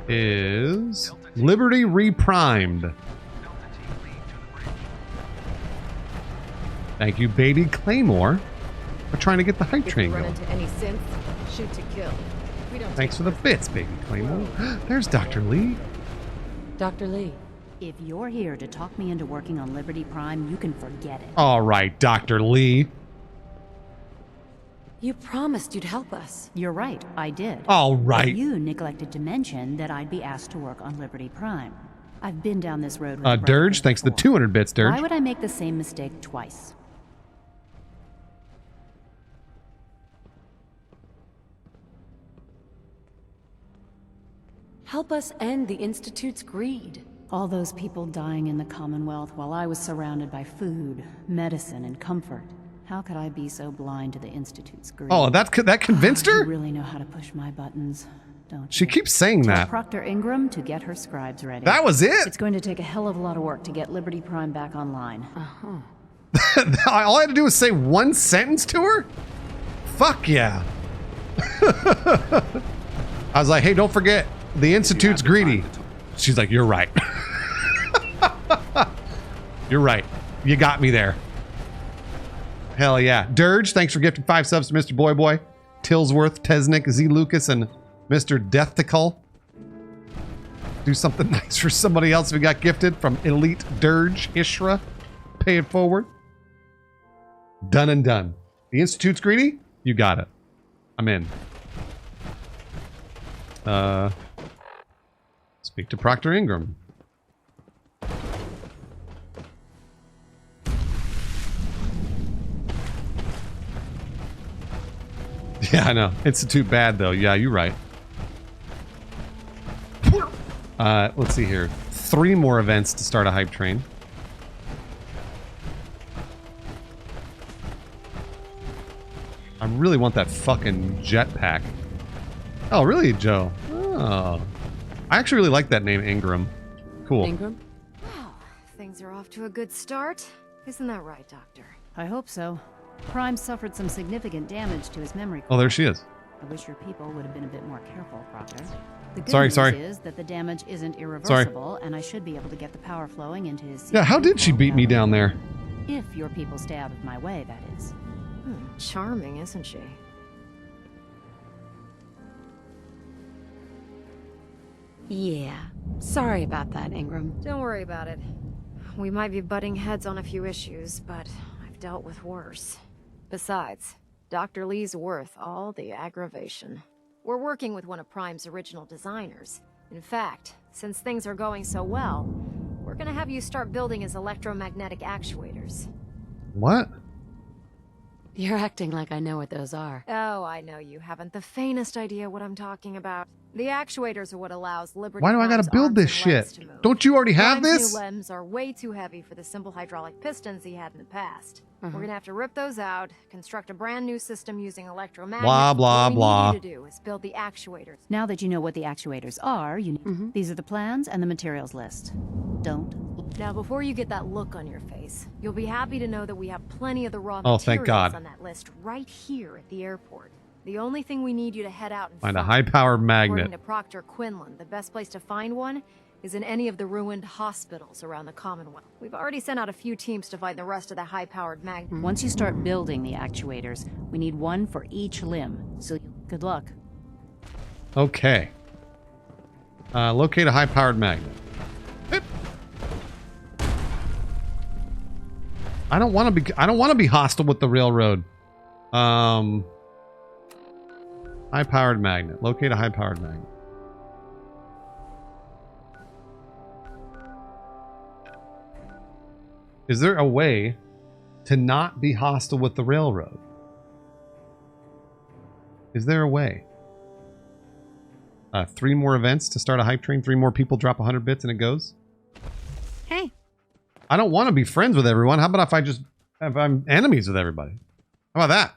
is Liberty Reprimed. Thank you, Baby Claymore, for trying to get the hype train going. Into any synth, shoot to kill. We don't Thanks for the bits, Baby Claymore. There's Dr. Lee. Dr. Lee. If you're here to talk me into working on Liberty Prime, you can forget it. All right, Dr. Lee. You promised you'd help us. You're right, I did. All right. But you neglected to mention that I'd be asked to work on Liberty Prime. I've been down this road with Dirge, thanks to the 200 bits, Dirge. Why would I make the same mistake twice? Help us end the Institute's greed. All those people dying in the Commonwealth while I was surrounded by food, medicine, and comfort. How could I be so blind to the Institute's greed? Oh, that convinced her? You really know how to push my buttons, don't you? She keeps saying Tell that. Proctor Ingram to get her scribes ready. That was it? It's going to take a hell of a lot of work to get Liberty Prime back online. All I had to do was say one sentence to her? Fuck yeah. I was like, hey, don't forget, the Institute's greedy. She's like, you're right. You're right. You got me there. Hell yeah. Dirge, thanks for gifting 5 subs to Mr. Boy Boy, Tillsworth, Tesnick, Z Lucas, and Mr. Deathical. Do something nice for somebody else we got gifted from Elite Dirge Ishra. Pay it forward. Done and done. The Institute's greedy? You got it. I'm in. Speak to Proctor Ingram. Yeah, I know. Institute bad, though. Yeah, you're right. Let's see here. 3 more events to start a hype train. I really want that fucking jetpack. Oh, really, Joe? Oh. I actually really like that name, Ingram. Cool. Ingram? Wow, things are off to a good start. Isn't that right, Doctor? I hope so. Prime suffered some significant damage to his memory core. Oh, there she is. I wish your people would have been a bit more careful, Proctor. The good Sorry. news is that the damage isn't irreversible, and I should be able to get the power flowing into his... Yeah, how did she beat me down there? If your people stay out of my way, that is. Charming, isn't she? Yeah. Sorry about that, Ingram. Don't worry about it. We might be butting heads on a few issues, but I've dealt with worse. Besides, Dr. Lee's worth all the aggravation. We're working with one of Prime's original designers. In fact, since things are going so well, we're gonna have you start building his electromagnetic actuators. What? You're acting like I know what those are. Oh, I know you haven't the faintest idea what I'm talking about. The actuators are what allows Liberty Why do I gotta Prime's build arms this and legs shit? to move. Don't you already have Prime's this? new limbs are way too heavy for the simple hydraulic pistons he had in the past. Uh-huh. We're gonna have to rip those out, construct a brand new system using electromagnets. Blah, blah, what blah. we need you to do is build the actuators. Now that you know what the actuators are, you need... These are the plans and the materials list. Don't... Now, before you get that look on your face, you'll be happy to know that we have plenty of the raw Oh, materials thank God. on that list right here at the airport. The only thing we need you to head out and Find a high-powered magnet. According to Proctor Quinlan, the best place to find one is in any of the ruined hospitals around the Commonwealth. We've already sent out a few teams to find the rest of the high-powered magnet. Once you start building the actuators, we need one for each limb. So good luck. Okay. Locate a high-powered magnet. Beep. I don't want to be hostile with the railroad. High-powered magnet. Locate a high-powered magnet. Is there a way to not be hostile with the railroad? Is there a way? 3 more events to start a hype train. 3 more people drop 100 bits and it goes. Hey. I don't want to be friends with everyone. How about if I'm enemies with everybody? How about that?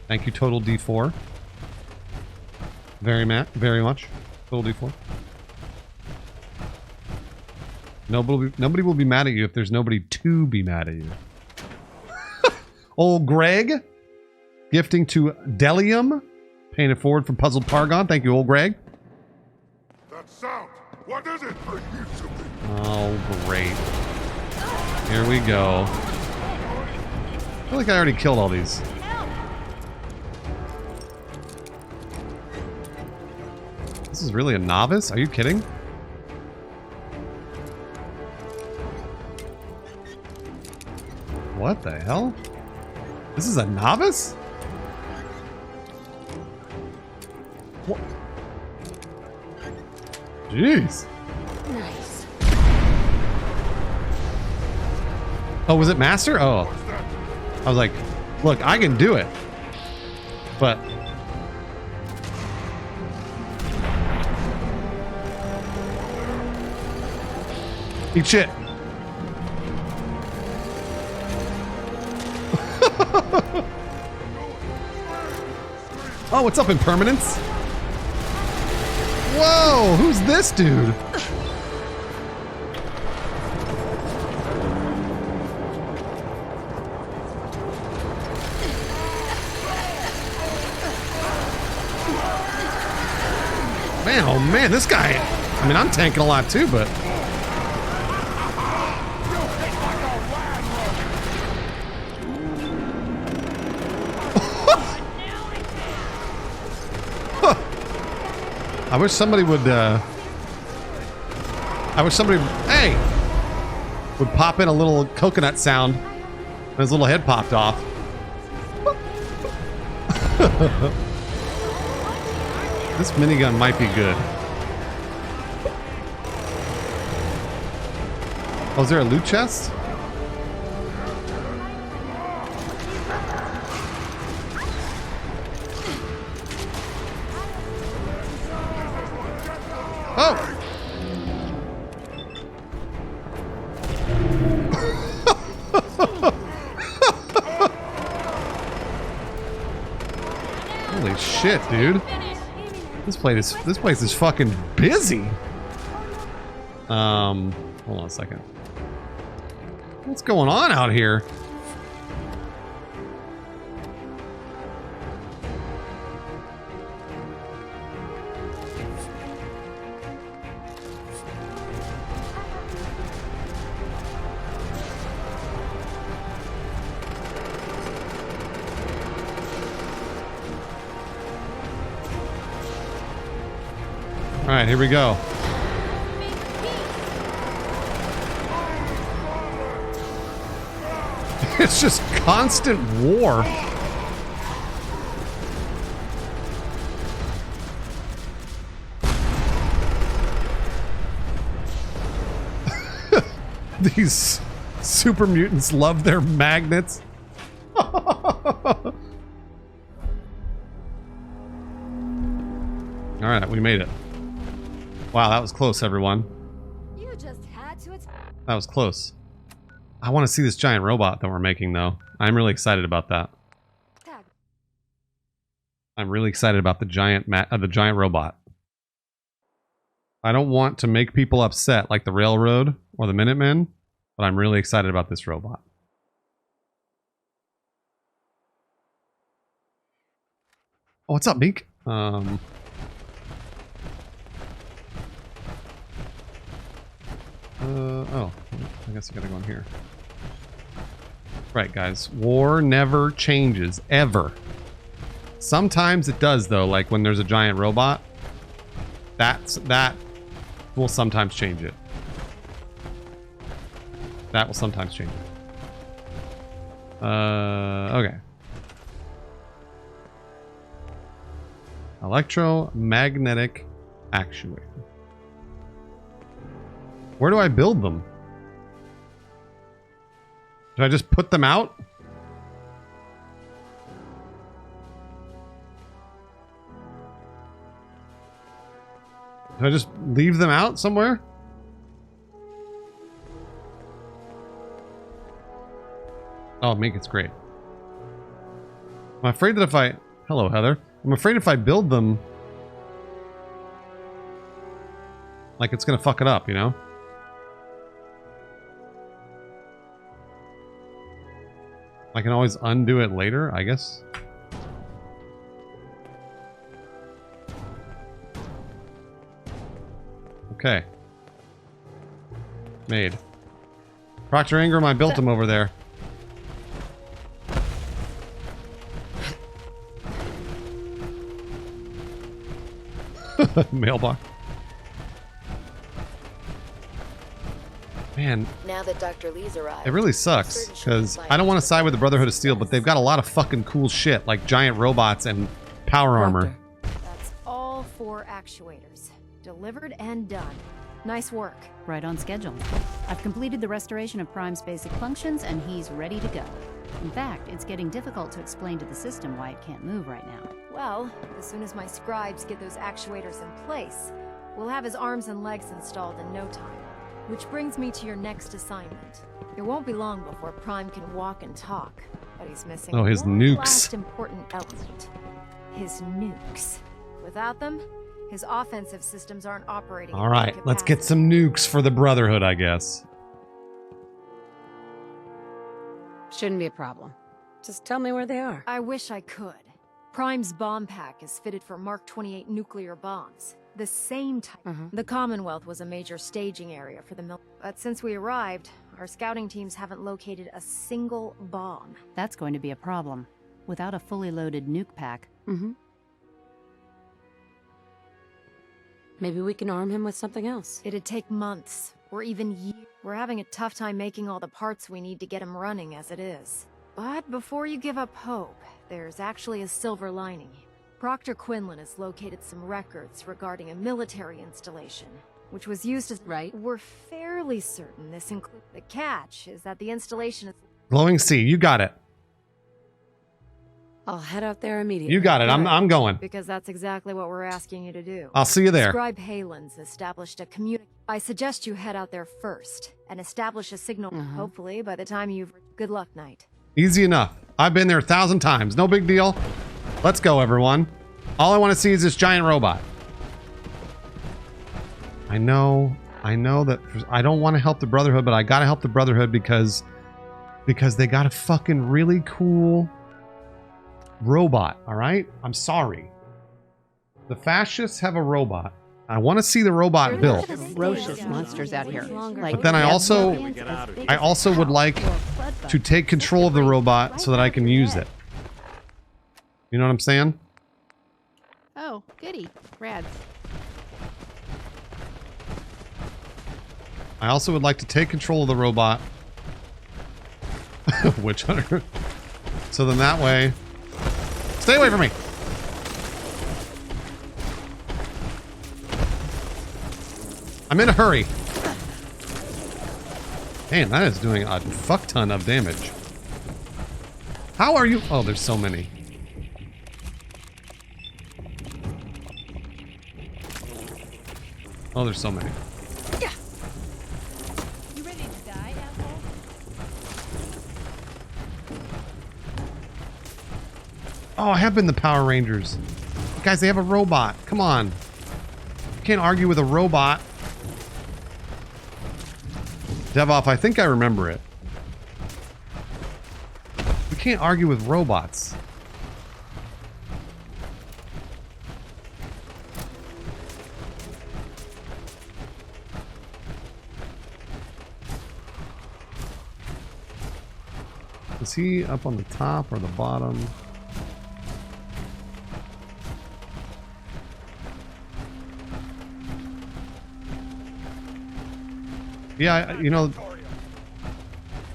Thank you, Total D4. Very much. Total D4. Nobody will be mad at you if there's nobody to be mad at you. Old Greg, gifting to Delium, paying it forward from Puzzled Pargon. Thank you, old Greg. That sound. What is it? I hear something. Oh, great. Here we go. I feel like I already killed all these. This is really a novice? Are you kidding? What the hell? This is a novice? What? Jeez. Nice. Oh, was it master? Oh. I was like, look, I can do it. But... eat shit. Oh, what's up, Impermanence? Whoa, who's this dude? Man, oh man, this guy... I mean, I'm tanking a lot too, but... I wish somebody would, hey! Would pop in a little coconut sound when his little head popped off. This minigun might be good. Oh, is there a loot chest? Oh! Holy shit, dude. This place is fucking busy. Hold on a second. What's going on out here? All right, here we go. It's just constant war. These super mutants love their magnets. All right, we made it. Wow, that was close, everyone. You just had to. That was close. I want to see this giant robot that we're making, though. I'm really excited about that. I'm really excited about the giant robot. I don't want to make people upset like the Railroad or the Minutemen, but I'm really excited about this robot. Oh, what's up, Meek? Oh, I guess I gotta go in here. Right, guys. War never changes, ever. Sometimes it does, though, like when there's a giant robot. That will sometimes change it. That will sometimes change it. Okay. Electromagnetic actuator. Where do I build them? Do I just put them out? Do I just leave them out somewhere? Oh, Mink, it's great. I'm afraid that if I... Hello, Heather. I'm afraid if I build them... like, it's gonna fuck it up, you know? I can always undo it later, I guess. Okay. Made. Proctor Ingram, I built him over there. Mailbox. Man, now that Dr. Lee's arrived, it really sucks because I don't want to side with the Brotherhood of Steel, but they've got a lot of fucking cool shit like giant robots and power armor. That's all 4 actuators. Delivered and done. Nice work. Right on schedule. I've completed the restoration of Prime's basic functions, and he's ready to go. In fact, it's getting difficult to explain to the system why it can't move right now. Well, as soon as my scribes get those actuators in place, we'll have his arms and legs installed in no time. Which brings me to your next assignment. It won't be long before Prime can walk and talk, but he's missing his one nukes. last important element. His nukes. Without them, his offensive systems aren't operating. All right, let's get some nukes for the Brotherhood, I guess. Shouldn't be a problem. Just tell me where they are. I wish I could. Prime's bomb pack is fitted for Mark 28 nuclear bombs. The same type. The Commonwealth was a major staging area for the military. But since we arrived, our scouting teams haven't located a single bomb. That's going to be a problem. Without a fully loaded nuke pack. Maybe we can arm him with something else. It'd take months, or even years. We're having a tough time making all the parts we need to get him running as it is. But before you give up hope, there's actually a silver lining. Proctor Quinlan has located some records regarding a military installation, which was used as... Right. We're fairly certain this includes... The catch is that the installation is... Glowing Sea, you got it. I'll head out there immediately. You got it. I'm going. Because that's exactly what we're asking you to do. I'll see you there. Scribe Halen's established a community. I suggest you head out there first and establish a signal. Hopefully, by the time you've... Good luck, Knight. Easy enough. I've been there 1,000 times. No big deal. Let's go, everyone. All I want to see is this giant robot. I know that I don't want to help the Brotherhood, but I gotta help the Brotherhood because they got a fucking really cool robot, all right? I'm sorry. The fascists have a robot. I want to see the robot built. Ferocious monsters out here. But then I also would like to take control of the robot so that I can use it. You know what I'm saying? Oh, goody. Rad. I also would like to take control of the robot. Witch Hunter. So then that way... Stay away from me! I'm in a hurry. Man, that is doing a fuck ton of damage. How are you? Oh, there's so many. Oh, there's so many. You ready to die, asshole? Oh, I have been the Power Rangers. Guys, they have a robot. Come on. You can't argue with a robot. Devoff, I think I remember it. We can't argue with robots. Is he up on the top or the bottom? Yeah, you know,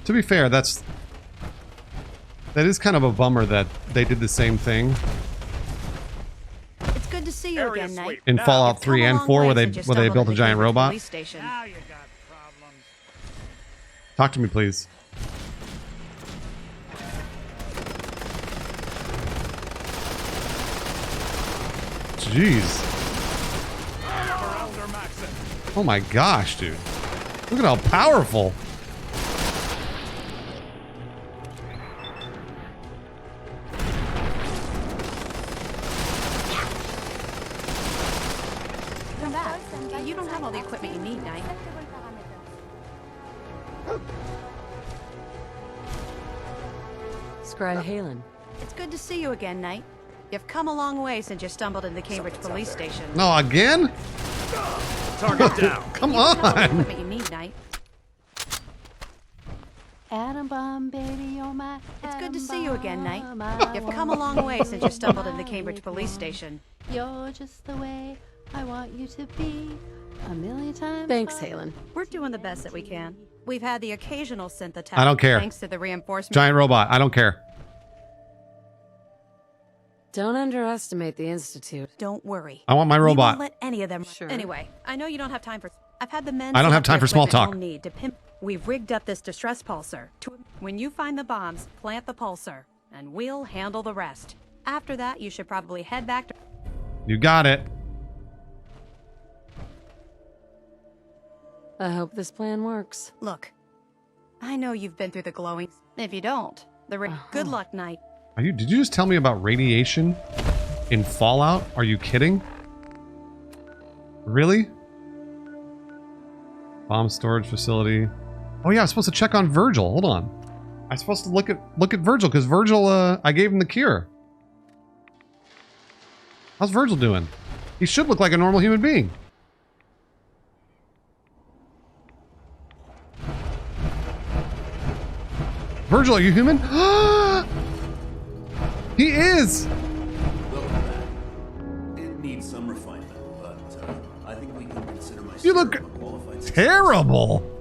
to be fair, that is kind of a bummer that they did the same thing It's good to see you again, Knight. in Fallout 3 and 4 where they built a giant robot. Now you got problems. Talk to me, please. Jeez. Oh my gosh, dude. Look at how powerful. Come back. You don't have all the equipment you need, Knight. Scribe Halen. It's good to see you again, Knight. You've come a long way since you stumbled into the Cambridge police station. No, again? Target down. Come You don't have all the on. equipment you need, Knight. Atom bomb, baby, you're my. It's good to see you again, Knight. You've come a long way since you stumbled into the Cambridge police station. You're just the way I want you to be. A million times. Thanks, Halen. We're doing the best that we can. We've had the occasional synth attack. I don't care. Thanks to the reinforcement. Giant robot. I don't care. Don't underestimate the Institute. Don't worry. I want my We robot. won't let any of them. Sure. Anyway, I know you don't have time for. I've had the men. I don't set have up time the for small equipment talk. we'll need to pimp. We've rigged up this distress pulsar. When you find the bombs, plant the pulsar, and we'll handle the rest. After that, you should probably head back to. You got it. I hope this plan works. Look, I know you've been through the glowing. If you don't, good luck, Knight. Did you just tell me about radiation in Fallout? Are you kidding? Really? Bomb storage facility. Oh yeah, I was supposed to check on Virgil. Hold on. I'm supposed to look at Virgil because Virgil, I gave him the cure. How's Virgil doing? He should look like a normal human being. Virgil, are you human? He is! It needs some refinement, but I think we can consider myself You look a qualified terrible!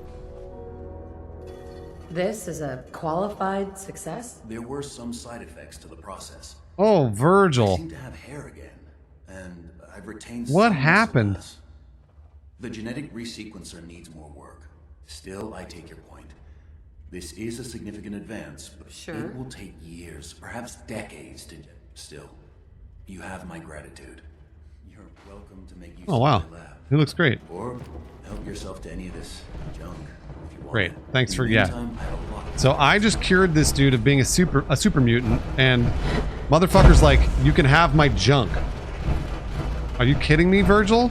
This is a qualified success? There were some side effects to the process. Oh, I Virgil. seem to have hair again, and I've retained What some happened? muscle mass. The genetic resequencer needs more work. Still, I take your point. This is a significant advance, but it will take years, perhaps decades to... Still, you have my gratitude. You're welcome to make use Oh of wow. my lab. He looks great. Or help yourself to any of this junk if you want. Great. Thanks In for the yeah. meantime, I have a lot. So I just cured this dude of being a super mutant, and motherfucker's like, you can have my junk. Are you kidding me, Virgil?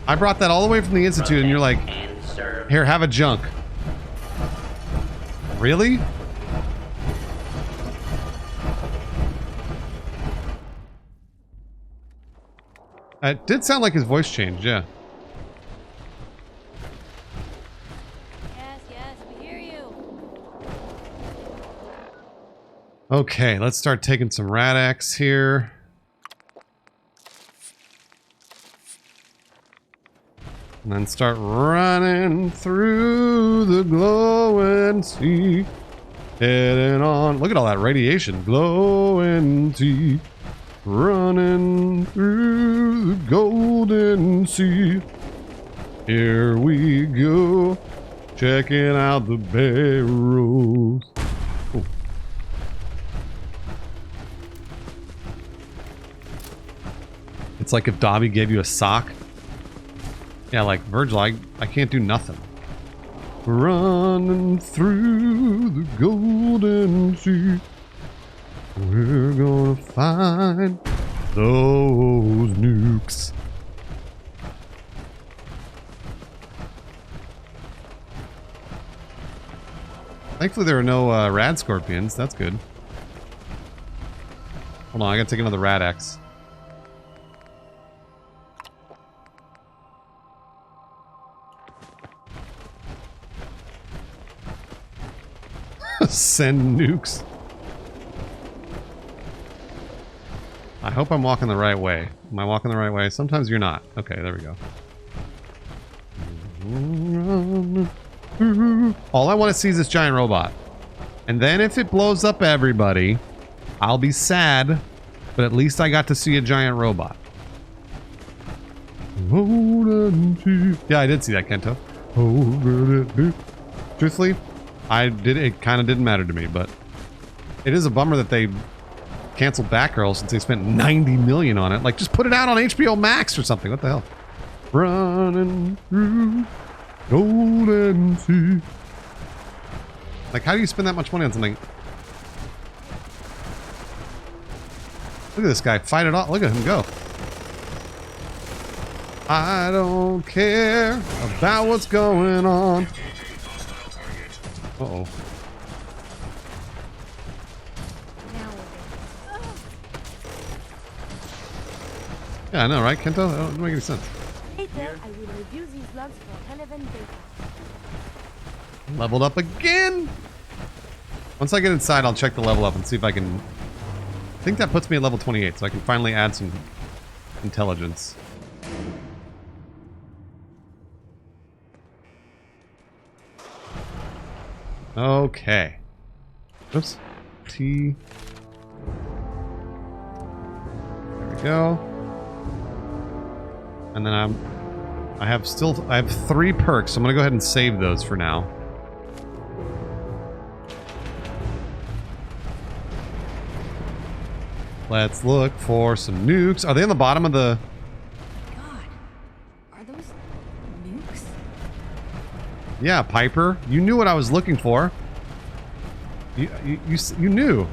I brought that all the way from the Institute, and you're like, here, have a junk. Really? It did sound like his voice changed, yeah. Yes, we hear you. Okay, let's start taking some Rad-X here. And then start running through the glowing sea. Heading on. Look at all that radiation. Glowing sea. Running through the golden sea. Here we go. Checking out the barrels. Cool. It's like if Dobby gave you a sock. Yeah, like, Virgil, I can't do nothing. Running through the golden sea. We're gonna find those nukes. Thankfully there are no rad scorpions. That's good. Hold on, I gotta take another rad X. Send nukes. I hope I'm walking the right way. Am I walking the right way? Sometimes you're not. Okay, there we go. All I want to see is this giant robot. And then if it blows up everybody, I'll be sad. But at least I got to see a giant robot. Yeah, I did see that, Kento. Truthfully, it kind of didn't matter to me, but it is a bummer that they canceled Batgirl since they spent $90 million on it. Like, just put it out on HBO Max or something. What the hell? Running through golden sea. Like, how do you spend that much money on something? Look at this guy fight it off. Look at him go. I don't care about what's going on. Uh-oh. Yeah, I know, right, Kento? That doesn't make any sense. Later, I will review these logs for relevant data. Leveled up again! Once I get inside, I'll check the level up and see if I can... I think that puts me at level 28, so I can finally add some intelligence. Okay. Oops. T. There we go. And then I have 3 perks, so I'm gonna go ahead and save those for now. Let's look for some nukes. Are they on the bottom of the... God, are those nukes? Yeah, Piper. You knew what I was looking for. You knew.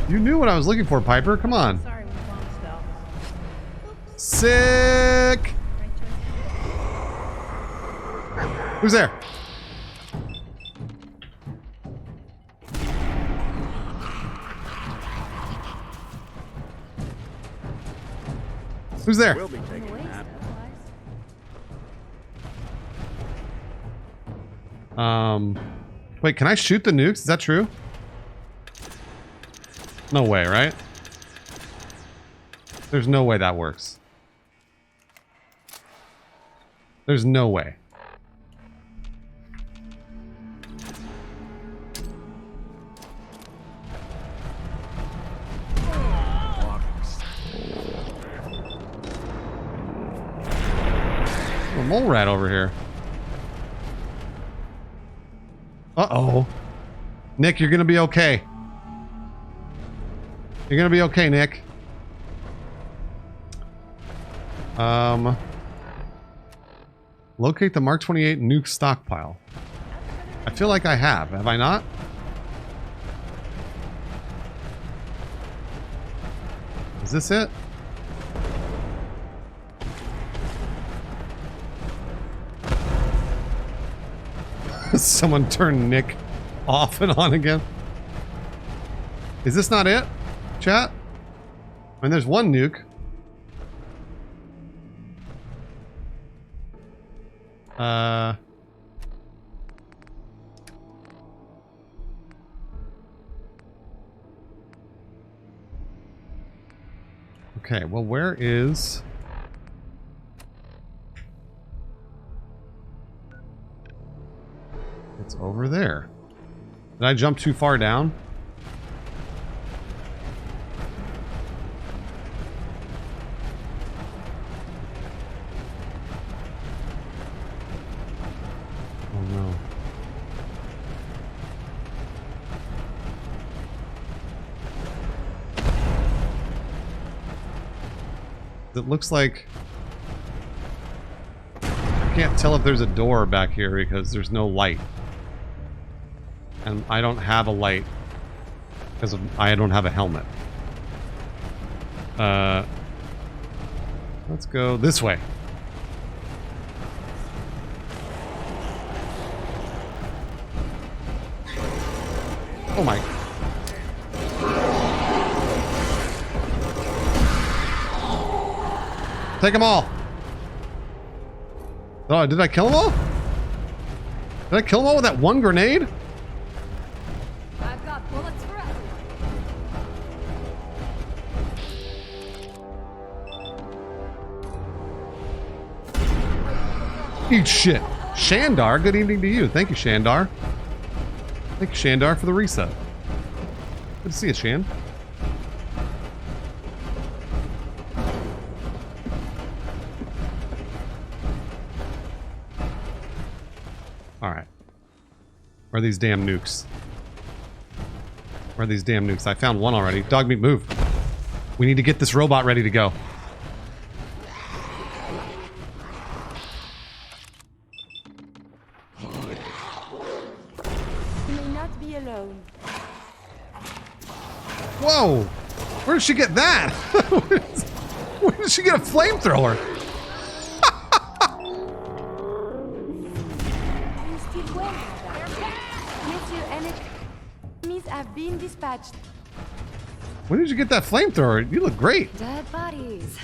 You knew what I was looking for, Piper. Come on. Sorry, we bombs fell. Sick. Who's there? Who's there? We'll be taking a nap. Wait, can I shoot the nukes? Is that true? No way, right? There's no way that works. There's no way. A mole rat over here. Uh-oh. Nick, you're gonna be okay. You're gonna be okay, Nick. Locate the Mark 28 nuke stockpile. I feel like I have. Have I not? Is this it? Someone turned Nick off and on again. Is this not it, chat? I mean, there's one nuke. Okay, well, where is... It's over there. Did I jump too far down? Oh no. It looks like... I can't tell if there's a door back here because there's no light. And I don't have a light because I don't have a helmet. Let's go this way. Oh my. Take them all. Oh, did I kill them all? Did I kill them all with that one grenade? I've got bullets for everyone. Eat shit. Shandar, good evening to you. Thank you, Shandar. Thank you, Shandar, for the reset. Good to see you, Shan. Alright. Where are these damn nukes? Where are these damn nukes? I found one already. Dog meat, move. We need to get this robot ready to go. You may not be alone. Whoa! Where did she get that? Where did she get a flamethrower? You still well, Monsieur, enemies have been dispatched. When did you get that flamethrower? You look great. Dead bodies.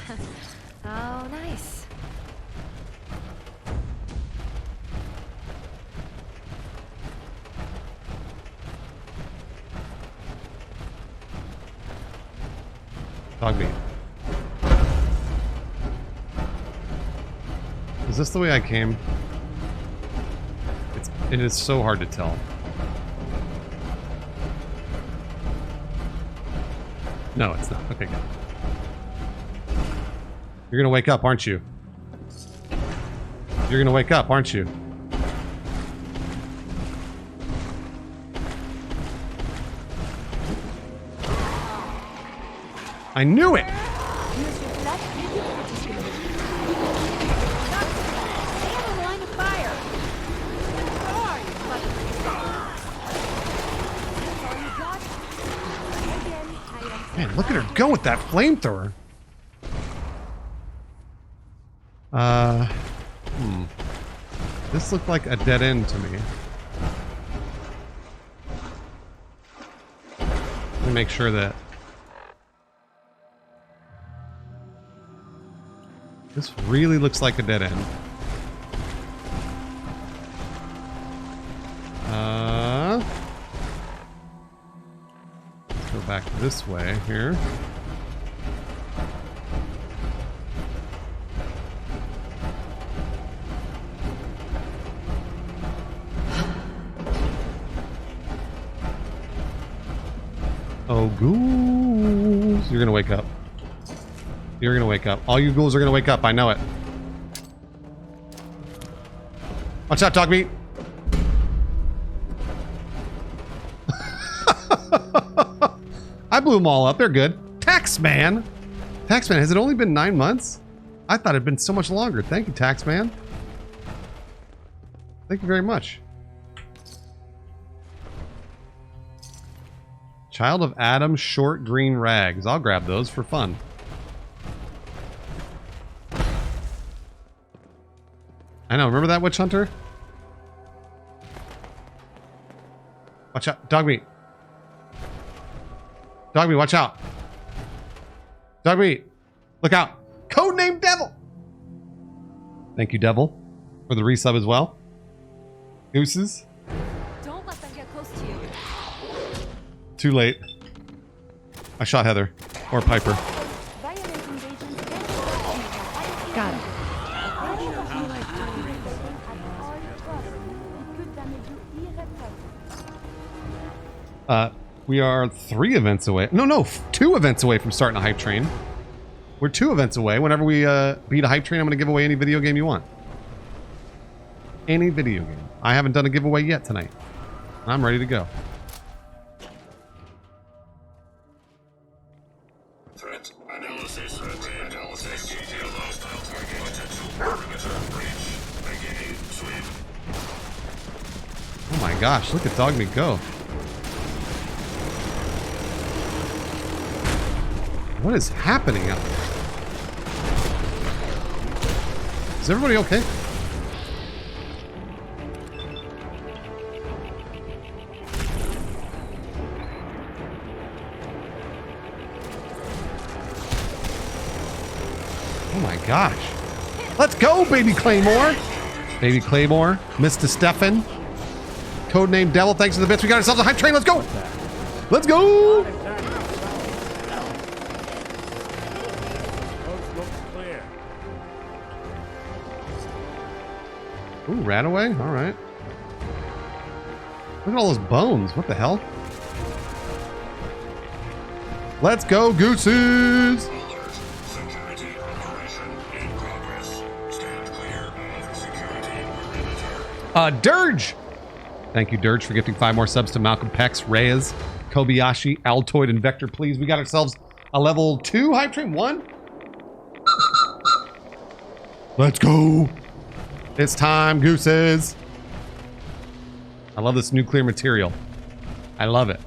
Oh, nice. Dog meat. Is this the way I came? It is so hard to tell. No, it's not. Okay, good. You're gonna wake up, aren't you? You're gonna wake up, aren't you? I knew it! Man, look at her go with that flamethrower. This looked like a dead end to me. Let me make sure that this really looks like a dead end. Let's go back this way here. Oh, ghouls. You're gonna wake up. You're gonna wake up. All you ghouls are gonna wake up. I know it. Watch out, dog meat. I blew them all up. They're good. Taxman. Taxman, has it only been 9 months? I thought it'd been so much longer. Thank you, Taxman. Thank you very much. Child of Adam, short green rags. I'll grab those for fun. I know, remember that witch hunter? Watch out, dog meat. Dog meat, watch out. Dog meat, look out. Codename Devil. Thank you, Devil, for the resub as well. Gooses. Don't let them get close to you. Too late. I shot Heather. Or Piper. Got it. We are 3 events away. No, 2 events away from starting a hype train. We're 2 events away. Whenever we beat a hype train, I'm going to give away any video game you want. Any video game. I haven't done a giveaway yet tonight. I'm ready to go. Threat analysis. Threat analysis. Detail hostile target. Potential perimeter breach. Beginning swim. Oh my gosh, look at Dog Meat go. What is happening out there? Is everybody okay? gosh. Let's go, Baby Claymore. Baby Claymore. Mr. Stefan. Codename Devil, thanks for the bits. We got ourselves a hype train. Let's go. Let's go. Ooh, ran away? All right. Look at all those bones. What the hell? Let's go, gooses! Dirge! Thank you, Dirge, for gifting 5 more subs to Malcolm Pex, Reyes, Kobayashi, Altoid, and Vector, please. We got ourselves a level 2 hype train. 1. Let's go! It's time, gooses! I love this nuclear material. I love it.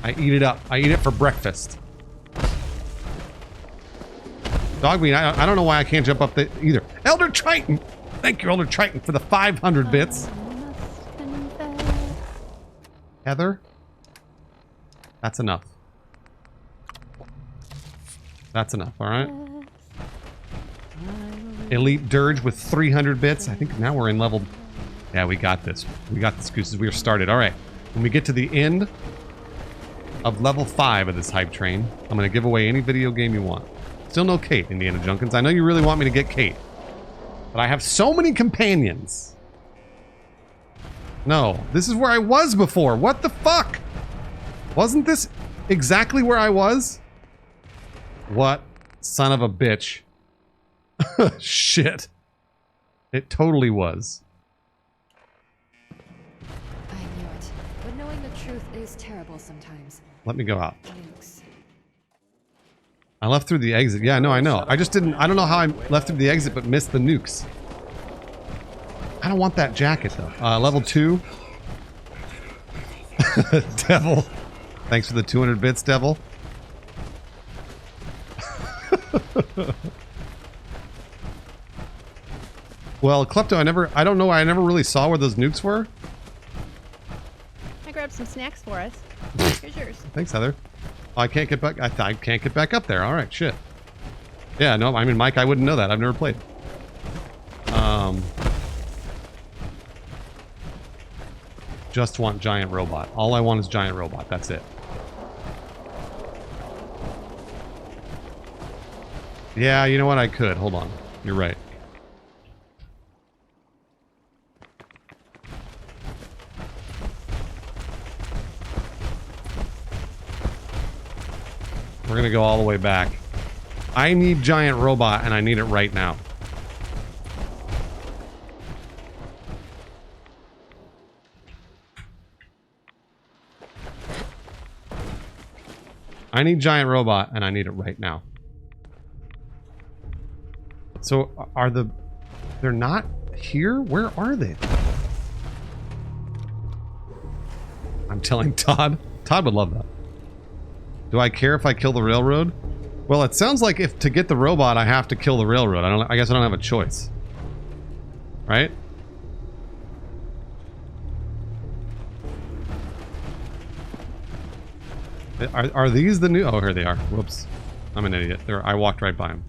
I eat it up. I eat it for breakfast. Dogmeat, I don't know why I can't jump up there either. Elder Triton! Thank you, Elder Triton, for the 500 bits. Heather? That's enough. That's enough, alright? Elite Dirge with 300 bits. I think now we're in level... Yeah, we got this. We got this, gooses. We are started. Alright. When we get to the end of level 5 of this hype train, I'm going to give away any video game you want. Still no Kate, Indiana Junkins. I know you really want me to get Kate. But I have so many companions. No, this is where I was before. What the fuck? Wasn't this exactly where I was? What son of a bitch. Shit. It totally was. I knew it. But knowing the truth is terrible sometimes. Let me go out. I left through the exit. Yeah, no, I know. I just didn't... I don't know how I left through the exit but missed the nukes. I don't want that jacket, though. Level 2. Devil. Thanks for the 200 bits, Devil. Well, Klepto, I don't know. I never really saw where those nukes were. I grabbed some snacks for us. Here's yours. Thanks, Heather. Oh, I can't get back. I can't get back up there. All right, shit. Yeah, no, I mean, Mike, I wouldn't know that. I've never played. Just want giant robot. All I want is giant robot. That's it. Yeah, you know what? I could. Hold on. You're right. We're gonna go all the way back. I need giant robot, and I need it right now. I need giant robot, and I need it right now. So, are they're not here? Where are they? I'm telling Todd. Todd would love that. Do I care if I kill the railroad? Well, it sounds like if to get the robot, I have to kill the railroad. I guess I don't have a choice. Right? Are these the new... Oh, here they are. Whoops. I'm an idiot. I walked right by them.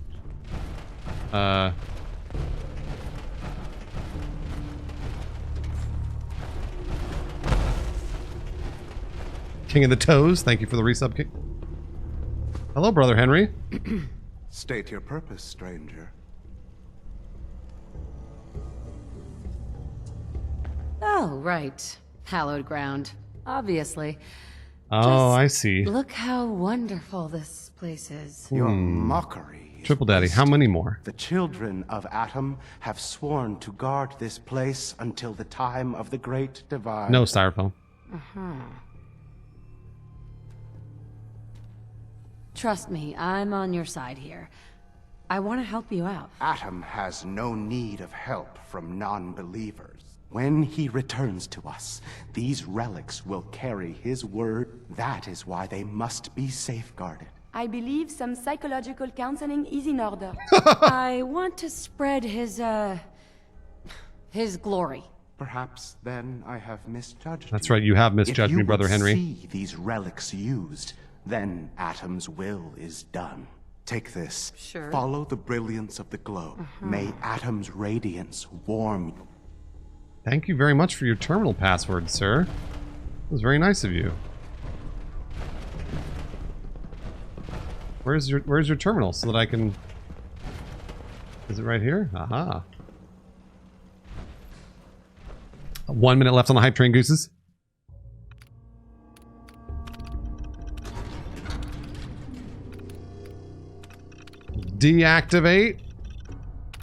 King of the Toes, thank you for the resub kick. Hello, Brother Henry. State your purpose, stranger. Oh, right. Hallowed ground. Obviously. Oh, I see. Look how wonderful this place is. Your mockery is Triple Daddy, how many more? The children of Atom have sworn to guard this place until the time of the Great Divide. No, Styrofoam. Trust me, I'm on your side here. I want to help you out. Atom has no need of help from non-believers. When he returns to us, these relics will carry his word. That is why they must be safeguarded. I believe some psychological counseling is in order. I want to spread his glory. Perhaps then I have misjudged That's right, you have misjudged me, Brother Henry. If you would see these relics used, then Atom's will is done. Take this. Sure. Follow the brilliance of the glow. May Atom's radiance warm you. Thank you very much for your terminal password, sir. It was very nice of you. Where's your terminal so that I can... Is it right here? Aha. 1 minute left on the hype train, gooses. Deactivate.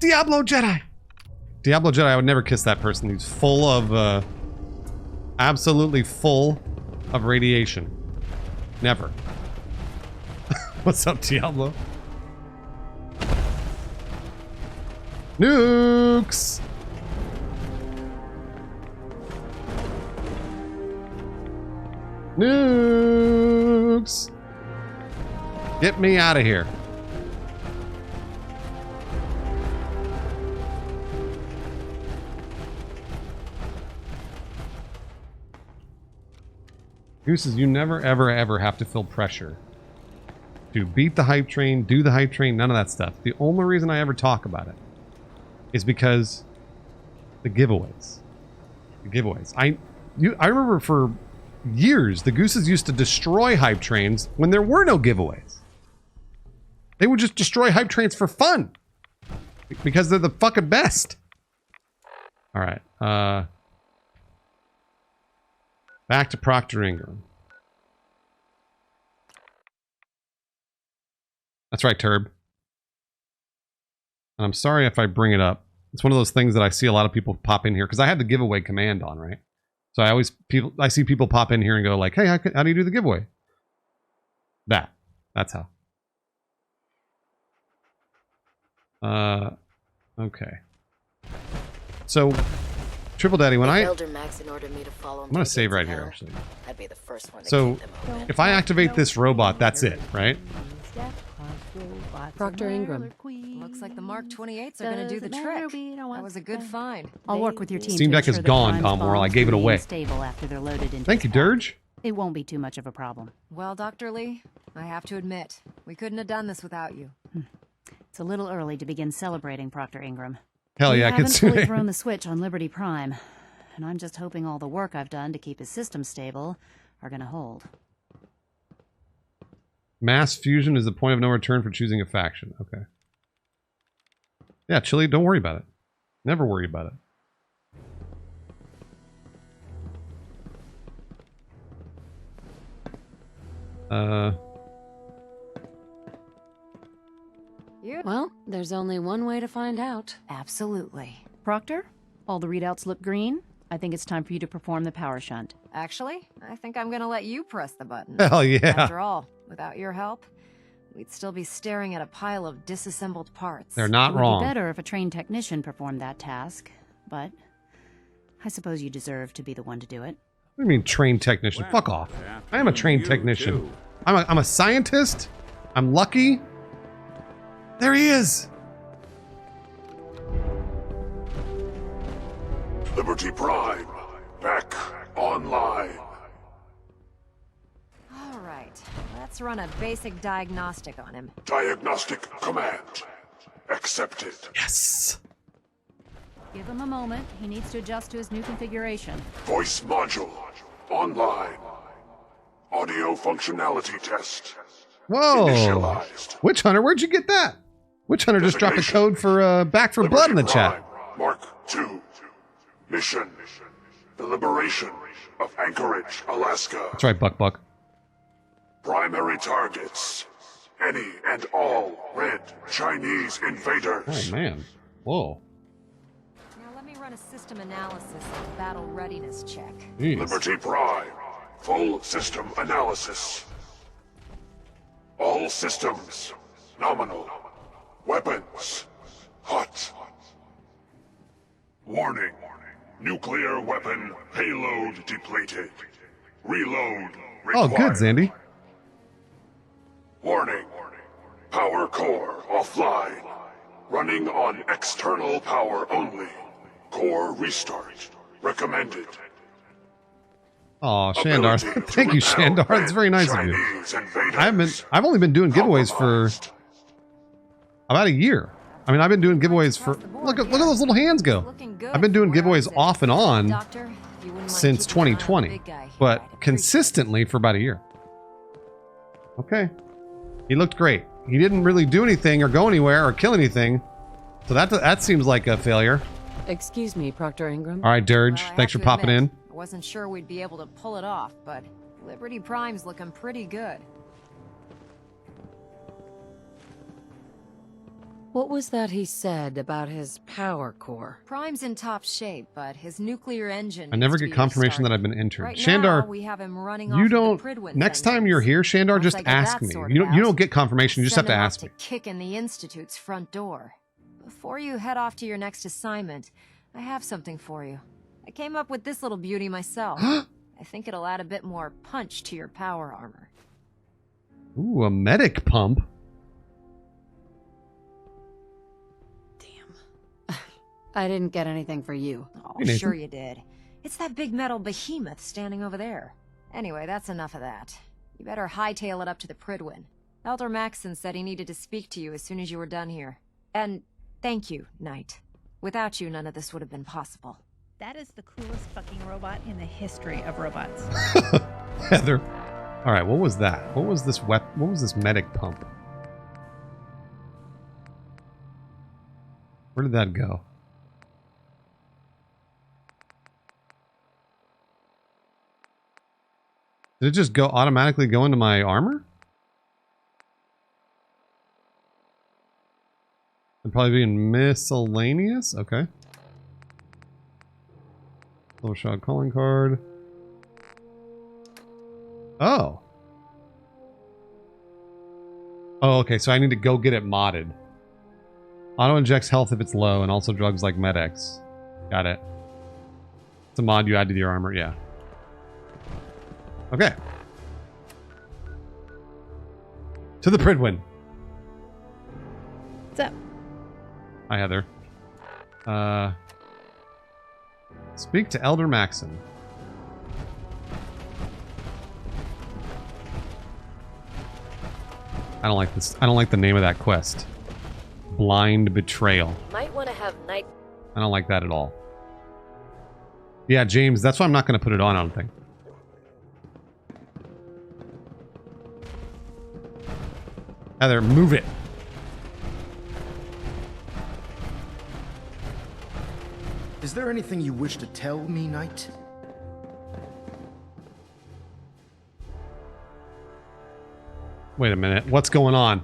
Diablo Jedi. Diablo Jedi, I would never kiss that person. He's full of, absolutely full of radiation. Never. What's up, Diablo? Nukes! Nukes! Get me out of here. Gooses, you never, ever, ever have to feel pressure to beat the hype train, do the hype train, none of that stuff. The only reason I ever talk about it is because the giveaways. The giveaways. I remember for years, the Gooses used to destroy hype trains when there were no giveaways. They would just destroy hype trains for fun. Because they're the fucking best. Alright, back to Procter Ingram. That's right, Turb. And I'm sorry if I bring it up. It's one of those things that I see a lot of people pop in here because I have the giveaway command on, right? So I see people pop in here and go like, "Hey, how do you do the giveaway?" That's how. Okay. So, Triple Daddy, when Elder Maxon ordered me to follow him I'm gonna save right here, actually. I'd be the first one to So, keep them open. if I activate this robot, that's it, right? Procter Ingram. Looks like the Mark 28s are going to do the trick. That was a good find. I'll work with your team. Steam Deck is gone, Tom Worrell. I gave it away. Stable after they're loaded into Thank you, Dirge. It won't be too much of a problem. Well, Dr. Lee, I have to admit, we couldn't have done this without you. It's a little early to begin celebrating, Procter Ingram. Hell yeah, I haven't can fully see. thrown the switch on Liberty Prime, and I'm just hoping all the work I've done to keep his system stable are going to hold. Mass fusion is the point of no return for choosing a faction. Okay. Yeah, Chili, don't worry about it. Never worry about it. Well, there's only one way to find out. Absolutely. Proctor, all the readouts look green. I think it's time for you to perform the power shunt. Actually, I think I'm gonna let you press the button. Hell yeah. After all, without your help, we'd still be staring at a pile of disassembled parts. They're not It would wrong. be better if a trained technician performed that task, but I suppose you deserve to be the one to do it. What do you mean trained technician? Fuck off. I am a trained technician. I'm a scientist. I'm lucky. There he is. Liberty Prime, back online. All right, let's run a basic diagnostic on him. Diagnostic command accepted. Yes. Give him a moment. He needs to adjust to his new configuration. Voice module online. Audio functionality test. Whoa. Initialized. Witch Hunter, where'd you get that? Witch Hunter just dropped a code for Back for Blood in the chat. Mark II. Mission. The liberation of Anchorage, Alaska. That's right, Buck. Primary targets. Any and all red Chinese invaders. Oh, man. Whoa. Now let me run a system analysis and battle readiness check. Jeez. Liberty Prime. Full system analysis. All systems. Nominal. Weapons. Hot. Warning. Nuclear weapon payload depleted. Reload required. Oh, good, Zandy. Warning. Power core offline. Running on external power only. Core restart recommended. Oh, Shandar. Thank you, Shandar. That's very nice of you. I've only been doing giveaways for about a year. I mean, I've been doing giveaways for look at those little hands go. I've been doing giveaways off and on since 2020, but consistently for about a year. Okay. He looked great. He didn't really do anything or go anywhere or kill anything. So that seems like a failure. Excuse me, Proctor Ingram. All right, Dirge. Thanks for popping in. I wasn't sure we'd be able to pull it off, but Liberty Prime's looking pretty good. What was that he said about his power core? Prime's in top shape, but his nuclear engine I never needs to get be confirmation that restarted. I've been entered. Right Shandar, now, we have him running you off don't. the Pridwin Next engines. time you're here, Shandar, Once just I get ask that me. sorted You don't out, get confirmation. You just have send to him off ask me. to kick in the Institute's front door. Before you head off to your next assignment, I have something for you. I came up with this little beauty myself. I think it'll add a bit more punch to your power armor. Ooh, a medic pump. I didn't get anything for you. Oh, Hey, Nathan. sure you did. It's that big metal behemoth standing over there. Anyway, that's enough of that. You better hightail it up to the Pridwin. Elder Maxson said he needed to speak to you as soon as you were done here. And thank you, Knight. Without you, none of this would have been possible. That is the coolest fucking robot in the history of robots. Heather. All right, what was that? What was this what was this medic pump? Where did that go? Did it just automatically go into my armor? It'd probably be in miscellaneous. Okay. Little shot calling card. Oh. Oh, okay. So I need to go get it modded. Auto injects health if it's low, and also drugs like Med-X. Got it. It's a mod you add to your armor. Yeah. Okay. To the Pridwin. What's up? Hi, Heather. Speak to Elder Maxson. I don't like this. I don't like the name of that quest. Blind Betrayal. Might want to have night. I don't like that at all. Yeah, James, that's why I'm not going to put it on, I don't think. Heather, move it. Is there anything you wish to tell me, Knight? Wait a minute. What's going on?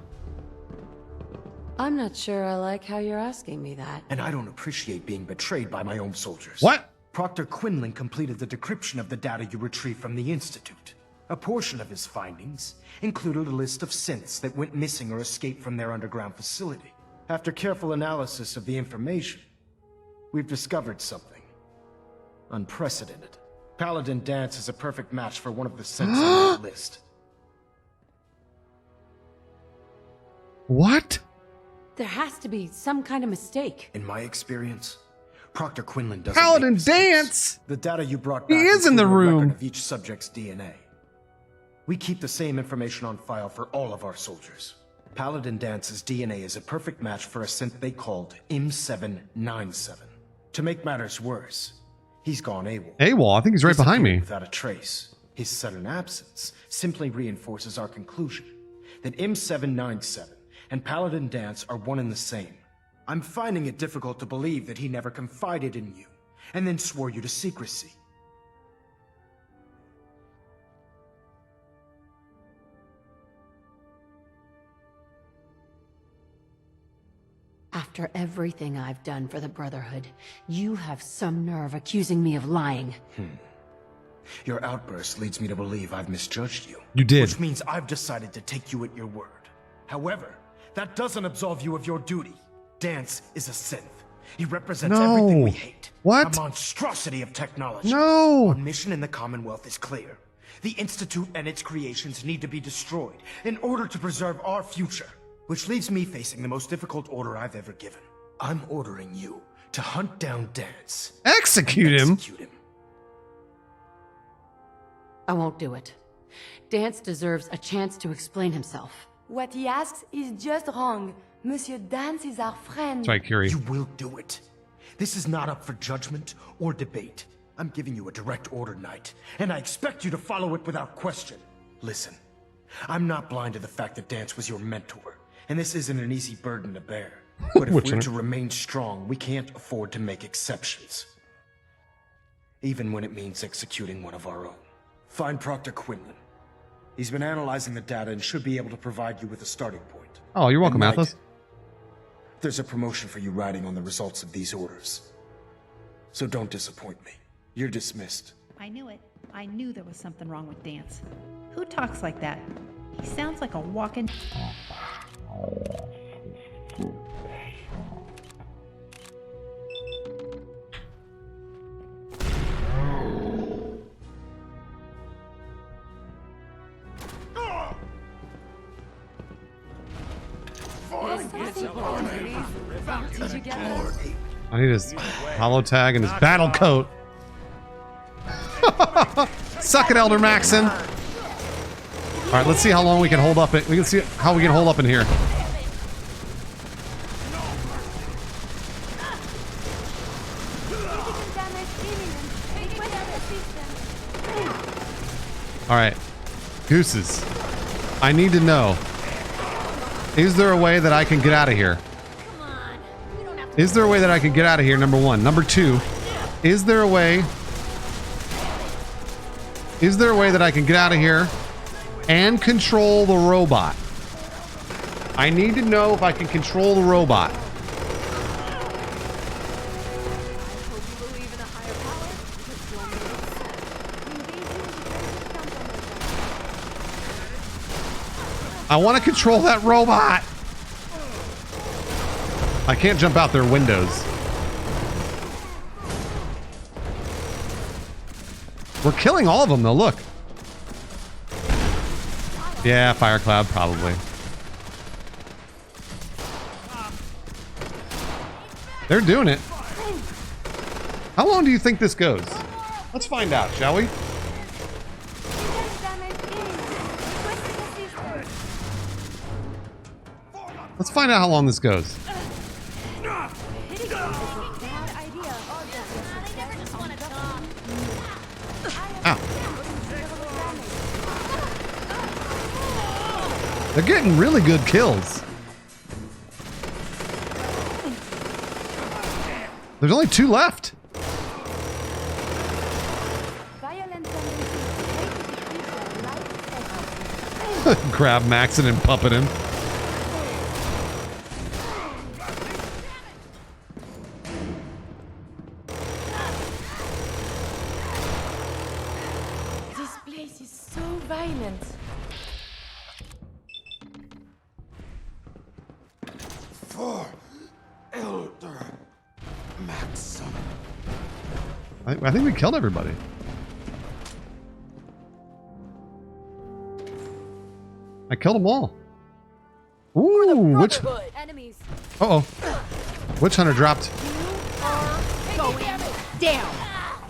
I'm not sure I like how you're asking me that. And I don't appreciate being betrayed by my own soldiers. What? Proctor Quinlan completed the decryption of the data you retrieved from the Institute. A portion of his findings included a list of synths that went missing or escaped from their underground facility. After careful analysis of the information, we've discovered something unprecedented. Paladin Dance is a perfect match for one of the synths on that list. What? There has to be some kind of mistake. In my experience, Proctor Quinlan doesn't Paladin make mistakes. Dance! The data you brought He back is in the include a room. record of each subject's DNA. We keep the same information on file for all of our soldiers. Paladin Dance's DNA is a perfect match for a synth they called M797. To make matters worse, he's gone AWOL. AWOL? I think he's right behind me. Without a trace. His sudden absence simply reinforces our conclusion that M797 and Paladin Dance are one and the same. I'm finding it difficult to believe that he never confided in you, and then swore you to secrecy. After everything I've done for the Brotherhood, you have some nerve accusing me of lying. Your outburst leads me to believe I've misjudged you. You did. Which means I've decided to take you at your word. However, that doesn't absolve you of your duty. Dance is a synth. He represents everything we hate. What? A monstrosity of technology. No. Our mission in the Commonwealth is clear. The Institute and its creations need to be destroyed in order to preserve our future. Which leaves me facing the most difficult order I've ever given. I'm ordering you to hunt down Dance. Execute him? Execute him. I won't do it. Dance deserves a chance to explain himself. What he asks is just wrong. Monsieur Dance is our friend. That's right, Curie. You will do it. This is not up for judgment or debate. I'm giving you a direct order, Knight, and I expect you to follow it without question. Listen, I'm not blind to the fact that Dance was your mentor, and this isn't an easy burden to bear. But if we're to remain strong, we can't afford to make exceptions. Even when it means executing one of our own. Find Proctor Quinlan. He's been analyzing the data and should be able to provide you with a starting point. Oh, you're welcome, And Knight, Athos. there's a promotion for you riding on the results of these orders. So don't disappoint me. You're dismissed. I knew it. I knew there was something wrong with Dance. Who talks like that? He sounds like a walking... I need his hollow tag and his battle coat. Suck it, Elder Maxon. All right, let's see how long we can hold up it. We can see how we can hold up in here. All right, Gooses. I need to know. Is there a way that I can get out of here? Is there a way that I can get out of here, number one? Number two, is there a way that I can get out of here and control the robot? I need to know if I can control the robot. I want to control that robot. I can't jump out their windows. We're killing all of them, though. Look. Yeah, fire cloud, probably. They're doing it. How long do you think this goes? Let's find out, shall we? Let's find out how long this goes. Ow. They're getting really good kills. There's only 2 left. Grab Maxon and puppet him. This place is so violent. For Elder Maxim. I think we killed everybody. I killed them all. Ooh, which? Enemies. Uh-oh. Witch Hunter dropped. Going down.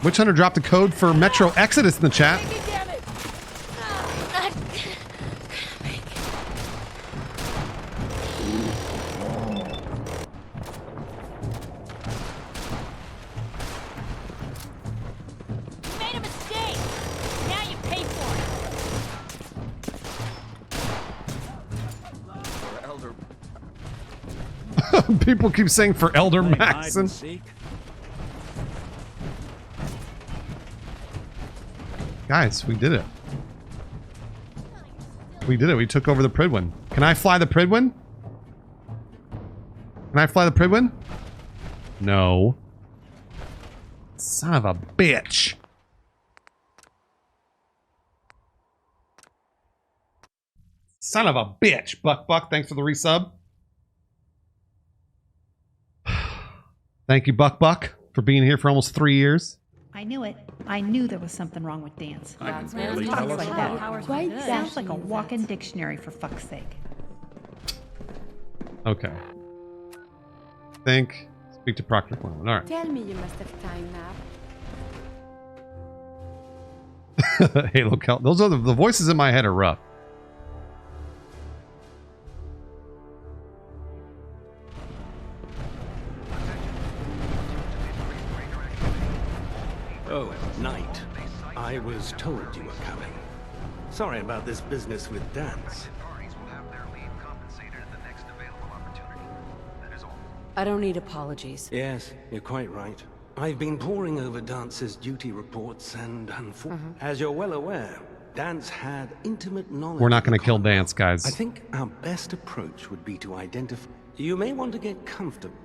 Witch Hunter dropped the code for Metro Exodus in the chat. Made a mistake. Now you pay for it. People keep saying for Elder Maxon. Guys, we did it. We did it. We took over the Pridwin. Can I fly the Pridwin? Can I fly the Pridwin? No. Son of a bitch. Son of a bitch. Buck, thanks for the resub. Thank you, Buck, for being here for almost 3 years. I knew it. I knew there was something wrong with Dance. I can Who barely talks tell us like apart. that? Sounds like a walking dictionary, for fuck's sake. Okay. Speak to Proctor Quinlan. All right. Tell me you must have time now. Halo Cal. Those are the voices in my head are rough. Oh, Knight. I was told you were coming. Sorry about this business with Dance. I don't need apologies. Yes, you're quite right. I've been poring over Dance's duty reports and as you're well aware, Dance had intimate knowledge. We're not going to kill Dance, guys. I think our best approach would be to identify... You may want to get comfortable.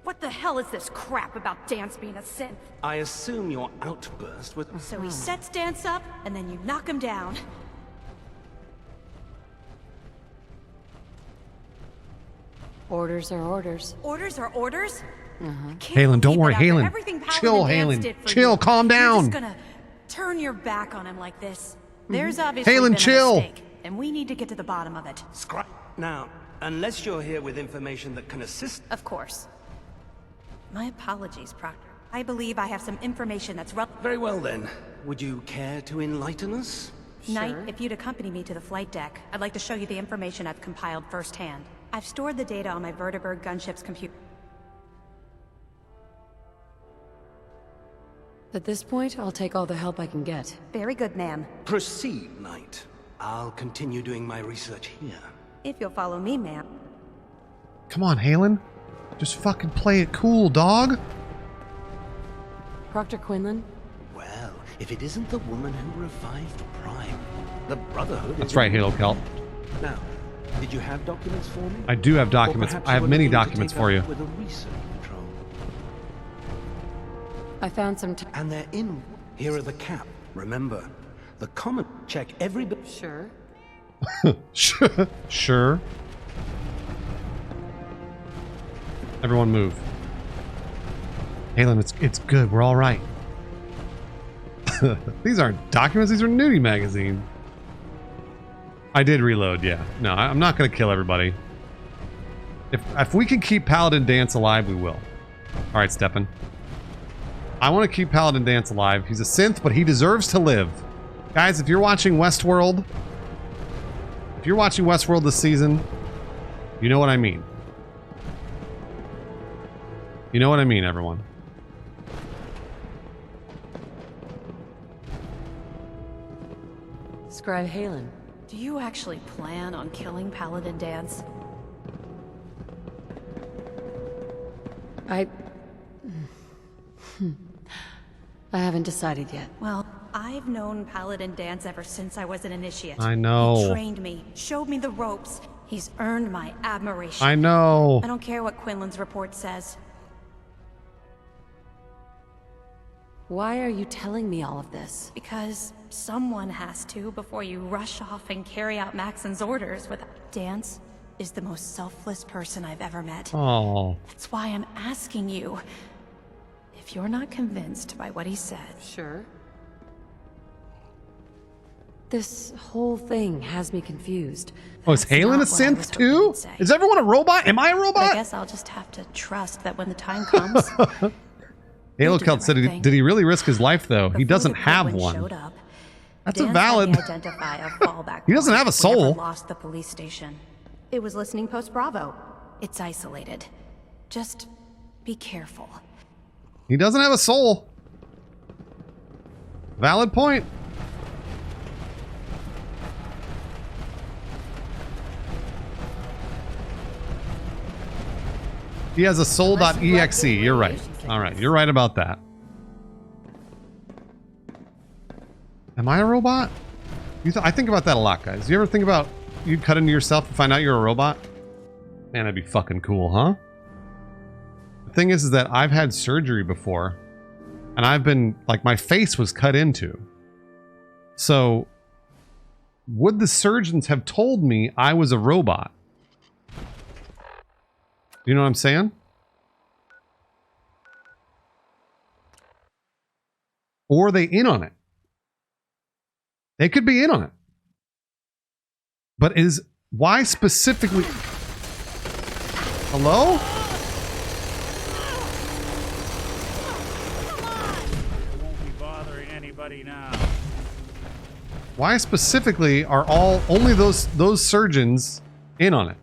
What the hell is this crap about Dance being a synth? I assume your outburst was... So he sets Dance up, and then you knock him down. Orders are orders. Orders are orders? Halen, don't worry, Halen. Chill, Halen. Chill, calm You're down. just gonna turn your back on him like this. There's obviously Halen, been chill. a mistake, and we need to get to the bottom of it. Now, unless you're here with information that can assist... Of course. My apologies, Proctor. I believe I have some information that's Very well then. Would you care to enlighten us? Knight, if you'd accompany me to the flight deck, I'd like to show you the information I've compiled firsthand. I've stored the data on my Vertibird gunship's computer. At this point, I'll take all the help I can get. Very good, ma'am. Proceed, Knight. I'll continue doing my research here. If you'll follow me, ma'am. Come on, Halen. Just fucking play it cool, dog. Proctor Quinlan? Well, if it isn't the woman who revived Prime, the Brotherhood... That's right, Halo Cal. Now, did you have documents for me? I do have documents. I have many documents for you. With a research patrol. I found some... And they're in... Here are the cap. Remember, the common... Check every bit... Sure. Sure. Everyone move. Halen, it's good. We're all right. These aren't documents. These are nudie magazine. I did reload, yeah. No, I'm not going to kill everybody. If we can keep Paladin Dance alive, we will. All right, Steppen. I want to keep Paladin Dance alive. He's a synth, but he deserves to live. Guys, if you're watching Westworld... If you're watching Westworld this season, you know what I mean. You know what I mean, everyone. Scribe Halen. Do you actually plan on killing Paladin Dance? I haven't decided yet. Well, I've known Paladin Dance ever since I was an initiate. I know. He trained me, showed me the ropes. He's earned my admiration. I know. I don't care what Quinlan's report says. Why are you telling me all of this? Because someone has to before you rush off and carry out Maxon's orders with... Dance is the most selfless person I've ever met. Oh. That's why I'm asking you. If you're not convinced by what he said... Sure. This whole thing has me confused. Oh, is Halen a synth too? Is everyone a robot? Am I a robot? I guess I'll just have to trust that when the time comes... Halo Celt said, did he really risk his life, though? He doesn't have one. That's a valid... He doesn't have a soul. Lost the police station. It was listening post Bravo. It's isolated. Just be careful. He doesn't have a soul. Valid point. He has a soul.exe. You're right. All right, you're right about that. Am I a robot? I think about that a lot, guys. You ever think about you'd cut into yourself and find out you're a robot? Man, that'd be fucking cool, huh? The thing is that I've had surgery before, and I've been, like, my face was cut into. So, would the surgeons have told me I was a robot? You know what I'm saying? Or are they in on it? They could be in on it. But why specifically... Hello? I won't be bothering Why specifically are only those surgeons in on it?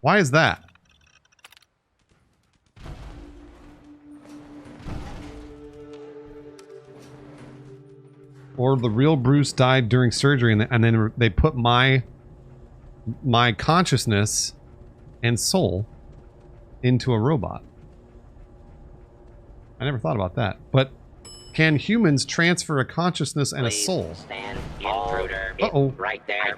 Why is that? Or the real Bruce died during surgery, and then they put my consciousness and soul into a robot. I never thought about that. But can humans transfer a consciousness and a soul? Stand intruder. Uh-oh. Right there.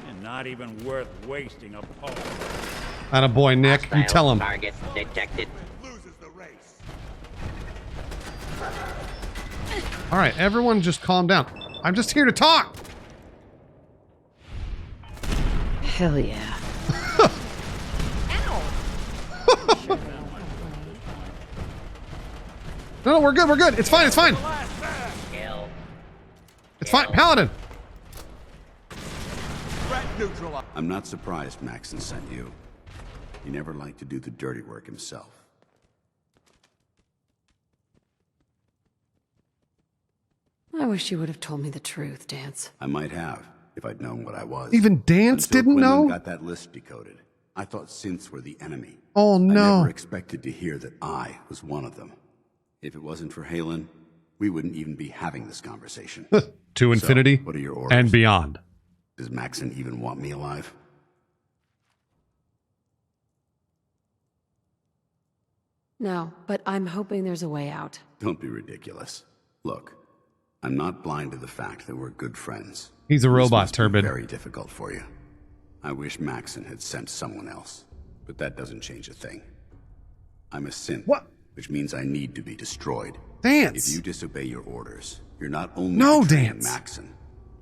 And not even worth wasting a pulse. Attaboy, Nick. You tell him. Target detected. All right, everyone just calm down. I'm just here to talk. Hell yeah. No, we're good. We're good. It's fine. It's fine. It's fine. Paladin. I'm not surprised Maxon sent you. He never liked to do the dirty work himself. I wish you would have told me the truth, Dance. I might have, if I'd known what I was. Even Dance Until didn't Quinlan know? got that list decoded. I thought synths were the enemy. Oh, no. I never expected to hear that I was one of them. If it wasn't for Halen, we wouldn't even be having this conversation. To infinity what are your orders? and beyond. Does Maxon even want me alive? No, but I'm hoping there's a way out. Don't be ridiculous. Look, I'm not blind to the fact that we're good friends. He's a robot, This must be Turbid. very difficult for you. I wish Maxon had sent someone else, but that doesn't change a thing. I'm a synth, which means I need to be destroyed. Dance. If you disobey your orders, you're not only No, betraying Dance. Maxon,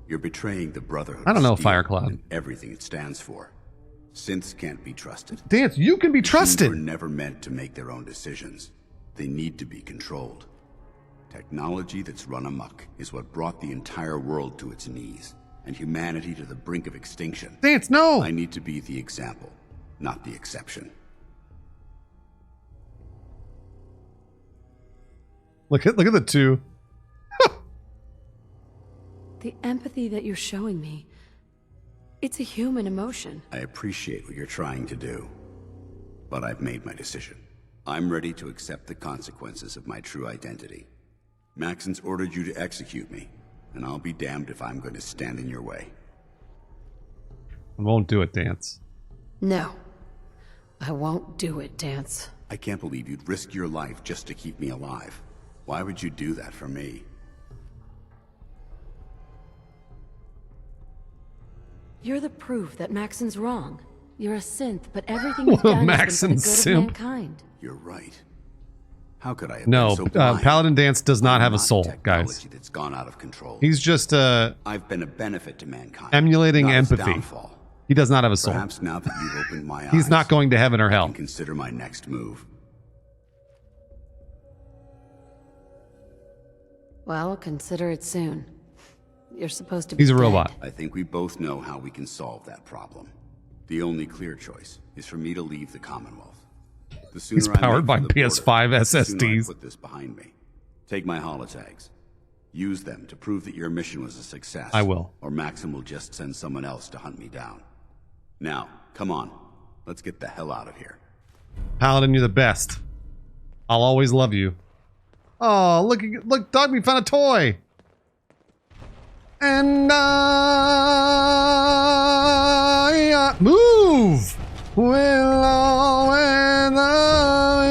you're betraying the Brotherhood I don't know, of Steel Firecloud. and everything it stands for. Synths can't be trusted. Dance, you can be trusted. Machines were never meant to make their own decisions. They need to be controlled. Technology that's run amok is what brought the entire world to its knees, and humanity to the brink of extinction. Dance, no! I need to be the example, not the exception. Look at the two. The empathy that you're showing me, it's a human emotion. I appreciate what you're trying to do, but I've made my decision. I'm ready to accept the consequences of my true identity. Maxon's ordered you to execute me, and I'll be damned if I'm going to stand in your way. I won't do it, Dance. No, I won't do it, Dance. I can't believe you'd risk your life just to keep me alive. Why would you do that for me? You're the proof that Maxon's wrong. You're a synth, but everything you've done has been for the good simp. of mankind. You're right. How could I have No, been so blind? Paladin Dance does not have a soul, Technology guys. that's gone out of control. He's just I've been a benefit to mankind. emulating not its empathy. downfall. He does not have a soul. Perhaps now that you've opened my eyes, He's not going to heaven or I hell. can consider my next move. Well, consider it soon. You're supposed to be He's a dead. robot. I think we both know how we can solve that problem. The only clear choice is for me to leave the Commonwealth. The sooner He's I make powered for by the PS5 border, the sooner I SSDs. put this behind me. Take my holotags. Use them to prove that your mission was a success. I will. Or Maxim will just send someone else to hunt me down. Now, come on. Let's get the hell out of here. Paladin, you're the best. I'll always love you. Oh, look, Doug, we found a toy. And I move. Will always love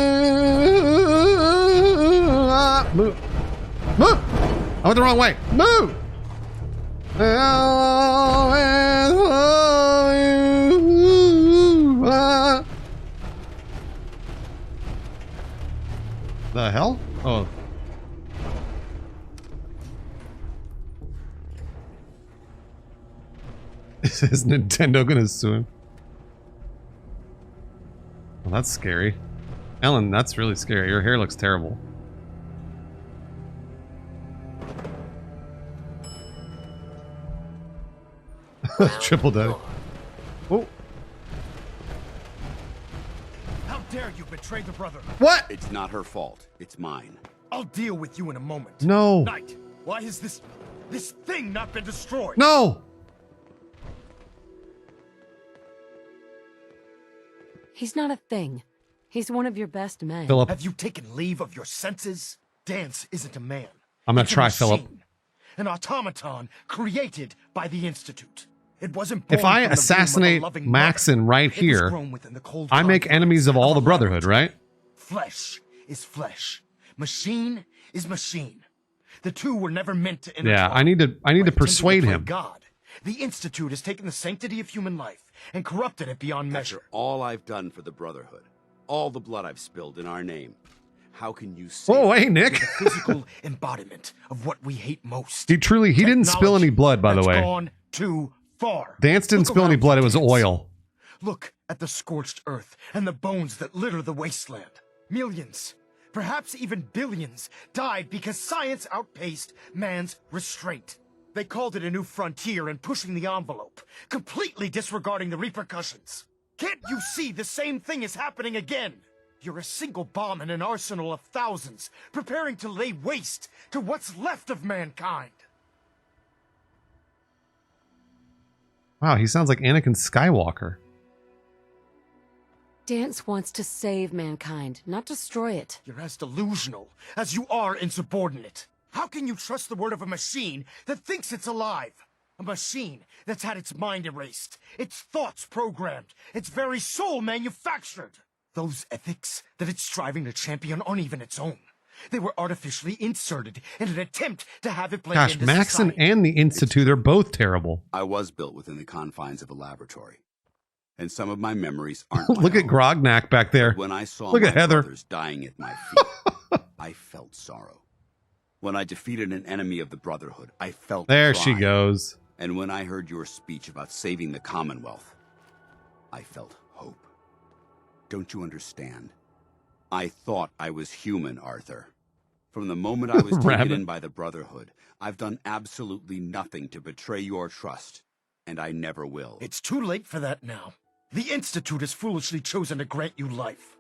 you. Move. Move. I went the wrong way. Move. I'll always love you. The hell? Oh. Is Nintendo gonna sue him? Well, that's scary. Ellen, that's really scary. Your hair looks terrible. Triple daddy. Oh. dare you betray the Brotherhood? What? It's not her fault. It's mine. I'll deal with you in a moment. No. Knight, why has this thing not been destroyed? No. He's not a thing. He's one of your best men. Philip. Have you taken leave of your senses? Dance isn't a man. I'm gonna It's a try, machine, Philip. An automaton created by the Institute. It wasn't born If I from the womb of a assassinate loving Maxon right It was here, grown within the cold I make confines enemies of all of the a Brotherhood, right? Flesh is flesh. Machine is machine. The two were never meant to intertwine. Yeah, I need to By attempting persuade play him. God, the Institute has taken the sanctity of human life and corrupted it beyond measure. After all I've done for the Brotherhood, all the blood I've spilled in our name, how can you say... Oh, hey, Nick. The physical embodiment of what we hate most. He didn't spill any blood, by the That's way. gone too far. Dance didn't Look spill any around blood, you, it was Dance. oil. Look at the scorched earth and the bones that litter the wasteland. Millions, perhaps even billions, died because science outpaced man's restraint. They called it a new frontier and pushing the envelope, completely disregarding the repercussions. Can't you see the same thing is happening again? You're a single bomb in an arsenal of thousands, preparing to lay waste to what's left of mankind. Wow, he sounds like Anakin Skywalker. Dance wants to save mankind, not destroy it. You're as delusional as you are insubordinate. How can you trust the word of a machine that thinks it's alive? A machine that's had its mind erased, its thoughts programmed, its very soul manufactured. Those ethics that it's striving to champion aren't even its own. They were artificially inserted in an attempt to have it blend Gosh, into Maxon society. and the Institute are both terrible. I was built within the confines of a laboratory, and some of my memories aren't my Look at own. Grognak back there. When I saw Look my at Heather. brothers dying at my feet, I felt sorrow. When I defeated an enemy of the Brotherhood, I felt There pride. she goes. And when I heard your speech about saving the Commonwealth, I felt hope. Don't you understand? I thought I was human, Arthur. From the moment I was taken Rabbit. in by the Brotherhood, I've done absolutely nothing to betray your trust, and I never will. It's too late for that now. The Institute has foolishly chosen to grant you life.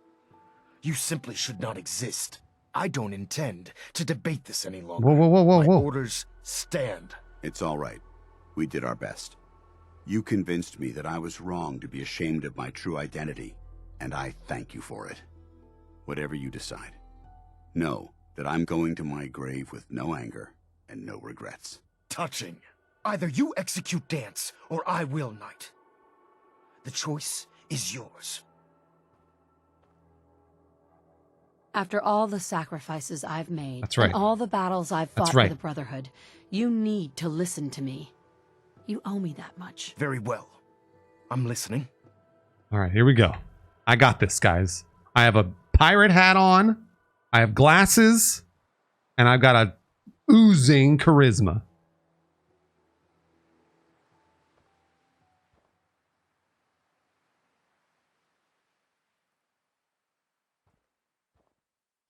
You simply should not exist. I don't intend to debate this any longer. Whoa. My orders stand. It's all right. We did our best. You convinced me that I was wrong to be ashamed of my true identity, and I thank you for it. Whatever you decide, know that I'm going to my grave with no anger and no regrets. Touching. Either you execute Dance, or I will, Knight. The choice is yours. After all the sacrifices I've made, That's right. and all the battles I've fought right. for the Brotherhood, you need to listen to me. You owe me that much. Very well. I'm listening. All right, here we go. I got this, guys. I have a pirate hat on. I have glasses. And I've got a oozing charisma.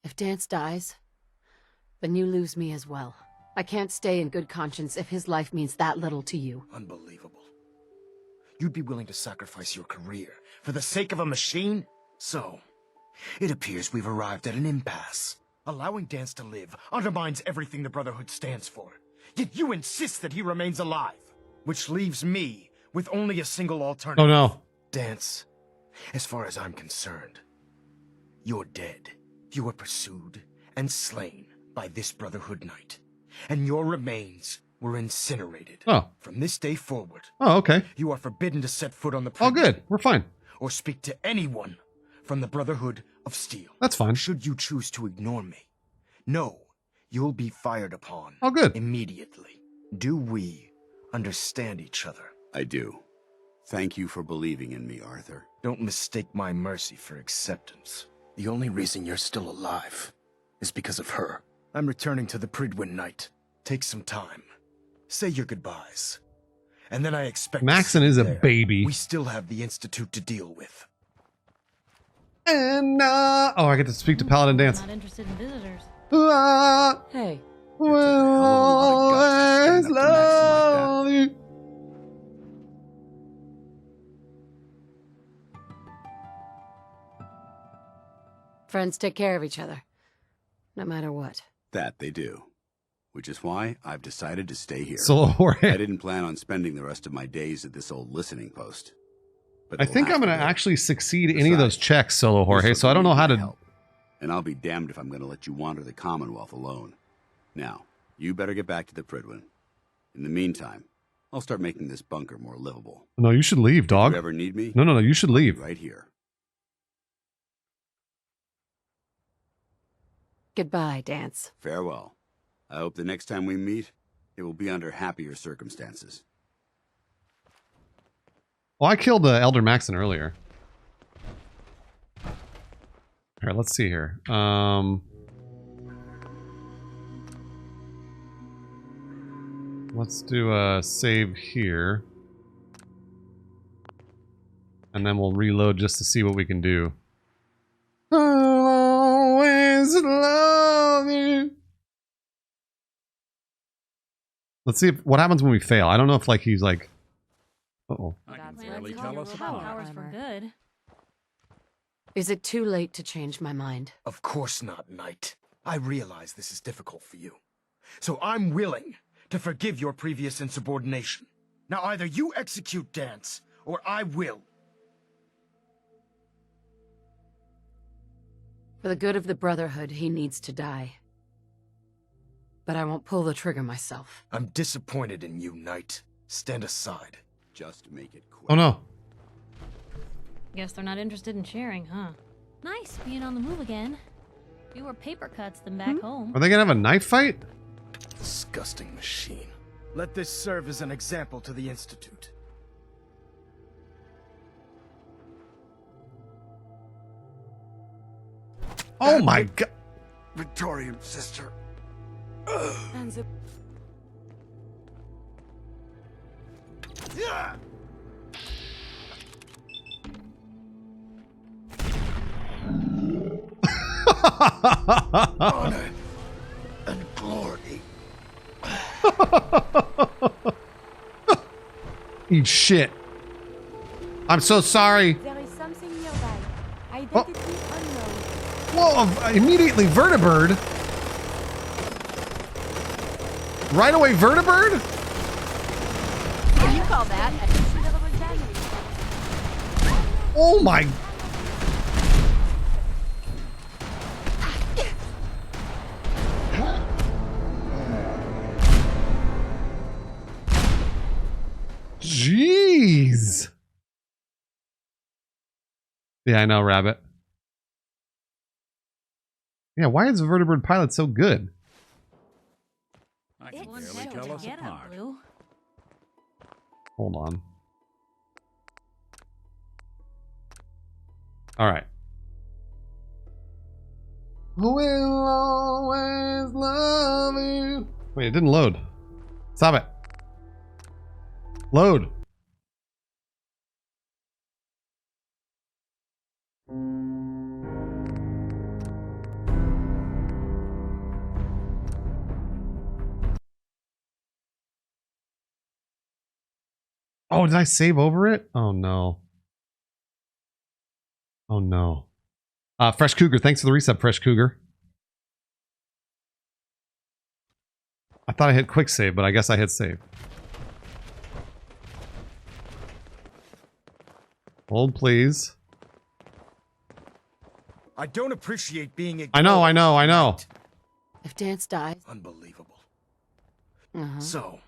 If Dance dies, then you lose me as well. I can't stay in good conscience if his life means that little to you. Unbelievable. You'd be willing to sacrifice your career for the sake of a machine? So, it appears we've arrived at an impasse. Allowing Dance to live undermines everything the Brotherhood stands for. Yet you insist that he remains alive. Which leaves me with only a single alternative. Oh, no. Dance, as far as I'm concerned, you're dead. You were pursued and slain by this Brotherhood Knight. And your remains were incinerated. Oh. From this day forward, Oh, okay. you are forbidden to set foot on the Oh, Prison good. We're fine. or speak to anyone from the Brotherhood of Steel. That's fine. Should you choose to ignore me, know you'll be fired upon. Oh, good. Immediately. Do we understand each other? I do. Thank you for believing in me, Arthur. Don't mistake my mercy for acceptance. The only reason you're still alive is because of her. I'm returning to the Pridwin Night. Take some time. Say your goodbyes. And then I expect Maxon to see is you a there. baby. We still have the Institute to deal with. And oh, I get to speak to Paladin Dance. Not interested in visitors. Hey. Will always love you. Friends take care of each other. No matter what. That they do. Which is why I've decided to stay here. Solo Jorge. I didn't plan on spending the rest of my days at this old listening post. But I think I'm going to actually succeed any of those checks, Solo Jorge, so I don't know how to... And I'll be damned if I'm going to let you wander the Commonwealth alone. Now, you better get back to the Prydwen. In the meantime, I'll start making this bunker more livable. No, you should leave, dog. If you ever need me? No, you should leave. Right here. Goodbye, Dance. Farewell. I hope the next time we meet, it will be under happier circumstances. Well, I killed Elder Maxon earlier. All right, let's see here. Let's do a save here. And then we'll reload just to see what we can do. I'll always love you. Let's see what happens when we fail. I don't know if like he's like... Uh-oh. I can barely tell us apart. Powers for good. Is it too late to change my mind? Of course not, Knight. I realize this is difficult for you. So I'm willing to forgive your previous insubordination. Now either you execute Dance, or I will. For the good of the Brotherhood, he needs to die. But I won't pull the trigger myself. I'm disappointed in you, Knight. Stand aside. Just make it quick. Oh no. Guess they're not interested in sharing, huh? Nice being on the move again. Fewer paper cuts than back home. Are they gonna have a knife fight? Disgusting machine. Let this serve as an example to the Institute. Oh my god. Victorian sister. Honor and glory. Eat shit. I'm so sorry. There is something nearby. Identity unknown. Whoa, immediately Vertibird. Right away Vertibird? What do you call that? Oh my... Jeez. Yeah, I know, Rabbit. Yeah, why is the Vertibird pilot so good? I can barely tell us apart. Hold on. All right. We'll always love you. Wait, it didn't load. Stop it. Load. Oh, did I save over it? Oh no. Oh no. Fresh Cougar, thanks for the reset, Fresh Cougar. I thought I hit quick save, but I guess I hit save. Hold, please. I don't appreciate being ignored. I know. If Dance dies... Unbelievable. Uh-huh. So,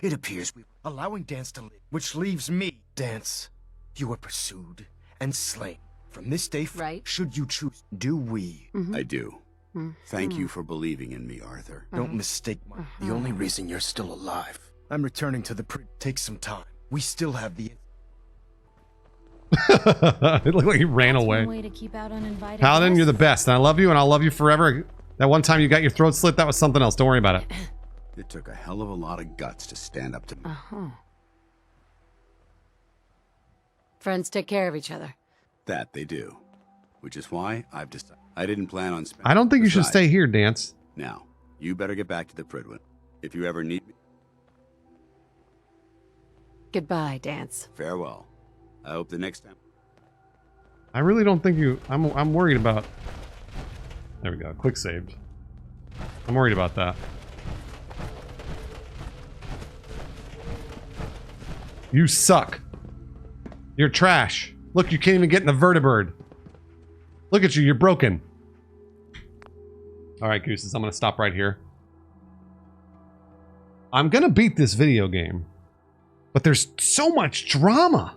it appears we allowing Dance to live, which leaves me. Dance, you were pursued and slain. From this day forward, should you choose, do we? I do. Thank you for believing in me, Arthur. Don't mistake the only reason you're still alive. I'm returning to the Take some time. We still have the... It looked like he ran away. Way to keep out uninvited Paladin, guests. you're the best, and I love you, and I'll love you forever. That one time you got your throat slit, that was something else. Don't worry about it. It took a hell of a lot of guts to stand up to me. Friends take care of each other. That they do. Which is why I've decided. I didn't plan on spending... I don't think you should stay here, Dance. Now, you better get back to the Prydwen. If you ever need me... Goodbye, Dance. Farewell. I hope the next time... I really don't think you... I'm worried about There we go. Quick saved. I'm worried about that. You suck. You're trash. Look, you can't even get in the vertibird. Look at you, you're broken. Alright, Gooses, I'm gonna stop right here. I'm gonna beat this video game. But there's so much drama.